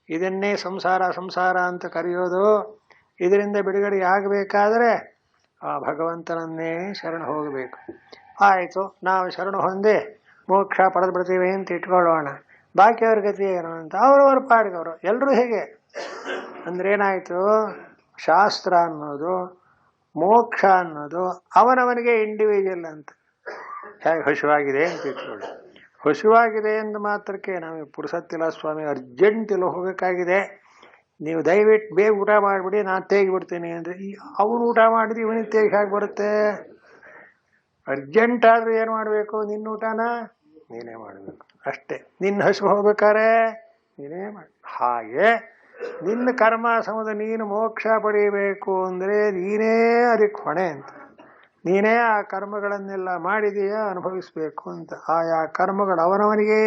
ಇದನ್ನೇ ಸಂಸಾರ ಅಂತ ಕರೆಯೋದು. ಇದರಿಂದ ಬಿಡುಗಡೆ ಆಗಬೇಕಾದ್ರೆ ಆ ಭಗವಂತನನ್ನೇ ಶರಣ ಹೋಗಬೇಕು. ಆಯಿತು, ನಾವು ಶರಣ ಹೊಂದಿ ಮೋಕ್ಷ ಪಡೆದು ಬಿಡ್ತೀವಿ ಅಂತ ಇಟ್ಕೊಳ್ಳೋಣ. ಬಾಕಿಯವ್ರ ಗತಿ ಏನು ಅಂತ ಅವ್ರವ್ರ ಪಾಡಿದವರು ಎಲ್ಲರೂ ಹೇಗೆ ಅಂದ್ರೆ ಏನಾಯ್ತು, ಶಾಸ್ತ್ರ ಅನ್ನೋದು ಮೋಕ್ಷ ಅನ್ನೋದು ಅವನವನಿಗೆ ಇಂಡಿವಿಜುವಲ್ ಅಂತ. ಹೇಗೆ ಹಸುವಾಗಿದೆ ಅಂತ ಇಟ್ಕೊಳ್ಳಿ, ಹಸುವಾಗಿದೆ ಎಂದು ಮಾತ್ರಕ್ಕೆ ನಮಗೆ ಪುರುಸತ್ತಿಲ್ಲ ಸ್ವಾಮಿ, ಅರ್ಜೆಂಟ್ ಇಲ್ಲ ಹೋಗಬೇಕಾಗಿದೆ, ನೀವು ದಯವಿಟ್ಟು ಬೇಗ ಊಟ ಮಾಡಿಬಿಡಿ, ನಾನು ತೆಗಿಬಿಡ್ತೀನಿ ಅಂದರೆ ಅವನು ಊಟ ಮಾಡಿದ್ರೆ ಇವನಿಗೆ ತೆಗಿ ಹೇಗೆ ಬರುತ್ತೆ? ಅರ್ಜೆಂಟ್ ಆದರೂ ಏನು ಮಾಡಬೇಕು, ನಿನ್ನ ಊಟನ ನೀನೇ ಮಾಡಬೇಕು ಅಷ್ಟೇ. ನಿನ್ನ ಹಸು ಹೋಗ್ಬೇಕಾರೆ ನೀನೇ ಮಾಡಿ. ಹಾಗೆ ನಿನ್ನ ಕರ್ಮ ಸಮದ ನೀನು ಮೋಕ್ಷ ಪಡೆಯಬೇಕು ಅಂದರೆ ನೀನೇ ಅದಕ್ಕೆ ಹೊಣೆ ಅಂತ. ನೀನೇ ಆ ಕರ್ಮಗಳನ್ನೆಲ್ಲ ಮಾಡಿದೆಯಾ ಅನುಭವಿಸ್ಬೇಕು ಅಂತ. ಆಯಾ ಕರ್ಮಗಳು ಅವನವನಿಗೇ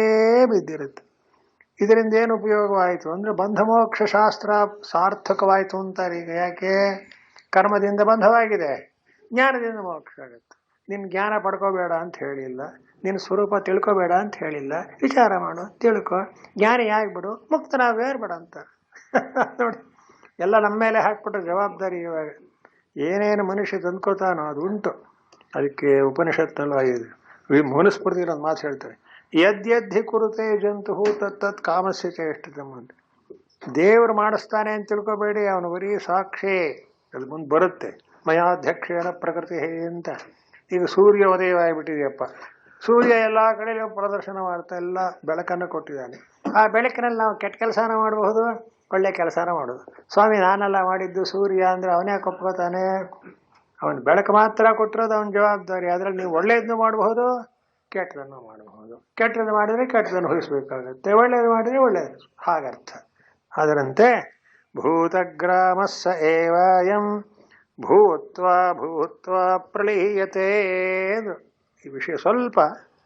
ಬಿದ್ದಿರುತ್ತೆ. ಇದರಿಂದ ಏನು ಉಪಯೋಗವಾಯಿತು ಅಂದ್ರೆ ಬಂಧಮೋಕ್ಷ ಶಾಸ್ತ್ರ ಸಾರ್ಥಕವಾಯಿತು ಅಂತಾರೆ. ಈಗ ಯಾಕೆ? ಕರ್ಮದಿಂದ ಬಂಧವಾಗಿದೆ, ಜ್ಞಾನದಿಂದ ಮೋಕ್ಷ ಆಗುತ್ತೆ. ನಿನ್ನ ಜ್ಞಾನ ಪಡ್ಕೋಬೇಡ ಅಂತ ಹೇಳಿಲ್ಲ, ನಿನ್ನ ಸ್ವರೂಪ ತಿಳ್ಕೊಬೇಡ ಅಂತ ಹೇಳಿಲ್ಲ. ವಿಚಾರ ಮಾಡು, ತಿಳ್ಕೊ, ಜ್ಞಾನಿ ಆಗ್ಬಿಡು, ಮುಕ್ತನಾಗಬೇಡ ಅಂತಾರೆ. ನೋಡಿ, ಎಲ್ಲ ನಮ್ಮ ಮೇಲೆ ಹಾಕ್ಬಿಟ್ರೆ ಜವಾಬ್ದಾರಿ. ಇವಾಗ ಏನೇನು ಮನುಷ್ಯ ತಂದ್ಕೋತಾನೋ ಅದು ಉಂಟು. ಅದಕ್ಕೆ ಉಪನಿಷತ್ನಲ್ಲೂ ಆಗಿದೆ, ಮನುಸ್ಮೃತಿ ಒಂದು ಮಾತು ಹೇಳ್ತಾರೆ, ಯದ್ಯದ್ಧಿ ಕುರುತೆ ಜಂತು ತತ್ತತ್ ಕಾಮಸ್ಯ ಚೇಷ್ಟತೆ. ಮುಂದೆ ದೇವರು ಮಾಡಿಸ್ತಾನೆ ಅಂತ ತಿಳ್ಕೊಬೇಡಿ, ಅವನು ಬರೀ ಸಾಕ್ಷಿ. ಅದು ಮುಂದೆ ಬರುತ್ತೆ, ಮಯಾಧ್ಯಕ್ಷೇಣ ಪ್ರಕೃತಿ ಅಂತ. ಈಗ ಸೂರ್ಯ ಉದಯವಾಗಿಬಿಟ್ಟಿದೆಯಪ್ಪ, ಸೂರ್ಯ ಎಲ್ಲ ಕಡೆ ಪ್ರದರ್ಶನ ಮಾಡ್ತಾ ಎಲ್ಲ ಬೆಳಕನ್ನು ಕೊಟ್ಟಿದ್ದಾನೆ. ಆ ಬೆಳಕಿನಲ್ಲಿ ನಾವು ಕೆಟ್ಟ ಕೆಲಸನ ಮಾಡಬಹುದು, ಒಳ್ಳೆ ಕೆಲಸನ ಮಾಡೋದು. ಸ್ವಾಮಿ ನಾನೆಲ್ಲ ಮಾಡಿದ್ದು ಸೂರ್ಯ ಅಂದರೆ ಅವನೇ ಒಪ್ಕೋತಾನೆ. ಅವನು ಬೆಳಕು ಮಾತ್ರ ಕೊಟ್ಟಿರೋದು ಅವನ ಜವಾಬ್ದಾರಿ. ಅದರಲ್ಲಿ ನೀವು ಒಳ್ಳೆಯದನ್ನು ಮಾಡಬಹುದು, ಕೆಟ್ಟದನ್ನು ಮಾಡಬಹುದು. ಕೆಟ್ಟದ್ದು ಮಾಡಿದರೆ ಕೆಟ್ಟದನ್ನು ಹೊರಿಸಬೇಕಾಗತ್ತೆ, ಒಳ್ಳೆಯದು ಮಾಡಿದರೆ ಒಳ್ಳೆಯದು, ಹಾಗರ್ಥ. ಅದರಂತೆ ಭೂತಗ್ರಾಮಸ್ಸ ಏವಯಂ ಭೂತ್ವಾ ಭೂತ್ವಾ ಪ್ರಳೀಯತೆ. ಈ ವಿಷಯ ಸ್ವಲ್ಪ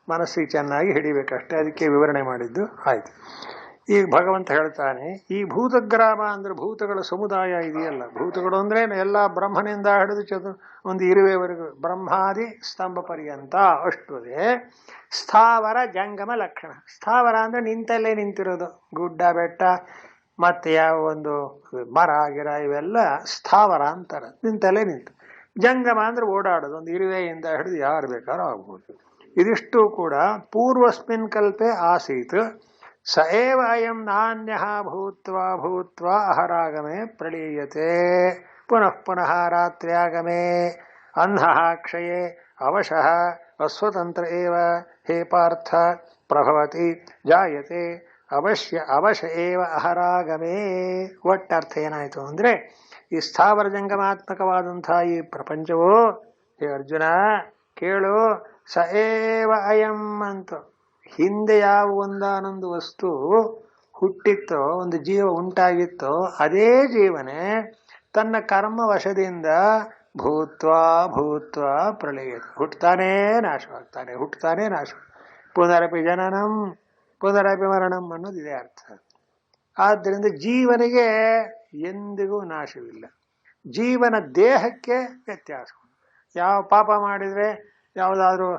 ಮನಸ್ಸಿಗೆ ಚೆನ್ನಾಗಿ ಹಿಡಿಬೇಕಷ್ಟೇ, ಅದಕ್ಕೆ ವಿವರಣೆ ಮಾಡಿದ್ದು ಆಯ್ತು. ಈಗ ಭಗವಂತ ಹೇಳ್ತಾನೆ, ಈ ಭೂತಗ್ರಾಮ ಅಂದ್ರೆ ಭೂತಗಳ ಸಮುದಾಯ ಇದೆಯಲ್ಲ. ಭೂತಗಳು ಅಂದ್ರೆ ಎಲ್ಲ ಬ್ರಹ್ಮನಿಂದ ಹಿಡಿದು ಒಂದು ಇರುವೆವರೆಗೂ ಬ್ರಹ್ಮಾದಿ ಸ್ತಂಭ ಪರ್ಯಂತ ಅಷ್ಟು ಅದೇ. ಸ್ಥಾವರ ಜಂಗಮ ಲಕ್ಷಣ. ಸ್ಥಾವರ ಅಂದ್ರೆ ನಿಂತಲ್ಲೇ ನಿಂತಿರೋದು, ಗುಡ್ಡ ಬೆಟ್ಟ ಮತ್ತೆ ಯಾವ ಒಂದು ಮರ ಗಿಡ ಇವೆಲ್ಲ ಸ್ಥಾವರ ಅಂತಾರೆ, ನಿಂತಲ್ಲೇ ನಿಂತು. ಜಂಗಮ ಅಂದ್ರೆ ಓಡಾಡೋದು, ಒಂದು ಇರುವೆಯಿಂದ ಹಿಡಿದು ಯಾರು ಬೇಕಾದ್ರೂ ಆಗ್ಬೋದು. ಇದಿಷ್ಟು ಕೂಡ ಪೂರ್ವಸ್ಮಿನ್ ಕಲ್ಪೆ ಆಸೀತ್. ಸ ಏವ ಅಯಂ ನಾನ್ಯ ಭೂತ್ವಾ ಭೂತ್ವಾ ಅಹರಾಗಮೆ ಪ್ರಳೀಯತೆ ಪುನಃ ಪುನಃ ರಾತ್ರ್ಯಾಗಮೆ ಅಹ್ನಃ ಕ್ಷಯೇ ಅವಶಃ ಅಸ್ವತಂತ್ರ ಏವ ಹೇ ಪಾರ್ಥ ಪ್ರಭವತಿ ಜಾಯತೆ ಅವಶ ಏವ ಅಹರಾಗಮೇ. ಒಟ್ಟರ್ಥ ಏನಾಯಿತು ಅಂದರೆ, ಈ ಸ್ಥಾವರ ಜಂಗಮಾತ್ಮಕವಾದಂತಹ ಈ ಪ್ರಪಂಚವು, ಹೇ ಅರ್ಜುನ ಕೇಳು, ಸ ಏವ ಅಯಂ ಅಂತ ಹಿಂದೆ ಯಾವ ಒಂದಾನೊಂದು ವಸ್ತು ಹುಟ್ಟಿತ್ತೋ, ಒಂದು ಜೀವ ಉಂಟಾಗಿತ್ತೋ, ಅದೇ ಜೀವನೇ ತನ್ನ ಕರ್ಮ ವಶದಿಂದ ಭೂತ್ವಾ ಭೂತ್ವಾ ಪ್ರಳಯ, ಹುಟ್ಟುತ್ತಾನೆ ನಾಶವಾಗ್ತಾನೆ, ಹುಟ್ಟುತ್ತಾನೆ ನಾಶ. ಪುನರಪಿ ಜನನಂ ಪುನರಪಿ ಮರಣಂ ಅನ್ನೋದು ಇದೇ ಅರ್ಥ. ಆದ್ದರಿಂದ ಜೀವನಿಗೆ ಎಂದಿಗೂ ನಾಶವಿಲ್ಲ. ಜೀವನ ದೇಹಕ್ಕೆ ವ್ಯತ್ಯಾಸ. ಯಾವ ಪಾಪ ಮಾಡಿದರೆ ಯಾವುದಾದ್ರೂ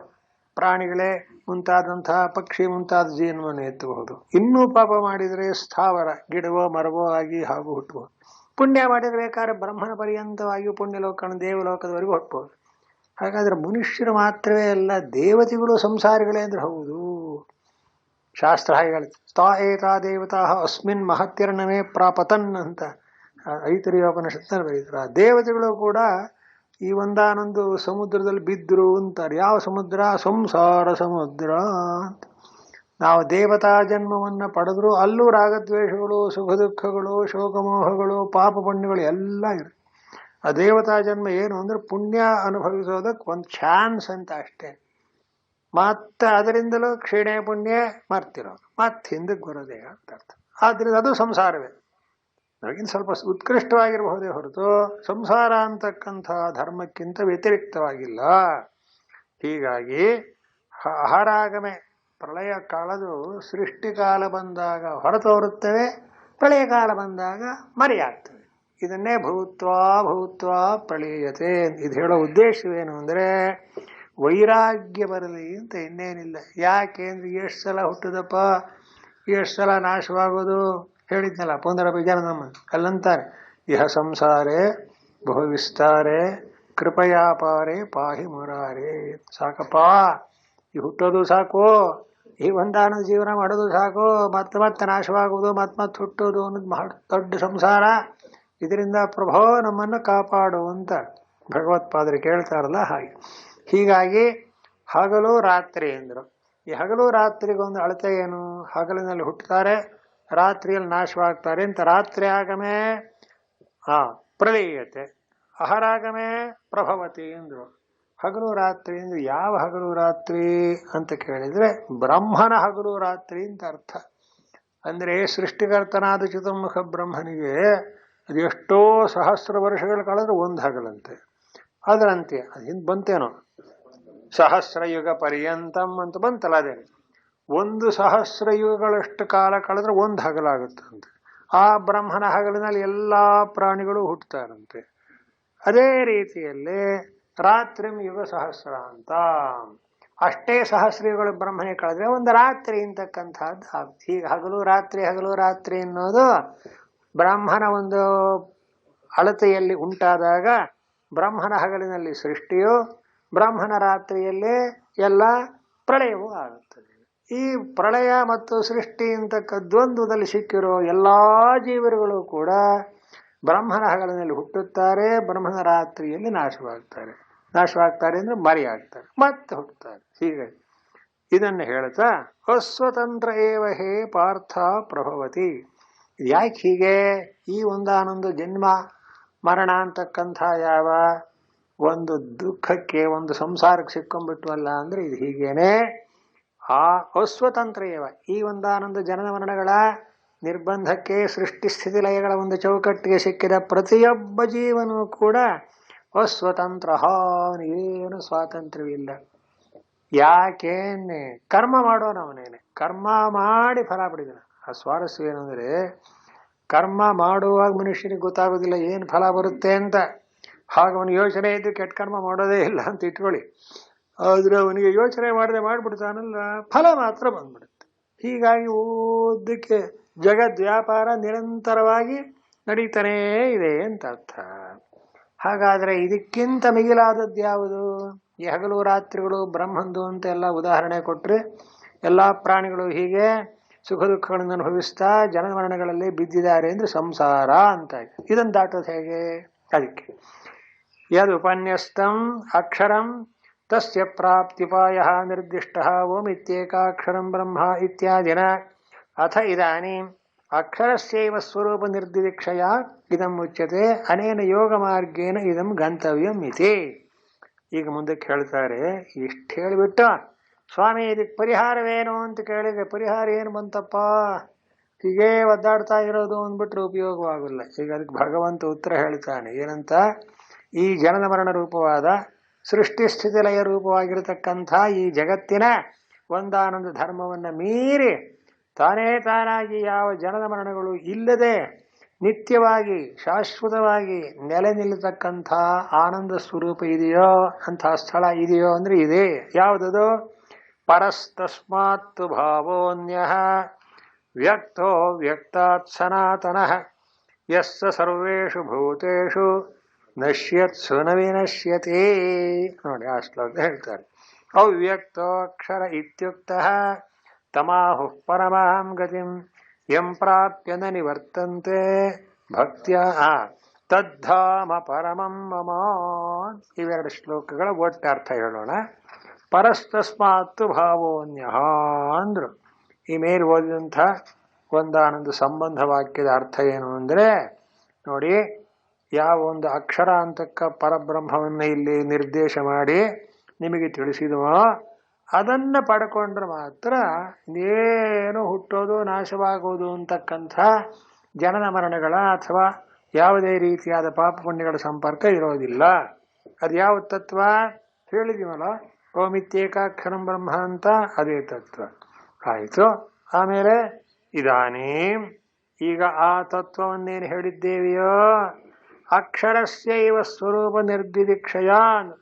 ಪ್ರಾಣಿಗಳೇ ಮುಂತಾದಂತಹ ಪಕ್ಷಿ ಮುಂತಾದ ಜೀವನವನ್ನು ಎತ್ತಬಹುದು. ಇನ್ನೂ ಪಾಪ ಮಾಡಿದರೆ ಸ್ಥಾವರ ಗಿಡವೋ ಮರವೋ ಆಗಿ ಹಾಗೂ ಹುಟ್ಟಬಹುದು. ಪುಣ್ಯ ಮಾಡಿದರೆ ಬೇಕಾದ್ರೆ ಬ್ರಹ್ಮನ ಪರ್ಯಂತವಾಗಿ ಪುಣ್ಯಲೋಕನ ದೇವಲೋಕದವರೆಗೂ ಹುಟ್ಟಬಹುದು. ಹಾಗಾದ್ರೆ ಮನುಷ್ಯರು ಮಾತ್ರವೇ ಅಲ್ಲ, ದೇವತೆಗಳು ಸಂಸಾರಿಗಳೇ ಅಂದ್ರೆ ಹೌದು. ಶಾಸ್ತ್ರ ಹಾಗೆ ಹೇಳುತ್ತೆ, ತಾ ಏತಾ ದೇವತಾ ಅಸ್ಮಿನ್ ಮಹತ್ಯರ್ಣವೇ ಪ್ರಾಪತನ್ ಅಂತ ಐತರಿಯೋಪನಿಷತ್ನಲ್ಲಿ ಬರೀತಾರೆ. ದೇವತೆಗಳು ಕೂಡ ಈ ಒಂದಾನೊಂದು ಸಮುದ್ರದಲ್ಲಿ ಬಿದ್ದರು ಅಂತಾರೆ. ಯಾವ ಸಮುದ್ರ? ಸಂಸಾರ ಸಮುದ್ರ ಅಂತ. ನಾವು ದೇವತಾ ಜನ್ಮವನ್ನು ಪಡೆದ್ರು ಅಲ್ಲೂ ರಾಗದ್ವೇಷಗಳು, ಸುಖ ದುಃಖಗಳು, ಶೋಕಮೋಹಗಳು, ಪಾಪ ಪುಣ್ಯಗಳು ಎಲ್ಲ ಇರುತ್ತೆ. ಆ ದೇವತಾ ಜನ್ಮ ಏನು ಅಂದ್ರೆ ಪುಣ್ಯ ಅನುಭವಿಸೋದಕ್ಕೆ ಒಂದು ಚಾನ್ಸ್ ಅಂತ ಅಷ್ಟೇ. ಮತ್ತೆ ಅದರಿಂದಲೂ ಕ್ಷೀಣೆ ಪುಣ್ಯ ಮರ್ತಿರೋದು, ಮತ್ತೆ ಹಿಂದಕ್ಕೆ ಬರೋದೇ ಅಂತ ಅರ್ಥ. ಆದ್ರಿಂದ ಅದು ಸಂಸಾರವೇ. ನಮಗಿನ್ ಸ್ವಲ್ಪ ಉತ್ಕೃಷ್ಟವಾಗಿರಬಹುದೇ ಹೊರತು ಸಂಸಾರ ಅಂತಕ್ಕಂಥ ಧರ್ಮಕ್ಕಿಂತ ವ್ಯತಿರಿಕ್ತವಾಗಿಲ್ಲ. ಹೀಗಾಗಿ ಅಹರಾಗಮೆ ಪ್ರಳಯ ಕಾಲದು ಸೃಷ್ಟಿಕಾಲ ಬಂದಾಗ ಹೊರತೋರುತ್ತವೆ, ಪ್ರಳಯ ಕಾಲ ಬಂದಾಗ ಮರೆಯಾಗ್ತವೆ. ಇದನ್ನೇ ಭೂತ್ವಾ ಭೂತ್ವಾ ಪ್ರಳೀಯತೆ. ಇದು ಹೇಳೋ ಉದ್ದೇಶವೇನು ಅಂದರೆ ವೈರಾಗ್ಯ ಬರಲಿ ಅಂತ, ಇನ್ನೇನಿಲ್ಲ. ಯಾಕೆ ಅಂದ್ರೆ ಎಷ್ಟು ಸಲ ಹುಟ್ಟುದಪ್ಪ, ಎಷ್ಟು ಸಲ ನಾಶವಾಗೋದು ಹೇಳಿದ್ನಲ್ಲ. ಪುನರಪಿ ಜನನಂ ಅಲ್ಲಂತಾರೆ, ಇಹ ಸಂಸಾರೇ ಬಹು ವಿಸ್ತಾರೆ ಕೃಪಯಾಪಾರೆ ಪಾಹಿ ಮುರಾರೆ. ಸಾಕಪ್ಪ, ಈ ಹುಟ್ಟೋದು ಸಾಕು, ಈ ಒಂದಾನ ಜೀವನ ಮಾಡೋದು ಸಾಕು, ಮತ್ತೆ ಮತ್ತೆ ನಾಶವಾಗುವುದು, ಮತ್ತೆ ಹುಟ್ಟೋದು ಅನ್ನೋದು ದೊಡ್ಡ ಸಂಸಾರ. ಇದರಿಂದ ಪ್ರಭೋ ನಮ್ಮನ್ನು ಕಾಪಾಡು ಅಂತ ಭಗವತ್ಪಾದರು ಕೇಳ್ತಾರಲ್ಲ ಹಾಗೆ. ಹೀಗಾಗಿ ಹಗಲು ರಾತ್ರಿ ಎಂದರು. ಈ ಹಗಲು ರಾತ್ರಿಗೊಂದು ಅಳತೆ ಏನು? ಹಗಲಿನಲ್ಲಿ ಹುಟ್ಟುತ್ತಾರೆ, ರಾತ್ರಿಯಲ್ಲಿ ನಾಶವಾಗ್ತಾರೆ ಅಂತ. ರಾತ್ರಿ ಆಗಮೇ ಪ್ರಳೀಯತೆ, ಅಹರಾಗಮೇ ಪ್ರಭವತಿ ಎಂದರು. ಹಗಲು ರಾತ್ರಿ ಅಂದ್ರೆ ಯಾವ ಹಗಲು ರಾತ್ರಿ ಅಂತ ಕೇಳಿದ್ರೆ ಬ್ರಹ್ಮನ ಹಗಲು ರಾತ್ರಿ ಅಂತ ಅರ್ಥ. ಅಂದ್ರೆ ಸೃಷ್ಟಿಕರ್ತನಾದ ಚತುರ್ಮುಖ ಬ್ರಹ್ಮನಿಗೆ ಅದು ಎಷ್ಟೋ ಸಹಸ್ರ ವರ್ಷಗಳು ಕಳೆದ್ರೆ ಒಂದು ಹಗಲಂತೆ. ಅದರಂತೆ ಅದು ಹಿಂದೆ ಬಂತೇನೋ, ಸಹಸ್ರ ಯುಗ ಪರ್ಯಂತಂ ಅಂತ ಬಂತಲ್ಲ, ಅದೇನು ಒಂದು ಸಹಸ್ರ ಯುಗಗಳಷ್ಟು ಕಾಲ ಕಳೆದ್ರೆ ಒಂದು ಹಗಲಾಗುತ್ತಂತೆ. ಆ ಬ್ರಹ್ಮನ ಹಗಲಿನಲ್ಲಿ ಎಲ್ಲಾ ಪ್ರಾಣಿಗಳು ಹುಟ್ಟುತ್ತಾರಂತೆ. ಅದೇ ರೀತಿಯಲ್ಲಿ ರಾತ್ರಿ ಯುಗ ಸಹಸ್ರ ಅಂತ, ಅಷ್ಟೇ ಸಹಸ್ರಯುಗಳು ಬ್ರಹ್ಮನೇ ಕಳೆದ್ರೆ ಒಂದು ರಾತ್ರಿ ಅಂತಕ್ಕಂಥದ್ದು ಆಗುತ್ತೆ. ಹೀಗೆ ಹಗಲು ರಾತ್ರಿ ಹಗಲು ರಾತ್ರಿ ಅನ್ನೋದು ಬ್ರಹ್ಮನ ಒಂದು ಅಳತೆಯಲ್ಲಿ ಉಂಟಾದಾಗ ಬ್ರಹ್ಮನ ಹಗಲಿನಲ್ಲಿ ಸೃಷ್ಟಿಯು, ಬ್ರಹ್ಮನ ರಾತ್ರಿಯಲ್ಲೇ ಎಲ್ಲ ಪ್ರಳಯವೂ ಆಗುತ್ತದೆ. ಈ ಪ್ರಳಯ ಮತ್ತು ಸೃಷ್ಟಿ ಅಂತಕ್ಕ ದ್ವಂದ್ವದಲ್ಲಿ ಸಿಕ್ಕಿರೋ ಎಲ್ಲಾ ಜೀವರುಗಳು ಕೂಡ ಬ್ರಹ್ಮನ ಹಗಲಿನಲ್ಲಿ ಹುಟ್ಟುತ್ತಾರೆ, ಬ್ರಹ್ಮನ ರಾತ್ರಿಯಲ್ಲಿ ನಾಶವಾಗ್ತಾರೆ. ನಾಶವಾಗ್ತಾರೆ ಅಂದ್ರೆ ಮರಿ ಆಗ್ತಾರೆ, ಮತ್ತೆ ಹುಟ್ಟುತ್ತಾರೆ. ಹೀಗೆ ಇದನ್ನು ಹೇಳ್ತಾ ಅಸ್ವತಂತ್ರ ಏವ ಹೇ ಪಾರ್ಥ ಪ್ರಭವತಿ. ಯಾಕೆ ಹೀಗೆ? ಈ ಒಂದಾನೊಂದು ಜನ್ಮ ಮರಣ ಅಂತಕ್ಕಂಥ ಯಾವ ಒಂದು ದುಃಖಕ್ಕೆ, ಒಂದು ಸಂಸಾರಕ್ಕೆ ಸಿಕ್ಕೊಂಡ್ಬಿಟ್ವಲ್ಲ ಅಂದ್ರೆ ಇದು ಹೀಗೇನೆ. ಆ ಅಸ್ವತಂತ್ರ ಏವ, ಈ ಒಂದಾನೊಂದು ಜನನ ಮರಣಗಳ ನಿರ್ಬಂಧಕ್ಕೆ, ಸೃಷ್ಟಿ ಸ್ಥಿತಿ ಲಯಗಳ ಒಂದು ಚೌಕಟ್ಟಿಗೆ ಸಿಕ್ಕಿದ ಪ್ರತಿಯೊಬ್ಬ ಜೀವನೂ ಕೂಡ ಅಸ್ವತಂತ್ರ, ಏನು ಸ್ವಾತಂತ್ರ್ಯವಿಲ್ಲ. ಯಾಕೇನೆ? ಕರ್ಮ ಮಾಡೋನವನೇನೆ, ಕರ್ಮ ಮಾಡಿ ಫಲ ಪಡಿದ. ಆ ಸ್ವಾರಸ್ಯ ಏನಂದ್ರೆ, ಕರ್ಮ ಮಾಡುವಾಗ ಮನುಷ್ಯನಿಗೆ ಗೊತ್ತಾಗೋದಿಲ್ಲ ಏನು ಫಲ ಬರುತ್ತೆ ಅಂತ. ಹಾಗೆ ಅವನು ಯೋಚನೆ ಇದ್ದು ಕೆಟ್ಟ ಕರ್ಮ ಮಾಡೋದೇ ಇಲ್ಲ ಅಂತ ಇಟ್ಕೊಳ್ಳಿ. ಆದ್ರೆ ಅವನಿಗೆ ಯೋಚನೆ ಮಾಡದೆ ಮಾಡ್ಬಿಡ್ತಾನಲ್ಲ, ಫಲ ಮಾತ್ರ ಬಂದ್ಬಿಡುತ್ತೆ. ಹೀಗಾಗಿ ಓದಕ್ಕೆ ಜಗದ್ ವ್ಯಾಪಾರ ನಿರಂತರವಾಗಿ ನಡೀತಾನೇ ಇದೆ ಅಂತ ಅರ್ಥ. ಹಾಗಾದ್ರೆ ಇದಕ್ಕಿಂತ ಮಿಗಿಲಾದದ್ದು ಯಾವುದು? ಈ ಹಗಲು ರಾತ್ರಿಗಳು ಬ್ರಹ್ಮಂದು ಅಂತ ಎಲ್ಲ ಉದಾಹರಣೆ ಕೊಟ್ರೆ, ಎಲ್ಲಾ ಪ್ರಾಣಿಗಳು ಹೀಗೆ ಸುಖ ದುಃಖಗಳನ್ನು ಅನುಭವಿಸ್ತಾ ಜನನ ಮರಣಗಳಲ್ಲಿ ಬಿದ್ದಿದ್ದಾರೆ ಅಂದ್ರೆ ಸಂಸಾರ ಅಂತ. ಇದನ್ನು ದಾಟೋದು ಹೇಗೆ? ಅದಕ್ಕೆ ಯದ್ ಉಪನ್ಯಸ್ತಂ ಅಕ್ಷರಂ ತಸ್ಯ ಪ್ರಾಪ್ತಿಪಾಯ ನಿರ್ದಿಷ್ಟ ಓಮಿತ್ಯೇಕಾಕ್ಷರಂ ಬ್ರಹ್ಮ ಇತ್ಯಾದಿನ ಅಥ ಇದಾನೀಂ ಅಕ್ಷರಸ್ಯೈವ ಸ್ವರೂಪ ನಿರ್ದಿದೀಕ್ಷಯ ಇದಂ ಉಚ್ಯತೆ ಅನೇನ ಯೋಗ ಮಾರ್ಗೇನ ಇದಂ ಗಂತವ್ಯಂ ಇತಿ. ಈಗ ಮುಂದಕ್ಕೆ ಹೇಳ್ತಾರೆ. ಇಷ್ಟು ಹೇಳಿಬಿಟ್ಟು ಸ್ವಾಮಿ ಇದಕ್ಕೆ ಪರಿಹಾರವೇನು ಅಂತ ಕೇಳಿದ್ರೆ, ಪರಿಹಾರ ಏನು ಬಂತಪ್ಪ, ಹೀಗೇ ಒದ್ದಾಡ್ತಾ ಇರೋದು ಅಂದ್ಬಿಟ್ರೆ ಉಪಯೋಗವಾಗಲ್ಲ. ಈಗ ಅದಕ್ಕೆ ಭಗವಂತ ಉತ್ತರ ಹೇಳ್ತಾನೆ. ಏನಂತ? ಈ ಜನನ ಮರಣ ರೂಪವಾದ, ಸೃಷ್ಟಿ ಸ್ಥಿತಿ ಲಯ ರೂಪವಾಗಿರತಕ್ಕಂಥ ಈ ಜಗತ್ತಿನ ಒಂದಾನೊಂದು ಧರ್ಮವನ್ನು ಮೀರಿ ತಾನೇ ತಾನಾಗಿ ಯಾವ ಜನನ ಮರಣಗಳು ಇಲ್ಲದೆ ನಿತ್ಯವಾಗಿ ಶಾಶ್ವತವಾಗಿ ನೆಲೆ ನಿಲ್ಲತಕ್ಕಂಥ ಆನಂದ ಸ್ವರೂಪ ಇದೆಯೋ, ಅಂಥ ಸ್ಥಳ ಇದೆಯೋ ಅಂದ್ರೆ ಇದೆ. ಯಾವುದದು? ಪರಸ್ತಸ್ಮಾತ್ ಭಾವೋನ್ಯಃ ವ್ಯಕ್ತೋ ವ್ಯಕ್ತಾತ್ ಸನಾತನಃ ಯಸ್ಸ ಸರ್ವೇಷು ಭೂತೇಷು ನಶ್ಯತ್ಸು ನ ವಿನಶ್ಯತೆ. ನೋಡಿ, ಆ ಶ್ಲೋಕ ಹೇಳ್ತಾರೆ. ಅವ್ಯಕ್ತೋಕ್ಷರ ಇತ್ಯುಕ್ತಃ ತಮಾಹುಃ ಪರಮಾಂ ಗತಿಂ ಯಂ ಪ್ರಾಪ್ಯ ನ ನಿವರ್ತಂತೆ ಭಕ್ತ್ಯಾ ತದ್ಧಾಮ ಪರಮಂ ಮಮ. ಇವೆರಡು ಶ್ಲೋಕಗಳ ಒಟ್ಟರ್ಥ ಹೇಳೋಣ. ಪರಸ್ತಸ್ಮಾತ್ತು ಭಾವೋನ್ಯಃ ಅಂದ್ರು. ಈ ಮೇಲೆ ಓದಿದಂಥ ಒಂದಾನೊಂದು ಸಂಬಂಧ ವಾಕ್ಯದ ಅರ್ಥ ಏನು ಅಂದ್ರೆ, ನೋಡಿ, ಯಾವ ಒಂದು ಅಕ್ಷರ ಅಂತಕ್ಕ ಪರಬ್ರಹ್ಮವನ್ನು ಇಲ್ಲಿ ನಿರ್ದೇಶ ಮಾಡಿ ನಿಮಗೆ ತಿಳಿಸಿದವೋ ಅದನ್ನ ಪಡ್ಕೊಂಡ್ರೆ ಮಾತ್ರ ಏನು ಹುಟ್ಟೋದು ನಾಶವಾಗೋದು ಅಂತಕ್ಕಂಥ ಜನನ ಮರಣಗಳ ಅಥವಾ ಯಾವುದೇ ರೀತಿಯಾದ ಪಾಪ ಪುಣ್ಯಗಳ ಸಂಪರ್ಕ ಇರೋದಿಲ್ಲ. ಅದು ಯಾವ ತತ್ವ ಹೇಳಿದೀವಲ್ಲ, ಓಮಿತ್ಯೇಕಾಕ್ಷರಂ ಬ್ರಹ್ಮ ಅಂತ, ಅದೇ ತತ್ವ ಆಯಿತು. ಆಮೇಲೆ ಇದಾನೀಂ, ಈಗ ಆ ತತ್ವವನ್ನೇನು ಹೇಳಿದ್ದೇವೆಯೋ, ಅಕ್ಷರಸ್ಯೈವ ಸ್ವರೂಪ ನಿರ್ದಿದೀಕ್ಷಯಾನ್.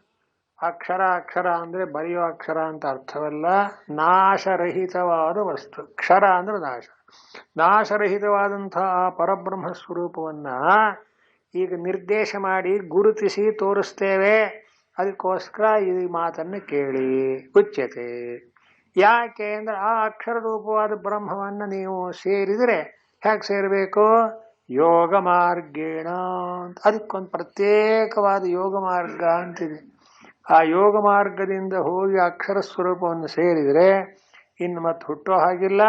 ಅಕ್ಷರ ಅಕ್ಷರ ಅಂದ್ರೆ ಬರೆಯೋ ಅಕ್ಷರ ಅಂತ ಅರ್ಥವಲ್ಲ, ನಾಶರಹಿತವಾದ ವಸ್ತು. ಕ್ಷರ ಅಂದ್ರೆ ನಾಶ. ನಾಶರಹಿತವಾದಂತಹ ಆ ಪರಬ್ರಹ್ಮ ಸ್ವರೂಪವನ್ನ ಈಗ ನಿರ್ದೇಶ ಮಾಡಿ ಗುರುತಿಸಿ ತೋರಿಸ್ತೇವೆ. ಅದಕ್ಕೋಸ್ಕರ ಈ ಮಾತನ್ನು ಕೇಳಿ ಉಚ್ಯತೆ. ಯಾಕೆ ಅಂದ್ರೆ ಆ ಅಕ್ಷರ ರೂಪವಾದ ಬ್ರಹ್ಮವನ್ನ ನೀವು ಸೇರಿದರೆ ಹೇಗೆ ಸೇರಬೇಕು? ಯೋಗ ಮಾರ್ಗೇಣ ಅಂತ. ಅದಕ್ಕೊಂದು ಪ್ರತ್ಯೇಕವಾದ ಯೋಗ ಮಾರ್ಗ ಅಂತಿದೆ. ಆ ಯೋಗ ಮಾರ್ಗದಿಂದ ಹೋಗಿ ಅಕ್ಷರ ಸ್ವರೂಪವನ್ನು ಸೇರಿದರೆ ಇನ್ನು ಮತ್ತೆ ಹುಟ್ಟೋ ಹಾಗಿಲ್ಲ,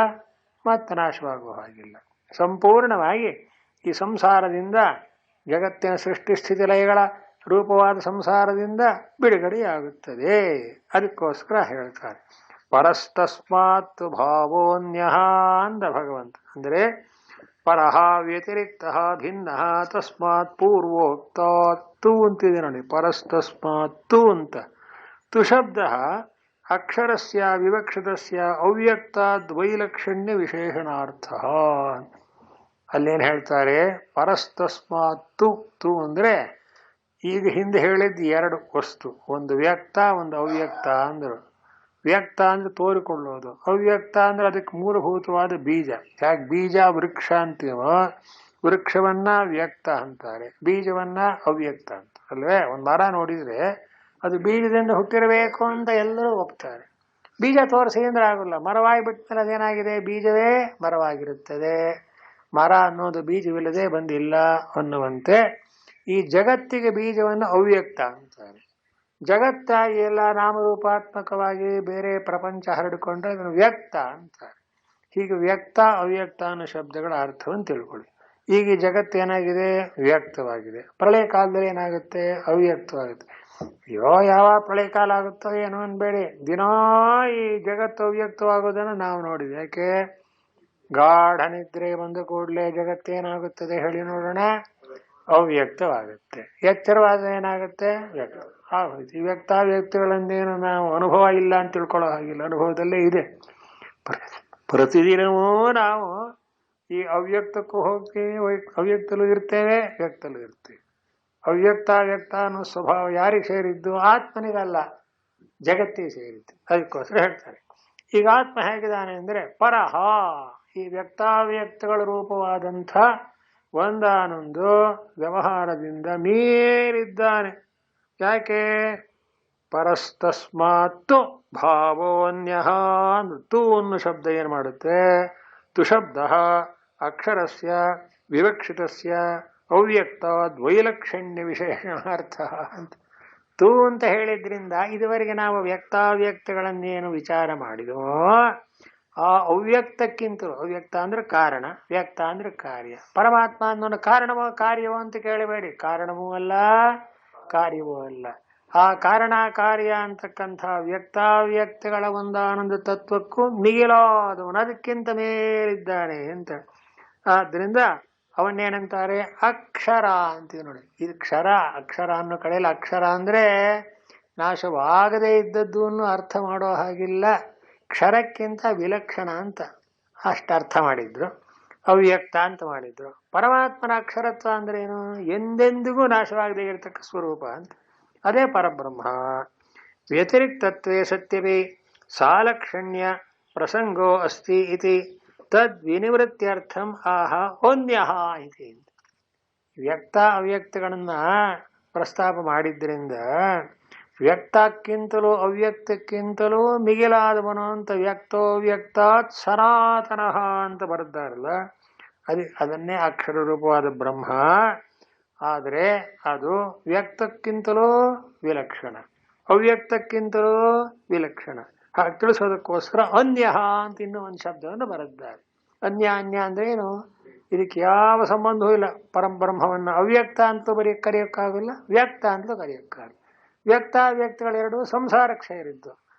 ಮತ್ತೆ ನಾಶವಾಗುವ ಹಾಗಿಲ್ಲ. ಸಂಪೂರ್ಣವಾಗಿ ಈ ಸಂಸಾರದಿಂದ, ಜಗತ್ತಿನ ಸೃಷ್ಟಿ ಸ್ಥಿತಿ ಲಯಗಳ ರೂಪವಾದ ಸಂಸಾರದಿಂದ ಬಿಡುಗಡೆಯಾಗುತ್ತದೆ. ಅದಕ್ಕೋಸ್ಕರ ಹೇಳ್ತಾರೆ ಪರಸ್ತಸ್ಮಾತ್ ಭಾವೋನ್ಯಃ ಅಂದ ಭಗವಂತ. ಅಂದರೆ ಪರಹ ವ್ಯತಿರಿಕ್ತ ಭಿನ್ನ ತಸ್ಮಾತ್ ಪೂರ್ವೋಕ್ತಾತ್ ತು ಅಂತಿದೆ ನೋಡಿ. ಪರಸ್ತಸ್ಮಾತ್ ತು ಅಂತ. ತು ಶಬ್ದ ಅಕ್ಷರಸ್ಯ ವಿವಕ್ಷಿತಸ್ಯ ಅವ್ಯಕ್ತಾದ್ ವೈಲಕ್ಷಣ್ಯ ವಿಶೇಷಣಾರ್ಥ. ಅಲ್ಲೇನು ಹೇಳ್ತಾರೆ? ಪರಸ್ತಸ್ಮಾತ್ ತು. ತು ಅಂದ್ರೆ ಈಗ ಹಿಂದೆ ಹೇಳಿದ್ದು ಎರಡು ವಸ್ತು, ಒಂದು ವ್ಯಕ್ತ, ಒಂದು ಅವ್ಯಕ್ತ ಅಂದರು. ವ್ಯಕ್ತ ಅಂದ್ರೆ ತೋರಿಕೊಳ್ಳೋದು, ಅವ್ಯಕ್ತ ಅಂದ್ರೆ ಅದಕ್ಕೆ ಮೂಲಭೂತವಾದ ಬೀಜ. ಯಾಕೆ ಬೀಜ ವೃಕ್ಷ ಅಂತೀವೋ, ವೃಕ್ಷವನ್ನ ವ್ಯಕ್ತ ಅಂತಾರೆ, ಬೀಜವನ್ನ ಅವ್ಯಕ್ತ ಅಂತ ಅಲ್ವೇ? ಒಂದು ಮರ ನೋಡಿದ್ರೆ ಅದು ಬೀಜದಿಂದ ಹುಟ್ಟಿರಬೇಕು ಅಂತ ಎಲ್ಲರೂ ಒಪ್ತಾರೆ. ಬೀಜ ತೋರಿಸಿ ಅಂದ್ರೆ ಆಗೋಲ್ಲ. ಮರವಾಗಿ ಬಿಟ್ಮೇಲೆ ಅದೇನಾಗಿದೆ? ಬೀಜವೇ ಮರವಾಗಿರುತ್ತದೆ. ಮರ ಅನ್ನೋದು ಬೀಜವಿಲ್ಲದೆ ಬಂದಿಲ್ಲ ಅನ್ನುವಂತೆ ಈ ಜಗತ್ತಿಗೆ ಬೀಜವನ್ನು ಅವ್ಯಕ್ತ ಅಂತಾರೆ. ಜಗತ್ತಾಗಿ ಎಲ್ಲ ನಾಮರೂಪಾತ್ಮಕವಾಗಿ ಬೇರೆ ಪ್ರಪಂಚ ಹರಡಿಕೊಂಡ್ರೆ ಅದನ್ನು ವ್ಯಕ್ತ ಅಂತಾರೆ. ಹೀಗೆ ವ್ಯಕ್ತ ಅವ್ಯಕ್ತ ಅನ್ನೋ ಶಬ್ದಗಳ ಅರ್ಥವನ್ನು ತಿಳ್ಕೊಳ್ಳಿ. ಈಗ ಈ ಜಗತ್ತು ಏನಾಗಿದೆ? ವ್ಯಕ್ತವಾಗಿದೆ. ಪ್ರಳಯ ಕಾಲದಲ್ಲಿ ಏನಾಗುತ್ತೆ? ಅವ್ಯಕ್ತವಾಗುತ್ತೆ. ಅಯ್ಯೋ ಯಾವ ಪ್ರಳಯ ಕಾಲ ಆಗುತ್ತೋ ಏನೋ ಅನ್ಬೇಡಿ, ದಿನಾ ಈ ಜಗತ್ತು ಅವ್ಯಕ್ತವಾಗೋದನ್ನು ನಾವು ನೋಡಿದ್ವಿ. ಯಾಕೆ? ಗಾಢ ನಿದ್ರೆ ಬಂದ ಕೂಡಲೇ ಜಗತ್ತೇನಾಗುತ್ತದೆ ಹೇಳಿ ನೋಡೋಣ? ಅವ್ಯಕ್ತವಾಗುತ್ತೆ. ಎಚ್ಚರವಾದ ಏನಾಗುತ್ತೆ? ವ್ಯಕ್ತ ಆಗೋಯ್ತು. ಈ ವ್ಯಕ್ತ ವ್ಯಕ್ತಿಗಳಂದೇನು ನಾವು ಅನುಭವ ಇಲ್ಲ ಅಂತ ತಿಳ್ಕೊಳ್ಳೋ ಹಾಗಿಲ್ಲ, ಅನುಭವದಲ್ಲೇ ಇದೆ. ಪ್ರತಿದಿನವೂ ನಾವು ಈ ಅವ್ಯಕ್ತಕ್ಕೂ ಹೋಗ್ತೀವಿ, ಅವ್ಯಕ್ತಲ್ಲೂ ಇರ್ತೇವೆ, ವ್ಯಕ್ತಲ್ಲೂ ಇರ್ತೀವಿ. ಅವ್ಯಕ್ತ ವ್ಯಕ್ತ ಅನ್ನೋ ಸ್ವಭಾವ ಯಾರಿಗೆ ಸೇರಿದ್ದು? ಆತ್ಮನಿಗಲ್ಲ, ಜಗತ್ತಿಗೆ ಸೇರಿದ್ದು. ಅದಕ್ಕೋಸ್ಕರ ಹೇಳ್ತಾರೆ. ಈಗ ಆತ್ಮ ಹೇಗಿದ್ದಾನೆ ಅಂದರೆ ಪರಹ, ಈ ವ್ಯಕ್ತಾವ್ಯಕ್ತಗಳ ರೂಪವಾದಂಥ ಒಂದಾನೊಂದು ವ್ಯವಹಾರದಿಂದ ಮೀರಿದ್ದಾನೆ. ಯಾಕೆ? ಪರಸ್ತಸ್ಮಾತ್ತು ಭಾವೋನ್ಯ. ತು ಅನ್ನೋ ಶಬ್ದ ಏನು ಮಾಡುತ್ತೆ? ತುಶಬ್ದ ಅಕ್ಷರಸ್ಯ ವಿವಕ್ಷಿತಸ್ಯ ಅವ್ಯಕ್ತ ದ್ವೈಲಕ್ಷಣ್ಯ ವಿಶೇಷಣಾರ್ಥ ಅಂತ. ತು ಅಂತ ಹೇಳಿದ್ರಿಂದ ಇದುವರೆಗೆ ನಾವು ವ್ಯಕ್ತಾವ್ಯಕ್ತಗಳನ್ನೇನು ವಿಚಾರ ಮಾಡಿದೋ ಆ ಅವ್ಯಕ್ತಕ್ಕಿಂತಲೂ, ಅವ್ಯಕ್ತ ಅಂದ್ರೆ ಕಾರಣ, ವ್ಯಕ್ತ ಅಂದ್ರೆ ಕಾರ್ಯ. ಪರಮಾತ್ಮ ಅನ್ನೋನು ಕಾರಣವೋ ಕಾರ್ಯವೋ ಅಂತ ಕೇಳಬೇಡಿ, ಕಾರಣವೂ ಅಲ್ಲ ಕಾರ್ಯವೂ ಅಲ್ಲ. ಆ ಕಾರಣ ಕಾರ್ಯ ಅಂತಕ್ಕಂಥ ವ್ಯಕ್ತಾವ್ಯಕ್ತಗಳ ಒಂದಾನೊಂದು ತತ್ವಕ್ಕೂ ಮಿಗಿಲಾದವನು, ಅದಕ್ಕಿಂತ ಮೇಲಿದ್ದಾನೆ ಅಂತ. ಆದ್ದರಿಂದ ಅವನ್ನೇನಂತಾರೆ? ಅಕ್ಷರ ಅಂತೀವಿ ನೋಡಿ. ಇದು ಕ್ಷರ, ಅಕ್ಷರ ಅನ್ನೋ ಕಡೆಯಲ್ಲಿ ಅಕ್ಷರ ಅಂದ್ರೆ ನಾಶವಾಗದೇ ಇದ್ದದ್ದು ಅರ್ಥ ಮಾಡೋ ಹಾಗಿಲ್ಲ, ಕ್ಷರಕ್ಕಿಂತ ವಿಲಕ್ಷಣ ಅಂತ ಅಷ್ಟರ್ಥ ಮಾಡಿದ್ರು. ಅವ್ಯಕ್ತ ಅಂತ ಮಾಡಿದ್ರು. ಪರಮಾತ್ಮನ ಅಕ್ಷರತ್ವ ಅಂದ್ರೆ ಏನು? ಎಂದೆಂದಿಗೂ ನಾಶವಾಗದೇ ಇರತಕ್ಕ ಸ್ವರೂಪ ಅಂತ. ಅದೇ ಪರಬ್ರಹ್ಮ. ವ್ಯತಿರಿಕ್ತತ್ವೇ ಸತ್ಯವೇ ಸಾಲಕ್ಷಣ್ಯ ಪ್ರಸಂಗೋ ಅಸ್ತಿ ಇತಿ ತದ್ವಿನಿವೃತ್ತ್ಯರ್ಥಂ ಆಹ ಓನ್ಯಃ ಇತಿ. ವ್ಯಕ್ತ ಅವ್ಯಕ್ತಗಳನ್ನ ಪ್ರಸ್ತಾಪ ಮಾಡಿದ್ರಿಂದ ವ್ಯಕ್ತಕ್ಕಿಂತಲೂ ಅವ್ಯಕ್ತಕ್ಕಿಂತಲೂ ಮಿಗಿಲಾದವನು ಅಂತ ವ್ಯಕ್ತೋ ವ್ಯಕ್ತಾತ್ ಸನಾತನಃ ಅಂತ ಬರೆದಾರಲ್ಲ, ಅದನ್ನೇ ಅಕ್ಷರ ರೂಪವಾದ ಬ್ರಹ್ಮ. ಆದರೆ ಅದು ವ್ಯಕ್ತಕ್ಕಿಂತಲೂ ವಿಲಕ್ಷಣ, ಅವ್ಯಕ್ತಕ್ಕಿಂತಲೂ ವಿಲಕ್ಷಣ. ಹಾಗೆ ತಿಳಿಸೋದಕ್ಕೋಸ್ಕರ ಅನ್ಯ ಅಂತ ಇನ್ನೂ ಒಂದು ಶಬ್ದವನ್ನು ಬರೆದಿದ್ದಾರೆ. ಅನ್ಯ ಅನ್ಯ ಅಂದ್ರೆ ಏನು? ಇದಕ್ಕೆ ಯಾವ ಸಂಬಂಧವೂ ಇಲ್ಲ. ಪರಬ್ರಹ್ಮವನ್ನು ಅವ್ಯಕ್ತ ಅಂತಲೂ ಕರೆಯೋಕ್ಕಾಗಲ್ಲ, ವ್ಯಕ್ತ ಅಂತಲೂ ಕರೆಯೋಕ್ಕಾಗಲ್ಲ. ವ್ಯಕ್ತ ವ್ಯಕ್ತಗಳೆರಡು ಸಂಸಾರಕ್ಕೆ ಸೇರಿದ್ದು.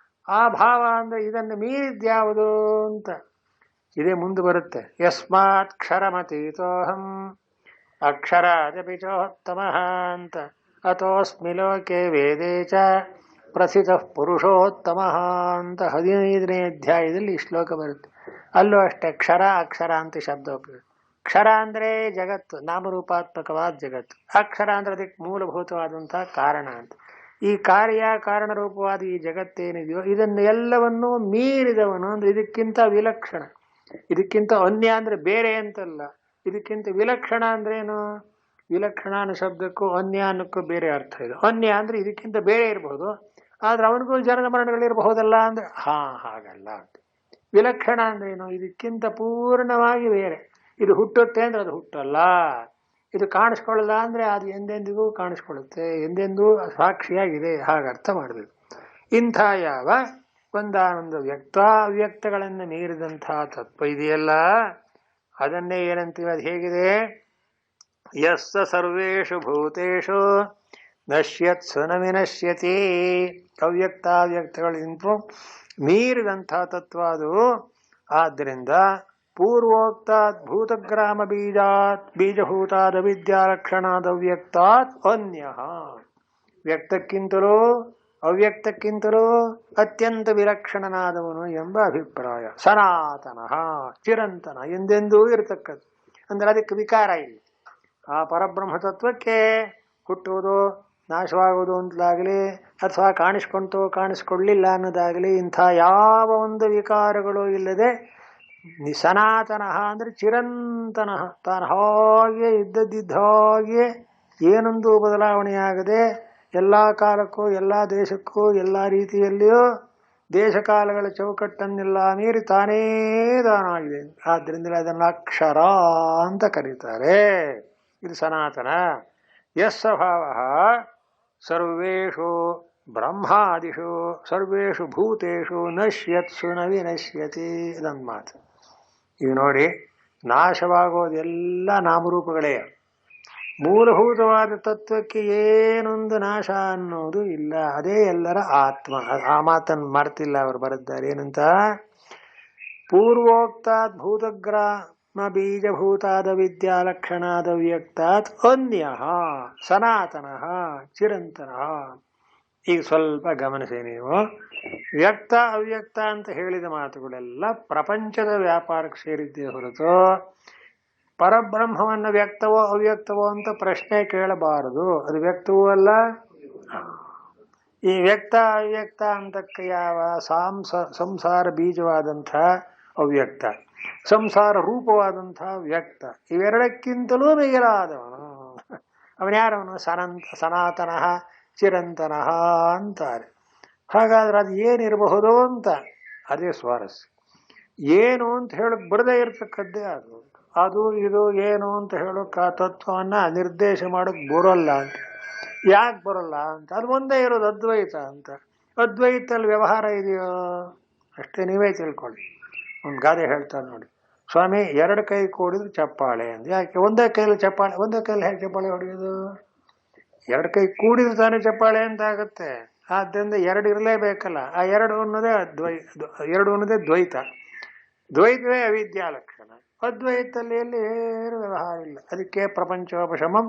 ಆ ಭಾವ ಅಂದ್ರೆ ಇದನ್ನು ಮೀರಿದ್ಯಾವುದು ಅಂತ ಇದೇ ಮುಂದೆ ಬರುತ್ತೆ. ಯಸ್ಮಾತ್ ಕ್ಷರಮತೀತೋಹಂ ಅಕ್ಷರಾದಪಿ ಚೋತ್ತಮಃ ಅಂತ ಅಥೋಸ್ಮಿ ಲೋಕೆ ವೇದೇ ಚ ಪ್ರಸಿದ್ಧ ಪುರುಷೋತ್ತಮಃ ಅಂತ 15ನೇ ಅಧ್ಯಾಯದಲ್ಲಿ ಈ ಶ್ಲೋಕ ಬರುತ್ತೆ. ಅಲ್ಲೂ ಅಷ್ಟೇ ಕ್ಷರ ಅಕ್ಷರ ಅಂತ ಶಬ್ದ ಉಪಯೋಗ. ಕ್ಷರ ಅಂದ್ರೆ ಜಗತ್ತು, ನಾಮರೂಪಾತ್ಮಕವಾದ ಜಗತ್ತು. ಅಕ್ಷರ ಅಂದ್ರೆ ಅದಕ್ಕೆ ಮೂಲಭೂತವಾದಂತಹ ಕಾರಣ ಅಂತ. ಈ ಕಾರ್ಯ ಕಾರಣ ರೂಪವಾದ ಈ ಜಗತ್ತೇನಿದೆಯೋ ಇದನ್ನು ಎಲ್ಲವನ್ನೂ ಮೀರಿದವನು ಅಂದ್ರೆ ಇದಕ್ಕಿಂತ ವಿಲಕ್ಷಣ. ಇದಕ್ಕಿಂತ ಅನ್ಯ ಅಂದ್ರೆ ಬೇರೆ ಅಂತಲ್ಲ, ಇದಕ್ಕಿಂತ ವಿಲಕ್ಷಣ ಅಂದ್ರೆ ಏನು? ವಿಲಕ್ಷಣ ಅನ್ನೋ ಶಬ್ದಕ್ಕೂ ಅನ್ಯ ಅನ್ನಕ್ಕೂ ಬೇರೆ ಅರ್ಥ ಇದೆ. ಅನ್ಯ ಅಂದ್ರೆ ಇದಕ್ಕಿಂತ ಬೇರೆ ಇರಬಹುದು, ಆದ್ರೆ ಅವನಿಗೂ ಜನನ ಮರಣಗಳಿರಬಹುದಲ್ಲ ಅಂದ್ರೆ ಹಾಗಲ್ಲ ಅಂತ. ವಿಲಕ್ಷಣ ಅಂದ್ರೆ ಏನು? ಇದಕ್ಕಿಂತ ಪೂರ್ಣವಾಗಿ ಬೇರೆ. ಇದು ಹುಟ್ಟುತ್ತೆ ಅಂದ್ರೆ ಅದು ಹುಟ್ಟಲ್ಲ, ಇದು ಕಾಣಿಸ್ಕೊಳ್ಳಲ್ಲ ಅಂದ್ರೆ ಅದು ಎಂದೆಂದಿಗೂ ಕಾಣಿಸ್ಕೊಳ್ಳುತ್ತೆ, ಎಂದೆಂದೂ ಸಾಕ್ಷಿಯಾಗಿದೆ. ಹಾಗೆ ಅರ್ಥ ಮಾಡಬೇಕು. ಇಂಥ ಯಾವ ಒಂದಾನೊಂದು ವ್ಯಕ್ತಾವ್ಯಕ್ತಗಳನ್ನು ಮೀರಿದಂತಹ ತತ್ವ ಇದೆಯಲ್ಲ, ಅದನ್ನೇ ಏನಂತೀವಿ? ಅದು ಹೇಗಿದೆ? ಯಸ್ಸ ಸರ್ವೇಷು ಭೂತೇಷು ನಶ್ಯತ್ಸು ನ ವಿನಶ್ಯತಿ. ಅವ್ಯಕ್ತಾವ್ಯಕ್ತಗಳಿಂದ ಮೀರಿದಂತಹ ತತ್ವ ಅದು. ಆದ್ದರಿಂದ ಪೂರ್ವೋಕ್ತಾತ್ ಭೂತಗ್ರಾಮ ಬೀಜಾತ್ ಬೀಜಭೂತಾದ ವಿದ್ಯಾಲಕ್ಷಣಾದ ಅವ್ಯಕ್ತಾತ್ ಅನ್ಯಃ. ವ್ಯಕ್ತಕ್ಕಿಂತಲೂ ಅವ್ಯಕ್ತಕ್ಕಿಂತಲೂ ಅತ್ಯಂತ ವಿಲಕ್ಷಣನಾದವನು ಎಂಬ ಅಭಿಪ್ರಾಯ. ಸನಾತನಃ, ಚಿರಂತನ, ಎಂದೆಂದೂ ಇರತಕ್ಕದ್ದು. ಅಂದ್ರೆ ಅದಕ್ಕೆ ವಿಕಾರ ಇಲ್ಲ. ಆ ಪರಬ್ರಹ್ಮ ತತ್ವಕ್ಕೆ ಹುಟ್ಟುವುದು ನಾಶವಾಗುವುದು ಅಂತಲಾಗಲಿ ಅಥವಾ ಕಾಣಿಸ್ಕೊಂತು ಕಾಣಿಸ್ಕೊಳ್ಳಿಲ್ಲ ಅನ್ನೋದಾಗಲಿ ಇಂಥ ಯಾವ ಒಂದು ವಿಕಾರಗಳು ಇಲ್ಲದೆ ಸನಾತನಃ ಅಂದ್ರೆ ಚಿರಂತನಃ, ತಾನು ಹಾಗೆ ಇದ್ದದ್ದಿದ್ದ ಹಾಗೆ ಏನೊಂದು ಬದಲಾವಣೆಯಾಗದೆ ಎಲ್ಲ ಕಾಲಕ್ಕೂ ಎಲ್ಲ ದೇಶಕ್ಕೂ ಎಲ್ಲ ರೀತಿಯಲ್ಲಿಯೂ ದೇಶಕಾಲಗಳ ಚೌಕಟ್ಟನ್ನೆಲ್ಲ ಮೀರಿ ತಾನೇ ತಾನಾಗಿದೆ. ಆದ್ರಿಂದಲೇ ಅದನ್ನು ಅಕ್ಷರ ಅಂತ ಕರೀತಾರೆ. ಇದು ಸನಾತನ. ಯಸ್ಸಭಾವ ಸರ್ವೇಷು ಬ್ರಹ್ಮಾದಿಷು ಸರ್ವೇಷು ಭೂತೇಷು ನಶ್ಯತ್ಸು ನ ವಿನಶ್ಯತಿ ಇದೊಂದು ಮಾತು. ಈಗ ನೋಡಿ, ನಾಶವಾಗೋದೆಲ್ಲ ನಾಮರೂಪಗಳೇ. ಮೂಲಭೂತವಾದ ತತ್ವಕ್ಕೆ ಏನೊಂದು ನಾಶ ಅನ್ನೋದು ಇಲ್ಲ. ಅದೇ ಎಲ್ಲರ ಆತ್ಮ. ಆ ಮಾತನ್ನು ಮರ್ತಿಲ್ಲ ಅವರು ಬರೆದಿದ್ದಾರೆ. ಏನಂತ? ಪೂರ್ವೋಕ್ತಾತ್ ಭೂತಗ್ರಾಮ ಬೀಜಭೂತಾದ ವಿದ್ಯಾಲಕ್ಷಣಾದ ವ್ಯಕ್ತಾತ್ ಅನ್ಯಃ ಸನಾತನಃ ಚಿರಂತನಃ. ಈಗ ಸ್ವಲ್ಪ ಗಮನಿಸಿ ನೀವು. ವ್ಯಕ್ತ ಅವ್ಯಕ್ತ ಅಂತ ಹೇಳಿದ ಮಾತುಗಳೆಲ್ಲ ಪ್ರಪಂಚದ ವ್ಯಾಪಾರಕ್ಕೆ ಸೇರಿದ್ದೇ ಹೊರತು ಪರಬ್ರಹ್ಮವನ್ನು ವ್ಯಕ್ತವೋ ಅವ್ಯಕ್ತವೋ ಅಂತ ಪ್ರಶ್ನೆ ಕೇಳಬಾರದು. ಅದು ವ್ಯಕ್ತವೂ ಅಲ್ಲ. ಈ ವ್ಯಕ್ತ ಅವ್ಯಕ್ತ ಅಂತಕ್ಕೆ ಯಾವ ಸಂಸಾರ ಬೀಜವಾದಂಥ ಅವ್ಯಕ್ತ, ಸಂಸಾರ ರೂಪವಾದಂಥ ವ್ಯಕ್ತ, ಇವೆರಡಕ್ಕಿಂತಲೂ ಮಿಗಿಲಾದವನು ಅವನ್ಯಾರವನು? ಸನಾತನಃ ಚಿರಂತನಃ ಅಂತಾರೆ. ಹಾಗಾದ್ರೆ ಅದು ಏನಿರಬಹುದು ಅಂತ ಅದೇ ಸ್ವಾರಸ್ಯ. ಏನು ಅಂತ ಹೇಳಕ್ ಬರದೇ ಇರ್ತಕ್ಕದ್ದೇ ಅದು. ಅದು ಇದು ಏನು ಅಂತ ಹೇಳೋಕೆ ಆ ತತ್ವವನ್ನ ನಿರ್ದೇಶ ಮಾಡೋಕ್ ಬರೋಲ್ಲ ಅಂತ. ಯಾಕೆ ಬರೋಲ್ಲ ಅಂತ? ಅದು ಒಂದೇ ಇರೋದು ಅದ್ವೈತ ಅಂತ. ಅದ್ವೈತಲ್ಲಿ ವ್ಯವಹಾರ ಇದೆಯೋ? ಅಷ್ಟೇ, ನೀವೇ ತಿಳ್ಕೊಳ್ಳಿ. ಒಂದು ಗಾದೆ ಹೇಳ್ತಾರೆ ನೋಡಿ, ಸ್ವಾಮಿ 2 ಕೈ ಕೂಡಿದ್ರು ಚಪ್ಪಾಳೆ ಅಂತ. ಯಾಕೆ? ಒಂದೇ ಕೈಲಿ ಚಪ್ಪಾಳೆ, ಒಂದೇ ಕೈಲಿ ಹೇಗೆ ಚಪ್ಪಾಳೆ ಹೊಡೆಯೋದು? 2 ಕೈ ಕೂಡಿದ್ರು ತಾನೇ ಚಪ್ಪಾಳೆ ಅಂತ ಆಗುತ್ತೆ. ಆದ್ದರಿಂದ 2 ಇರಲೇಬೇಕಲ್ಲ. ಆ 2 ಅನ್ನೋದೇ ಅನ್ನೋದೇ ದ್ವೈತ. ದ್ವೈತವೇ ಅವಿದ್ಯಾ ಲಕ್ಷಣ. ಅದ್ವೈತಲ್ಲಿ ಏನು ವ್ಯವಹಾರ ಇಲ್ಲ. ಅದಕ್ಕೆ ಪ್ರಪಂಚೋಪಶಮಂ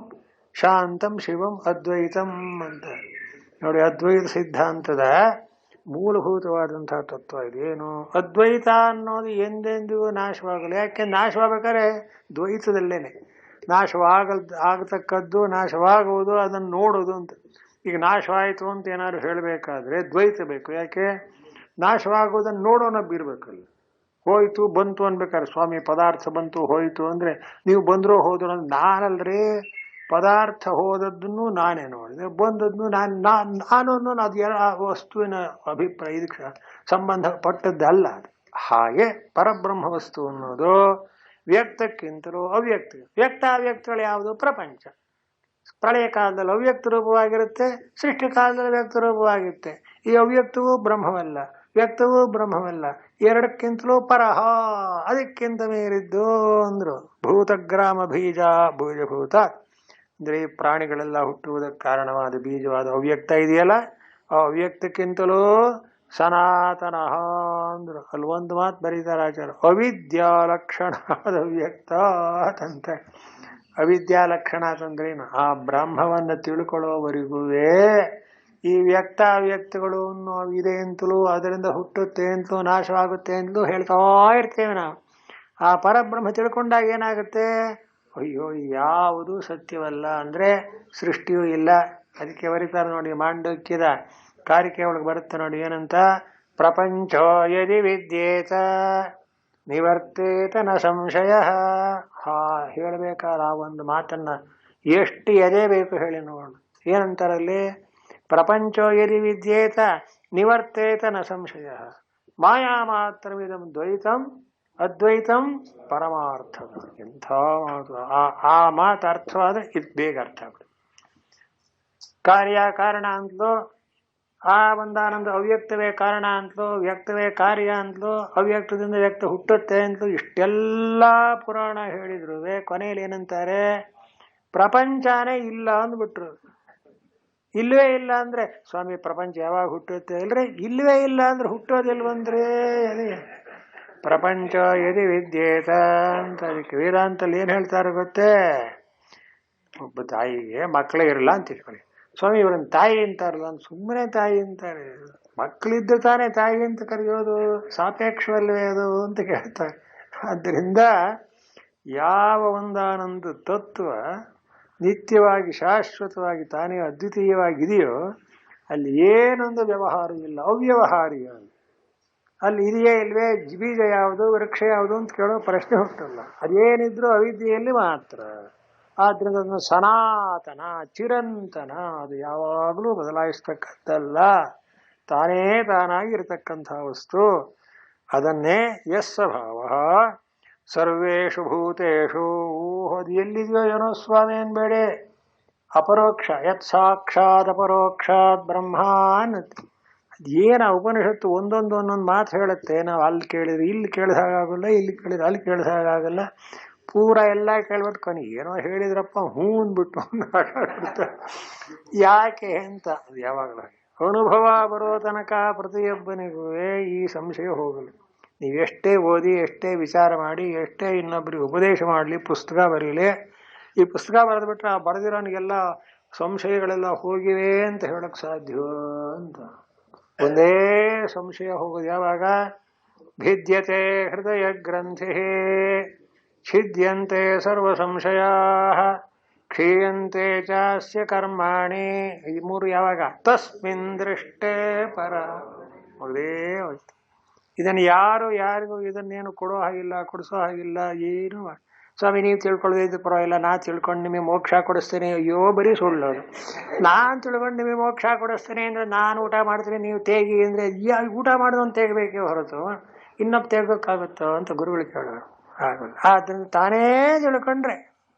ಶಾಂತಂ ಶಿವಂ ಅದ್ವೈತಂ ಅಂತ ನೋಡಿ. ಅದ್ವೈತ ಸಿದ್ಧಾಂತದ ಮೂಲಭೂತವಾದಂತಹ ತತ್ವ ಇದೇನು? ಅದ್ವೈತ ಅನ್ನೋದು ಎಂದೆಂದಿಗೂ ನಾಶವಾಗಲ್ಲ. ಯಾಕೆ ನಾಶವಾಗಬೇಕಾದ್ರೆ ದ್ವೈತದಲ್ಲೇನೆ ಆಗತಕ್ಕದ್ದು, ನಾಶವಾಗುವುದು, ಅದನ್ನು ನೋಡೋದು ಅಂತ. ಈಗ ನಾಶವಾಯಿತು ಅಂತ ಏನಾದ್ರು ಹೇಳಬೇಕಾದ್ರೆ ದ್ವೈತ ಬೇಕು. ಯಾಕೆ? ನಾಶವಾಗುವುದನ್ನು ನೋಡೋನೊಬ್ಬ ಇರ್ಬೇಕಲ್ಲ. ಹೋಯ್ತು ಬಂತು ಅನ್ಬೇಕಾದ್ರೆ, ಸ್ವಾಮಿ ಪದಾರ್ಥ ಬಂತು ಹೋಯ್ತು ಅಂದ್ರೆ ನೀವು ಬಂದ್ರೋ ಹೋದ್ರು ಅಂದ್ರೆ ನಾನಲ್ರಿ. ಪದಾರ್ಥ ಹೋದದ್ದನ್ನು ನಾನೇ ನೋಡಿದೆ, ಬಂದದ್ದು ನಾನು ಅನ್ನೋದು ಅದು ವಸ್ತುವಿನ ಅಭಿಪ್ರಾಯ, ಇದಕ್ಕೆ ಸಂಬಂಧಪಟ್ಟದ್ದಲ್ಲ ಅದು. ಹಾಗೆ ಪರಬ್ರಹ್ಮ ವಸ್ತು ಅನ್ನೋದು ವ್ಯಕ್ತಕ್ಕಿಂತಲೂ ಅವ್ಯಕ್ತ. ವ್ಯಕ್ತ ಅವ್ಯಕ್ತಗಳು ಯಾವುದು? ಪ್ರಪಂಚ. ಪ್ರಳಯ ಕಾಲದಲ್ಲಿ ಅವ್ಯಕ್ತ ರೂಪವಾಗಿರುತ್ತೆ, ಸೃಷ್ಟಿ ಕಾಲದಲ್ಲಿ ವ್ಯಕ್ತ ರೂಪವಾಗಿರುತ್ತೆ. ಈ ಅವ್ಯಕ್ತವೂ ಬ್ರಹ್ಮವಲ್ಲ, ವ್ಯಕ್ತವೂ ಬ್ರಹ್ಮವಲ್ಲ, ಎರಡಕ್ಕಿಂತಲೂ ಪರಹ, ಅದಕ್ಕಿಂತ ಮೀರಿದ್ದು ಅಂದ್ರು. ಭೂತಗ್ರಾಮ ಬೀಜಭೂತ ಅಂದ್ರೆ ಈ ಪ್ರಾಣಿಗಳೆಲ್ಲ ಹುಟ್ಟುವುದಕ್ಕೆ ಕಾರಣವಾದ ಬೀಜವಾದ ಅವ್ಯಕ್ತ ಇದೆಯಲ್ಲ, ಆ ಅವ್ಯಕ್ತಕ್ಕಿಂತಲೂ ಸನಾತನ ಅಂದ್ರು. ಅಲ್ಲಿ ಒಂದು ಮಾತು ಬರೀತಾರೆ ಆಚಾರ್ಯ, ಅವಿದ್ಯಾ ಲಕ್ಷಣ ಅವ್ಯಕ್ತ ಅಂತ. ಅವಿದ್ಯಾ ಲಕ್ಷಣ ಅಂತಂದ್ರೇನು? ಆ ಬ್ರಹ್ಮವನ್ನು ತಿಳ್ಕೊಳ್ಳೋವರೆಗೂ ಈ ವ್ಯಕ್ತ ಅವ್ಯಕ್ತಗಳು ಇದೆ ಅಂತಲೂ, ಅದರಿಂದ ಹುಟ್ಟುತ್ತೆ ಅಂತಲೂ ನಾಶವಾಗುತ್ತೆ ಅಂತಲೂ ಹೇಳ್ತಾ ಇರ್ತೇವೆ ನಾವು. ಆ ಪರಬ್ರಹ್ಮ ತಿಳ್ಕೊಂಡಾಗ ಏನಾಗುತ್ತೆ? ಅಯ್ಯೋ ಯಾವುದು ಸತ್ಯವಲ್ಲ ಅಂದ್ರೆ ಸೃಷ್ಟಿಯೂ ಇಲ್ಲ. ಅದಕ್ಕೆ ಬರೀತಾರೆ ನೋಡಿ, ಮಾಂಡಕ್ಯದ ಕಾರಿಕೆ ಒಳಗೆ ಬರುತ್ತೆ ನೋಡಿ, ಏನಂತ? ಪ್ರಪಂಚ ಯದಿ ವಿದ್ಯೇತ ನಿವರ್ತೇತ ನ ಸಂಶಯ. ಹೇಳ್ಬೇಕಾದ್ರೆ ಆ ಒಂದು ಮಾತನ್ನ ಎಷ್ಟು ಎದೆ ಬೇಕು ಹೇಳಿ ನೋಡೋಣ. ಏನಂತಾರಲ್ಲಿ? ಪ್ರಪಂಚೋ ಯದಿ ವಿದ್ಯೇತ ನಿವರ್ತೇತ ನ ಸಂಶಯ ಮಾಯಾ ಮಾತ್ರವಿದಂ ದ್ವೈತಂ ಅದ್ವೈತಂ ಪರಮಾರ್ಥ. ಎಂಥ ಮಾತು! ಆ ಮಾತು ಅರ್ಥವಾದ್ರೆ ಇದು ಬೇಗ ಅರ್ಥ ಆಗ್ಬಿಡುತ್ತೆ. ಕಾರ್ಯ ಕಾರಣ ಅಂತಲೂ, ಆ ಒಂದಾನಂದ ಅವ್ಯಕ್ತವೇ ಕಾರಣ ಅಂತಲೂ, ವ್ಯಕ್ತವೇ ಕಾರ್ಯ ಅಂತಲೂ, ಅವ್ಯಕ್ತದಿಂದ ವ್ಯಕ್ತ ಹುಟ್ಟುತ್ತೆ ಅಂತಲೂ ಇಷ್ಟೆಲ್ಲ ಪುರಾಣ ಹೇಳಿದ್ರು ಕೊನೆಯಲ್ಲಿ ಏನಂತಾರೆ? ಪ್ರಪಂಚನೇ ಇಲ್ಲ ಅಂದ್ಬಿಟ್ರು. ಇಲ್ವೇ ಇಲ್ಲ ಅಂದ್ರೆ ಸ್ವಾಮಿ ಪ್ರಪಂಚ ಯಾವಾಗ ಹುಟ್ಟುತ್ತೆ ಇಲ್ರಿ? ಇಲ್ವೇ ಇಲ್ಲ ಅಂದ್ರೆ ಹುಟ್ಟೋದಿಲ್ವಂದ್ರೆ ಪ್ರಪಂಚ ಯದಿ ವಿದ್ಯೇತ ಅಂತ. ಅದಕ್ಕೆ ವೇದಾಂತಲ್ಲಿ ಏನ್ ಹೇಳ್ತಾರೆ ಗೊತ್ತೇ? ಒಬ್ಬ ತಾಯಿಗೆ ಮಕ್ಕಳೇ ಇರಲ್ಲ ಅಂತ ಇಟ್ಕೊಳ್ಳಿ. ಸ್ವಾಮಿ ಇವ್ರನ್ನ ತಾಯಿ ಅಂತಾರಲ್ಲ ಅಂತ. ಸುಮ್ಮನೆ ತಾಯಿ ಅಂತಾರೆ. ಮಕ್ಕಳಿದ್ದು ತಾನೇ ತಾಯಿ ಅಂತ ಕರೆಯೋದು, ಸಾಪೇಕ್ಷವಲ್ವೇ ಅದು ಅಂತ ಕೇಳ್ತಾರೆ. ಆದ್ದರಿಂದ ಯಾವ ಒಂದಾನೊಂದು ತತ್ವ ನಿತ್ಯವಾಗಿ ಶಾಶ್ವತವಾಗಿ ತಾನೇ ಅದ್ವಿತೀಯವಾಗಿದೆಯೋ ಅಲ್ಲಿ ಏನೊಂದು ವ್ಯವಹಾರ ಇಲ್ಲ, ಅವ್ಯವಹಾರಿಯ. ಅಲ್ಲಿ ಇದೆಯೇ ಇಲ್ವೇ, ಬೀಜ ಯಾವುದು ವೃಕ್ಷ ಯಾವುದು ಅಂತ ಕೇಳೋ ಪ್ರಶ್ನೆ ಹುಟ್ಟಲ್ಲ. ಅದೇನಿದ್ರು ಅವಿದ್ಯೆಯಲ್ಲಿ ಮಾತ್ರ. ಆದ್ರಿಂದ ಅದನ್ನು ಸನಾತನ ಚಿರಂತನ, ಅದು ಯಾವಾಗಲೂ ಬದಲಾಯಿಸ್ತಕ್ಕಂಥಲ್ಲ, ತಾನೇ ತಾನಾಗಿ ಇರತಕ್ಕಂಥ ವಸ್ತು. ಅದನ್ನೇ ಯಸ್ಸಭಾವ ಸರ್ವೇಷು ಭೂತೇಷು. ಅದು ಎಲ್ಲಿದೆಯೋ ಏನೋ ಸ್ವಾಮಿ ಅನ್ಬೇಡಿ, ಅಪರೋಕ್ಷ ಯತ್ ಸಾಕ್ಷಾತ್ ಅಪರೋಕ್ಷಾತ್ ಬ್ರಹ್ಮ ಅನ್ನತ್ತೆ. ಅದೇನ ಉಪನಿಷತ್ತು ಒಂದೊಂದು ಮಾತು ಹೇಳುತ್ತೆ. ನಾವು ಅಲ್ಲಿ ಕೇಳಿದ್ರೆ ಇಲ್ಲಿ ಕೇಳಿದ ಹಾಗಾಗಲ್ಲ, ಇಲ್ಲಿ ಕೇಳಿದ್ರೆ ಅಲ್ಲಿ ಕೇಳಿದ ಹಾಗಾಗಲ್ಲ. ಪೂರ ಎಲ್ಲ ಕೇಳ್ಬಿಟ್ಟು ಕೊನೆ ಏನೋ ಹೇಳಿದ್ರಪ್ಪ ಹ್ಞೂ ಅಂದ್ಬಿಟ್ಟು ಯಾಕೆ ಅಂತ ಅದು ಯಾವಾಗಲೂ ಅನುಭವ ಬರೋ ತನಕ ಪ್ರತಿಯೊಬ್ಬನಿಗೂ ಈ ಸಂಶಯ ಹೋಗಲ್ಲ. ನೀವೆಷ್ಟೇ ಓದಿ, ಎಷ್ಟೇ ವಿಚಾರ ಮಾಡಿ, ಎಷ್ಟೇ ಇನ್ನೊಬ್ಬರಿಗೆ ಉಪದೇಶ ಮಾಡಲಿ, ಪುಸ್ತಕ ಬರೀಲಿ, ಈ ಪುಸ್ತಕ ಬರೆದ್ಬಿಟ್ರೆ ಆ ಬರೆದಿರೋನಿಗೆಲ್ಲ ಸಂಶಯಗಳೆಲ್ಲ ಹೋಗಿವೆ ಅಂತ ಹೇಳಕ್ ಸಾಧ್ಯ ಅಂತ. ಒಂದೇ ಸಂಶಯ ಹೋಗೋದು ಯಾವಾಗ? ಭಿದ್ಯತೆ ಹೃದಯ ಗ್ರಂಥಿ ಛಿದ್ಯಂತೆ ಸರ್ವ ಸಂಶಯ ಕ್ಷೀಯಂತೆ ಚಾಸ್ಯ ಕರ್ಮಾಣಿ. ಈ ಮೂರು ಯಾವಾಗ? ತಸ್ಮಿನ್ ದೃಷ್ಟೇ ಪರ. ಹೋಗದೇ ಹೋಯ್ತು. ಇದನ್ನು ಯಾರಿಗೂ ಇದನ್ನೇನು ಕೊಡೋ ಹಾಗಿಲ್ಲ, ಕೊಡಿಸೋ ಹಾಗಿಲ್ಲ, ಏನು. ಸ್ವಾಮಿ ನೀವು ತಿಳ್ಕೊಳ್ಳೋದು ಪರವಾಗಿಲ್ಲ, ನಾ ತಿಳ್ಕೊಂಡು ನಿಮಗೆ ಮೋಕ್ಷ ಕೊಡಿಸ್ತೇನೆ. ಅಯ್ಯೋ ಬರೀ ಸುಳ್ಳು. ನಾನು ತಿಳ್ಕೊಂಡು ನಿಮಗೆ ಮೋಕ್ಷ ಕೊಡಿಸ್ತೇನೆ ಅಂದರೆ ನಾನು ಊಟ ಮಾಡ್ತೀನಿ, ನೀವು ತೇಗಿ ಅಂದರೆ ಊಟ ಮಾಡೋದನ್ನು ತೆಗಬೇಕೇ ಹೊರತು ಇನ್ನೊಬ್ಬ ತೆಗೋಕ್ಕಾಗುತ್ತೋ ಅಂತ ಗುರುಗಳು ಕೇಳೋರು. ಆಗಲ್ಲ. ಆದ್ದರಿಂದ ತಾನೇ ತಿಳ್ಕೊಂಡ್ರೆ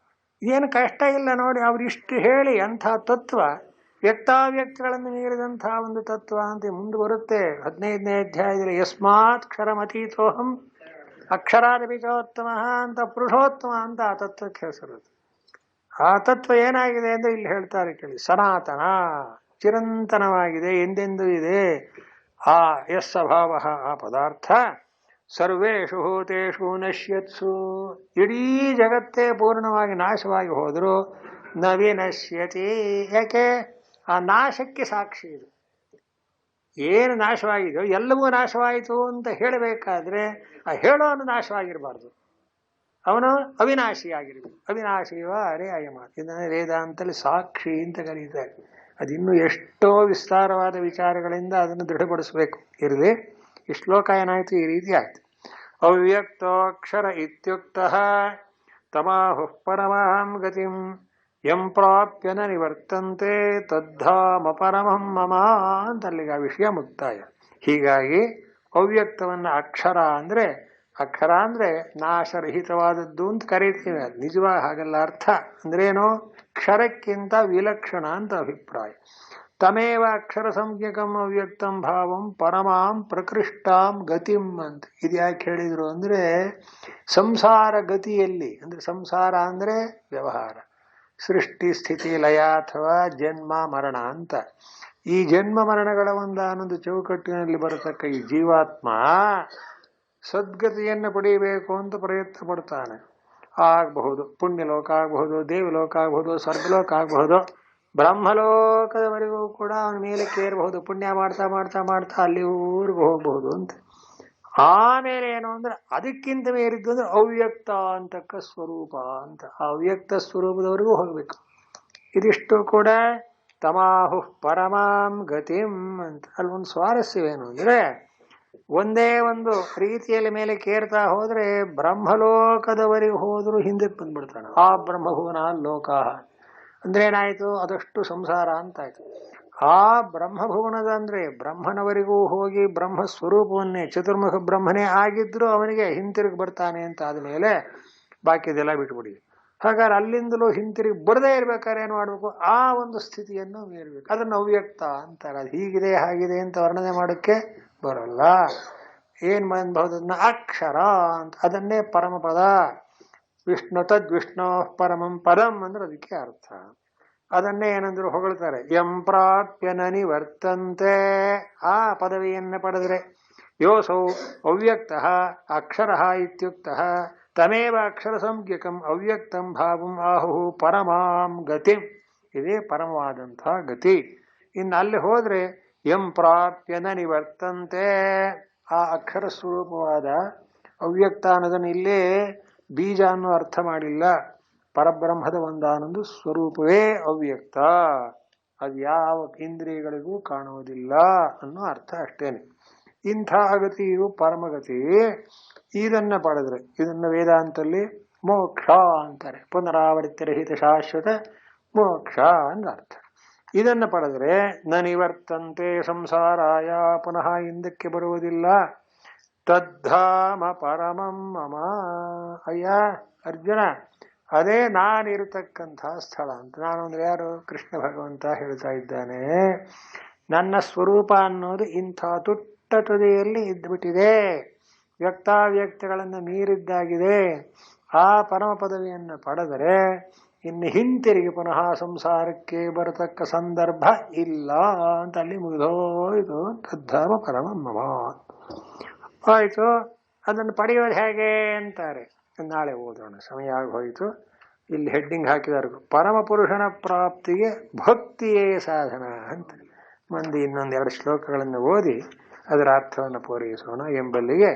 ಏನು ಕಷ್ಟ ಇಲ್ಲ ನೋಡಿ. ಅವರಿಷ್ಟು ಹೇಳಿ ಅಂಥ ತತ್ವ ವ್ಯಕ್ತಾವ್ಯಕ್ತಗಳನ್ನು ಮೀರಿದಂಥ ಒಂದು ತತ್ವ ಅಂತ ಮುಂದೆ ಬರುತ್ತೆ 15ನೇ ಅಧ್ಯಾಯದಲ್ಲಿ. ಯಸ್ಮಾತ್ ಕ್ಷರಮತೀತೋಹಂ ಅಕ್ಷರಾದಪಿಚೋತ್ತಮ ಅಂತ ಪುರುಷೋತ್ತಮ ಅಂತ ಆ ತತ್ವಕ್ಕೆ ಹೆಸರುತ್ತೆ. ಆ ತತ್ವ ಏನಾಗಿದೆ ಅಂದರೆ ಇಲ್ಲಿ ಹೇಳ್ತಾರೆ ಕೇಳಿ. ಸನಾತನ, ಚಿರಂತನವಾಗಿದೆ, ಎಂದೆಂದೂ ಇದೆ. ಆ ಯಸ್ಸಭಾವ ಆ ಪದಾರ್ಥ ಸರ್ವೇಷು ಭೂತೇಷು ನಶ್ಯತ್ಸು. ಇಡೀ ಜಗತ್ತೇ ಪೂರ್ಣವಾಗಿ ನಾಶವಾಗಿ ಹೋದರೂ ನ ವಿನಶ್ಯತಿ. ಯಾಕೆ? ಆ ನಾಶಕ್ಕೆ ಸಾಕ್ಷಿ ಇದು. ಏನು ನಾಶವಾಗಿದೆಯೋ ಎಲ್ಲವೂ ನಾಶವಾಯಿತು ಅಂತ ಹೇಳಬೇಕಾದ್ರೆ ಆ ಹೇಳೋನು ನಾಶವಾಗಿರಬಾರ್ದು, ಅವನು ಅವಿನಾಶಿಯಾಗಿರ್ಬೇಕು. ಅವಿನಾಶಿವ ಅರೇ ಅಯಮ. ಇದನ್ನು ವೇದಾಂತಲ್ಲಿ ಸಾಕ್ಷಿ ಅಂತ ಕರೀತಾರೆ. ಅದಿನ್ನೂ ಎಷ್ಟೋ ವಿಸ್ತಾರವಾದ ವಿಚಾರಗಳಿಂದ ಅದನ್ನು ದೃಢಪಡಿಸಬೇಕು. ಇರಲಿ, ಈ ಶ್ಲೋಕ ಏನಾಯಿತು? ಈ ರೀತಿ ಆಯ್ತು. ಅವ್ಯಕ್ತೋಕ್ಷರ ಇತ್ಯುಕ್ತಃ ತಮಾಹುಃ ಪರಮಾಂ ಗತಿಂ ಯಂ ಪ್ರಾಪ್ಯ ನ ನಿವರ್ತಂತೆ ತದ್ಧಾಮ ಪರಮಂ ಮಮ ಅಂತ ಅಲ್ಲಿಗೆ ಆ ವಿಷಯ ಮುಕ್ತಾಯ. ಹೀಗಾಗಿ ಅವ್ಯಕ್ತವನ್ನು ಅಕ್ಷರ ಅಂದರೆ ನಾಶರಹಿತವಾದದ್ದು ಅಂತ ಕರೀತೀವಿ. ಅದು ನಿಜವಾಗಿ ಹಾಗೆಲ್ಲ ಅರ್ಥ ಅಂದ್ರೇನು? ಕ್ಷರಕ್ಕಿಂತ ವಿಲಕ್ಷಣ ಅಂತ ಅಭಿಪ್ರಾಯ. ತಮೇವ ಅಕ್ಷರ ಸಂಜ್ಞಕಂ ಅವ್ಯಕ್ತಂ ಭಾವಂ ಪರಮಾಂ ಪ್ರಕೃಷ್ಟಾಂ ಗತಿಂ ಅಂತ. ಇದು ಯಾಕೆ ಹೇಳಿದ್ರು ಅಂದರೆ ಸಂಸಾರ ಗತಿಯಲ್ಲಿ, ಅಂದರೆ ಸಂಸಾರ ಅಂದರೆ ವ್ಯವಹಾರ, ಸೃಷ್ಟಿ ಸ್ಥಿತಿ ಲಯ ಅಥವಾ ಜನ್ಮ ಮರಣ ಅಂತ. ಈ ಜನ್ಮ ಮರಣಗಳ ಒಂದಾನೊಂದು ಚೌಕಟ್ಟಿನಲ್ಲಿ ಬರತಕ್ಕ ಈ ಜೀವಾತ್ಮ ಸದ್ಗತಿಯನ್ನು ಪಡೆಯಬೇಕು ಅಂತ ಪ್ರಯತ್ನ ಪಡ್ತಾನೆ. ಆಗಬಹುದು ಪುಣ್ಯಲೋಕ ಆಗಬಹುದು, ದೇವಲೋಕ ಆಗಬಹುದು, ಸ್ವರ್ಗಲೋಕ ಆಗಬಹುದು, ಬ್ರಹ್ಮಲೋಕದವರೆಗೂ ಕೂಡ ಅವನ ಮೇಲೆ ಕೇರಬಹುದು. ಪುಣ್ಯ ಮಾಡ್ತಾ ಮಾಡ್ತಾ ಮಾಡ್ತಾ ಅಲ್ಲಿವರೆಗೂ ಹೋಗಬಹುದು ಅಂತ. ಆಮೇಲೆ ಏನು ಅಂದ್ರೆ ಅದಕ್ಕಿಂತ ಮೇರಿದ್ದು ಅಂದ್ರೆ ಅವ್ಯಕ್ತ ಅಂತಕ್ಕ ಸ್ವರೂಪ ಅಂತ. ಆ ಅವ್ಯಕ್ತ ಸ್ವರೂಪದವರೆಗೂ ಹೋಗ್ಬೇಕು. ಇದಿಷ್ಟು ಕೂಡ ತಮಾಹು ಪರಮಾಂ ಗತಿಂ ಅಂತ. ಅಲ್ಲಿ ಒಂದು ಸ್ವಾರಸ್ಯವೇನು ಅಂದ್ರೆ ಒಂದೇ ಒಂದು ರೀತಿಯಲ್ಲಿ ಮೇಲೆ ಕೇರ್ತಾ ಹೋದ್ರೆ ಬ್ರಹ್ಮಲೋಕದವರೆಗೆ ಹೋದರೂ ಹಿಂದಕ್ಕೆ ಬಂದ್ಬಿಡ್ತಾನೆ. ಆ ಬ್ರಹ್ಮಭುವನ ಲೋಕ ಅಂದ್ರೆ ಏನಾಯ್ತು? ಅದಷ್ಟು ಸಂಸಾರ ಅಂತಾಯ್ತು. ಆ ಬ್ರಹ್ಮಭುವನದ ಅಂದ್ರೆ ಬ್ರಹ್ಮನವರೆಗೂ ಹೋಗಿ ಬ್ರಹ್ಮ ಸ್ವರೂಪವನ್ನೇ ಚತುರ್ಮುಖ ಬ್ರಹ್ಮನೇ ಆಗಿದ್ರು ಅವನಿಗೆ ಹಿಂತಿರುಗಿ ಬರ್ತಾನೆ ಅಂತ ಆದ್ಮೇಲೆ ಬಾಕಿದೆಲ್ಲ ಬಿಟ್ಬಿಡಿ. ಹಾಗಾದ್ರೆ ಅಲ್ಲಿಂದಲೂ ಹಿಂತಿರುಗಿ ಬರದೇ ಇರ್ಬೇಕಾದ್ರೆ ಏನು ಮಾಡ್ಬೇಕು? ಆ ಒಂದು ಸ್ಥಿತಿಯನ್ನು ಮೀರ್ಬೇಕು. ಅದನ್ನು ಅವ್ಯಕ್ತ ಅಂತಾರೆ. ಅದು ಹೀಗಿದೆ ಹಾಗಿದೆ ಅಂತ ವರ್ಣನೆ ಮಾಡೋಕ್ಕೆ ಬರಲ್ಲ. ಏನ್ ಮಾಡಬಹುದನ್ನ ಅಕ್ಷರ ಅಂತ. ಅದನ್ನೇ ಪರಮಪದ. ವಿಷ್ಣು ತದ್ವಿಷ್ಣು ಪರಮಂ ಪದಂ ಅಂದ್ರೆ ಅದಕ್ಕೆ ಅರ್ಥ. ಅದನ್ನೇ ಏನಂದ್ರು ಹೊಗಳ್ತಾರೆ. ಯಂ ಪ್ರಾಪ್ಯ ನ ನಿವರ್ತಂತೆ. ಆ ಪದವಿಯನ್ನು ಪಡೆದ್ರೆ ಯೋಸೌ ಅವ್ಯಕ್ತಃ ಅಕ್ಷರಃ ಇತ್ಯುಕ್ತಃ ತಮೇವ ಅಕ್ಷರ ಸಂಜ್ಞಕಂ ಅವ್ಯಕ್ತಂ ಭಾವಂ ಆಹುಃ ಪರಮಾಂ ಗತಿಂ. ಇದೇ ಪರಮವಾದಂತಹ ಗತಿ. ಇನ್ನು ಅಲ್ಲಿ ಹೋದ್ರೆ ಯಂ ಪ್ರಾಪ್ಯ ನ ನಿವರ್ತಂತೆ. ಆ ಅಕ್ಷರ ಸ್ವರೂಪವಾದ ಅವ್ಯಕ್ತ ಅನ್ನೋದನ್ನು ಇಲ್ಲೇ ಬೀಜ ಅನ್ನೋ ಅರ್ಥ ಮಾಡಿಲ್ಲ. ಪರಬ್ರಹ್ಮದ ಒಂದಾನೊಂದು ಸ್ವರೂಪವೇ ಅವ್ಯಕ್ತ. ಅದು ಯಾವ ಇಂದ್ರಿಯಗಳಿಗೂ ಕಾಣುವುದಿಲ್ಲ ಅನ್ನೋ ಅರ್ಥ ಅಷ್ಟೇನೆ. ಇಂಥ ಗತಿಯು ಪರಮಗತಿ. ಇದನ್ನ ಪಡೆದ್ರೆ ಇದನ್ನ ವೇದಾಂತಲ್ಲಿ ಮೋಕ್ಷ ಅಂತಾರೆ. ಪುನರಾವರ್ತಿರಹಿತ ಶಾಶ್ವತ ಮೋಕ್ಷ ಅಂತ ಅರ್ಥ. ಇದನ್ನ ಪಡೆದ್ರೆ ನ ನಿವರ್ತಂತೆ ಸಂಸಾರಾಯ, ಪುನಃ ಹಿಂದಕ್ಕೆ ಬರುವುದಿಲ್ಲ. ತದ್ಧಾಮ ಪರಮಂ ಮಮ. ಅಯ್ಯ ಅರ್ಜುನ, ಅದೇ ನಾನಿರತಕ್ಕಂಥ ಸ್ಥಳ ಅಂತ. ನಾನು ಅಂದ್ರೆ ಯಾರು? ಕೃಷ್ಣ ಭಗವಂತ ಹೇಳ್ತಾ ಇದ್ದಾನೆ, ನನ್ನ ಸ್ವರೂಪ ಅನ್ನೋದು ಇಂಥ ತುಟ್ಟ ತುದಿಯಲ್ಲಿ ಇದ್ದುಬಿಟ್ಟಿದೆ, ವ್ಯಕ್ತಾವ್ಯಕ್ತಗಳನ್ನು ಮೀರಿದ್ದಾಗಿದೆ. ಆ ಪರಮ ಪದವಿಯನ್ನು ಪಡೆದರೆ ಇನ್ನು ಹಿಂತಿರುಗಿ ಪುನಃ ಸಂಸಾರಕ್ಕೆ ಬರತಕ್ಕ ಸಂದರ್ಭ ಇಲ್ಲ ಅಂತ ಅಲ್ಲಿ ಮುಗಿದೋಯ್ತು. ತದ್ಧರ್ಮ ಪರಮಮ್ಮ ಹೋಯ್ತು. ಅದನ್ನು ಪಡೆಯೋದು ಹೇಗೆ ಅಂತಾರೆ, ನಾಳೆ ಓದೋಣ, ಸಮಯ ಆಗಿ ಹೋಯಿತು. ಇಲ್ಲಿ ಹೆಡ್ಡಿಂಗ್ ಹಾಕಿದಾರೆ, ಪರಮ ಪುರುಷನ ಪ್ರಾಪ್ತಿಗೆ ಭಕ್ತಿಯೇ ಸಾಧನ ಅಂತ. ಮಂದಿ ಇನ್ನೊಂದೆರಡು ಶ್ಲೋಕಗಳನ್ನು ಓದಿ ಅದರ ಅರ್ಥವನ್ನು ಪೂರೈಸೋಣ ಎಂಬಲ್ಲಿಗೆ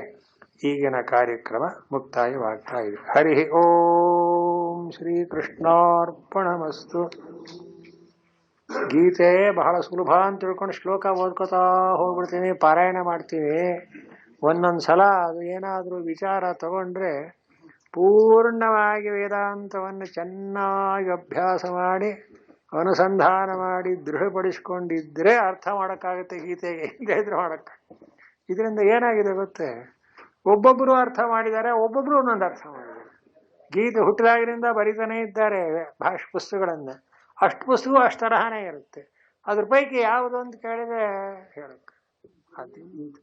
ಈಗಿನ ಕಾರ್ಯಕ್ರಮ ಮುಕ್ತಾಯವಾಗ್ತಾ ಇದೆ. ಹರಿ ಓಂ ಶ್ರೀ ಕೃಷ್ಣಾರ್ಪಣಮಸ್ತು. ಗೀತೆ ಬಹಳ ಸುಲಭ ಅಂತ ತಿಳ್ಕೊಂಡು ಶ್ಲೋಕ ಓದ್ಕೋತಾ ಹೋಗ್ಬಿಡ್ತೀವಿ, ಪಾರಾಯಣ ಮಾಡ್ತೀವಿ. ಒಂದೊಂದು ಸಲ ಅದು ಏನಾದರೂ ವಿಚಾರ ತಗೊಂಡ್ರೆ ಪೂರ್ಣವಾಗಿ ವೇದಾಂತವನ್ನು ಚೆನ್ನಾಗಿ ಅಭ್ಯಾಸ ಮಾಡಿ ಅನುಸಂಧಾನ ಮಾಡಿ ದೃಢಪಡಿಸ್ಕೊಂಡಿದ್ರೆ ಅರ್ಥ ಮಾಡೋಕ್ಕಾಗುತ್ತೆ ಗೀತೆಗೆ, ಇಲ್ಲದ್ರೆ ಮಾಡೋಕ್ಕ. ಇದರಿಂದ ಏನಾಗಿದೆ ಗೊತ್ತೇ, ಒಬ್ಬೊಬ್ಬರು ಅರ್ಥ ಮಾಡಿದ್ದಾರೆ, ಒಬ್ಬೊಬ್ಬರು ಒಂದೊಂದು ಅರ್ಥ ಮಾಡಿದ್ದಾರೆ. ಗೀತೆ ಹುಟ್ಟಿದಾಗಿನಿಂದ ಬರೀತಾನೆ ಇದ್ದಾರೆ ಪುಸ್ತಕಗಳನ್ನು, ಅಷ್ಟು ಪುಸ್ತಕ ಅಷ್ಟು ತರಹನೇ ಇರುತ್ತೆ. ಅದ್ರ ಪೈಕಿ ಯಾವುದೊಂದು ಕೇಳಿದ್ರೆ ಹೇಳಕ್ಕೆ ಅದು ಇದು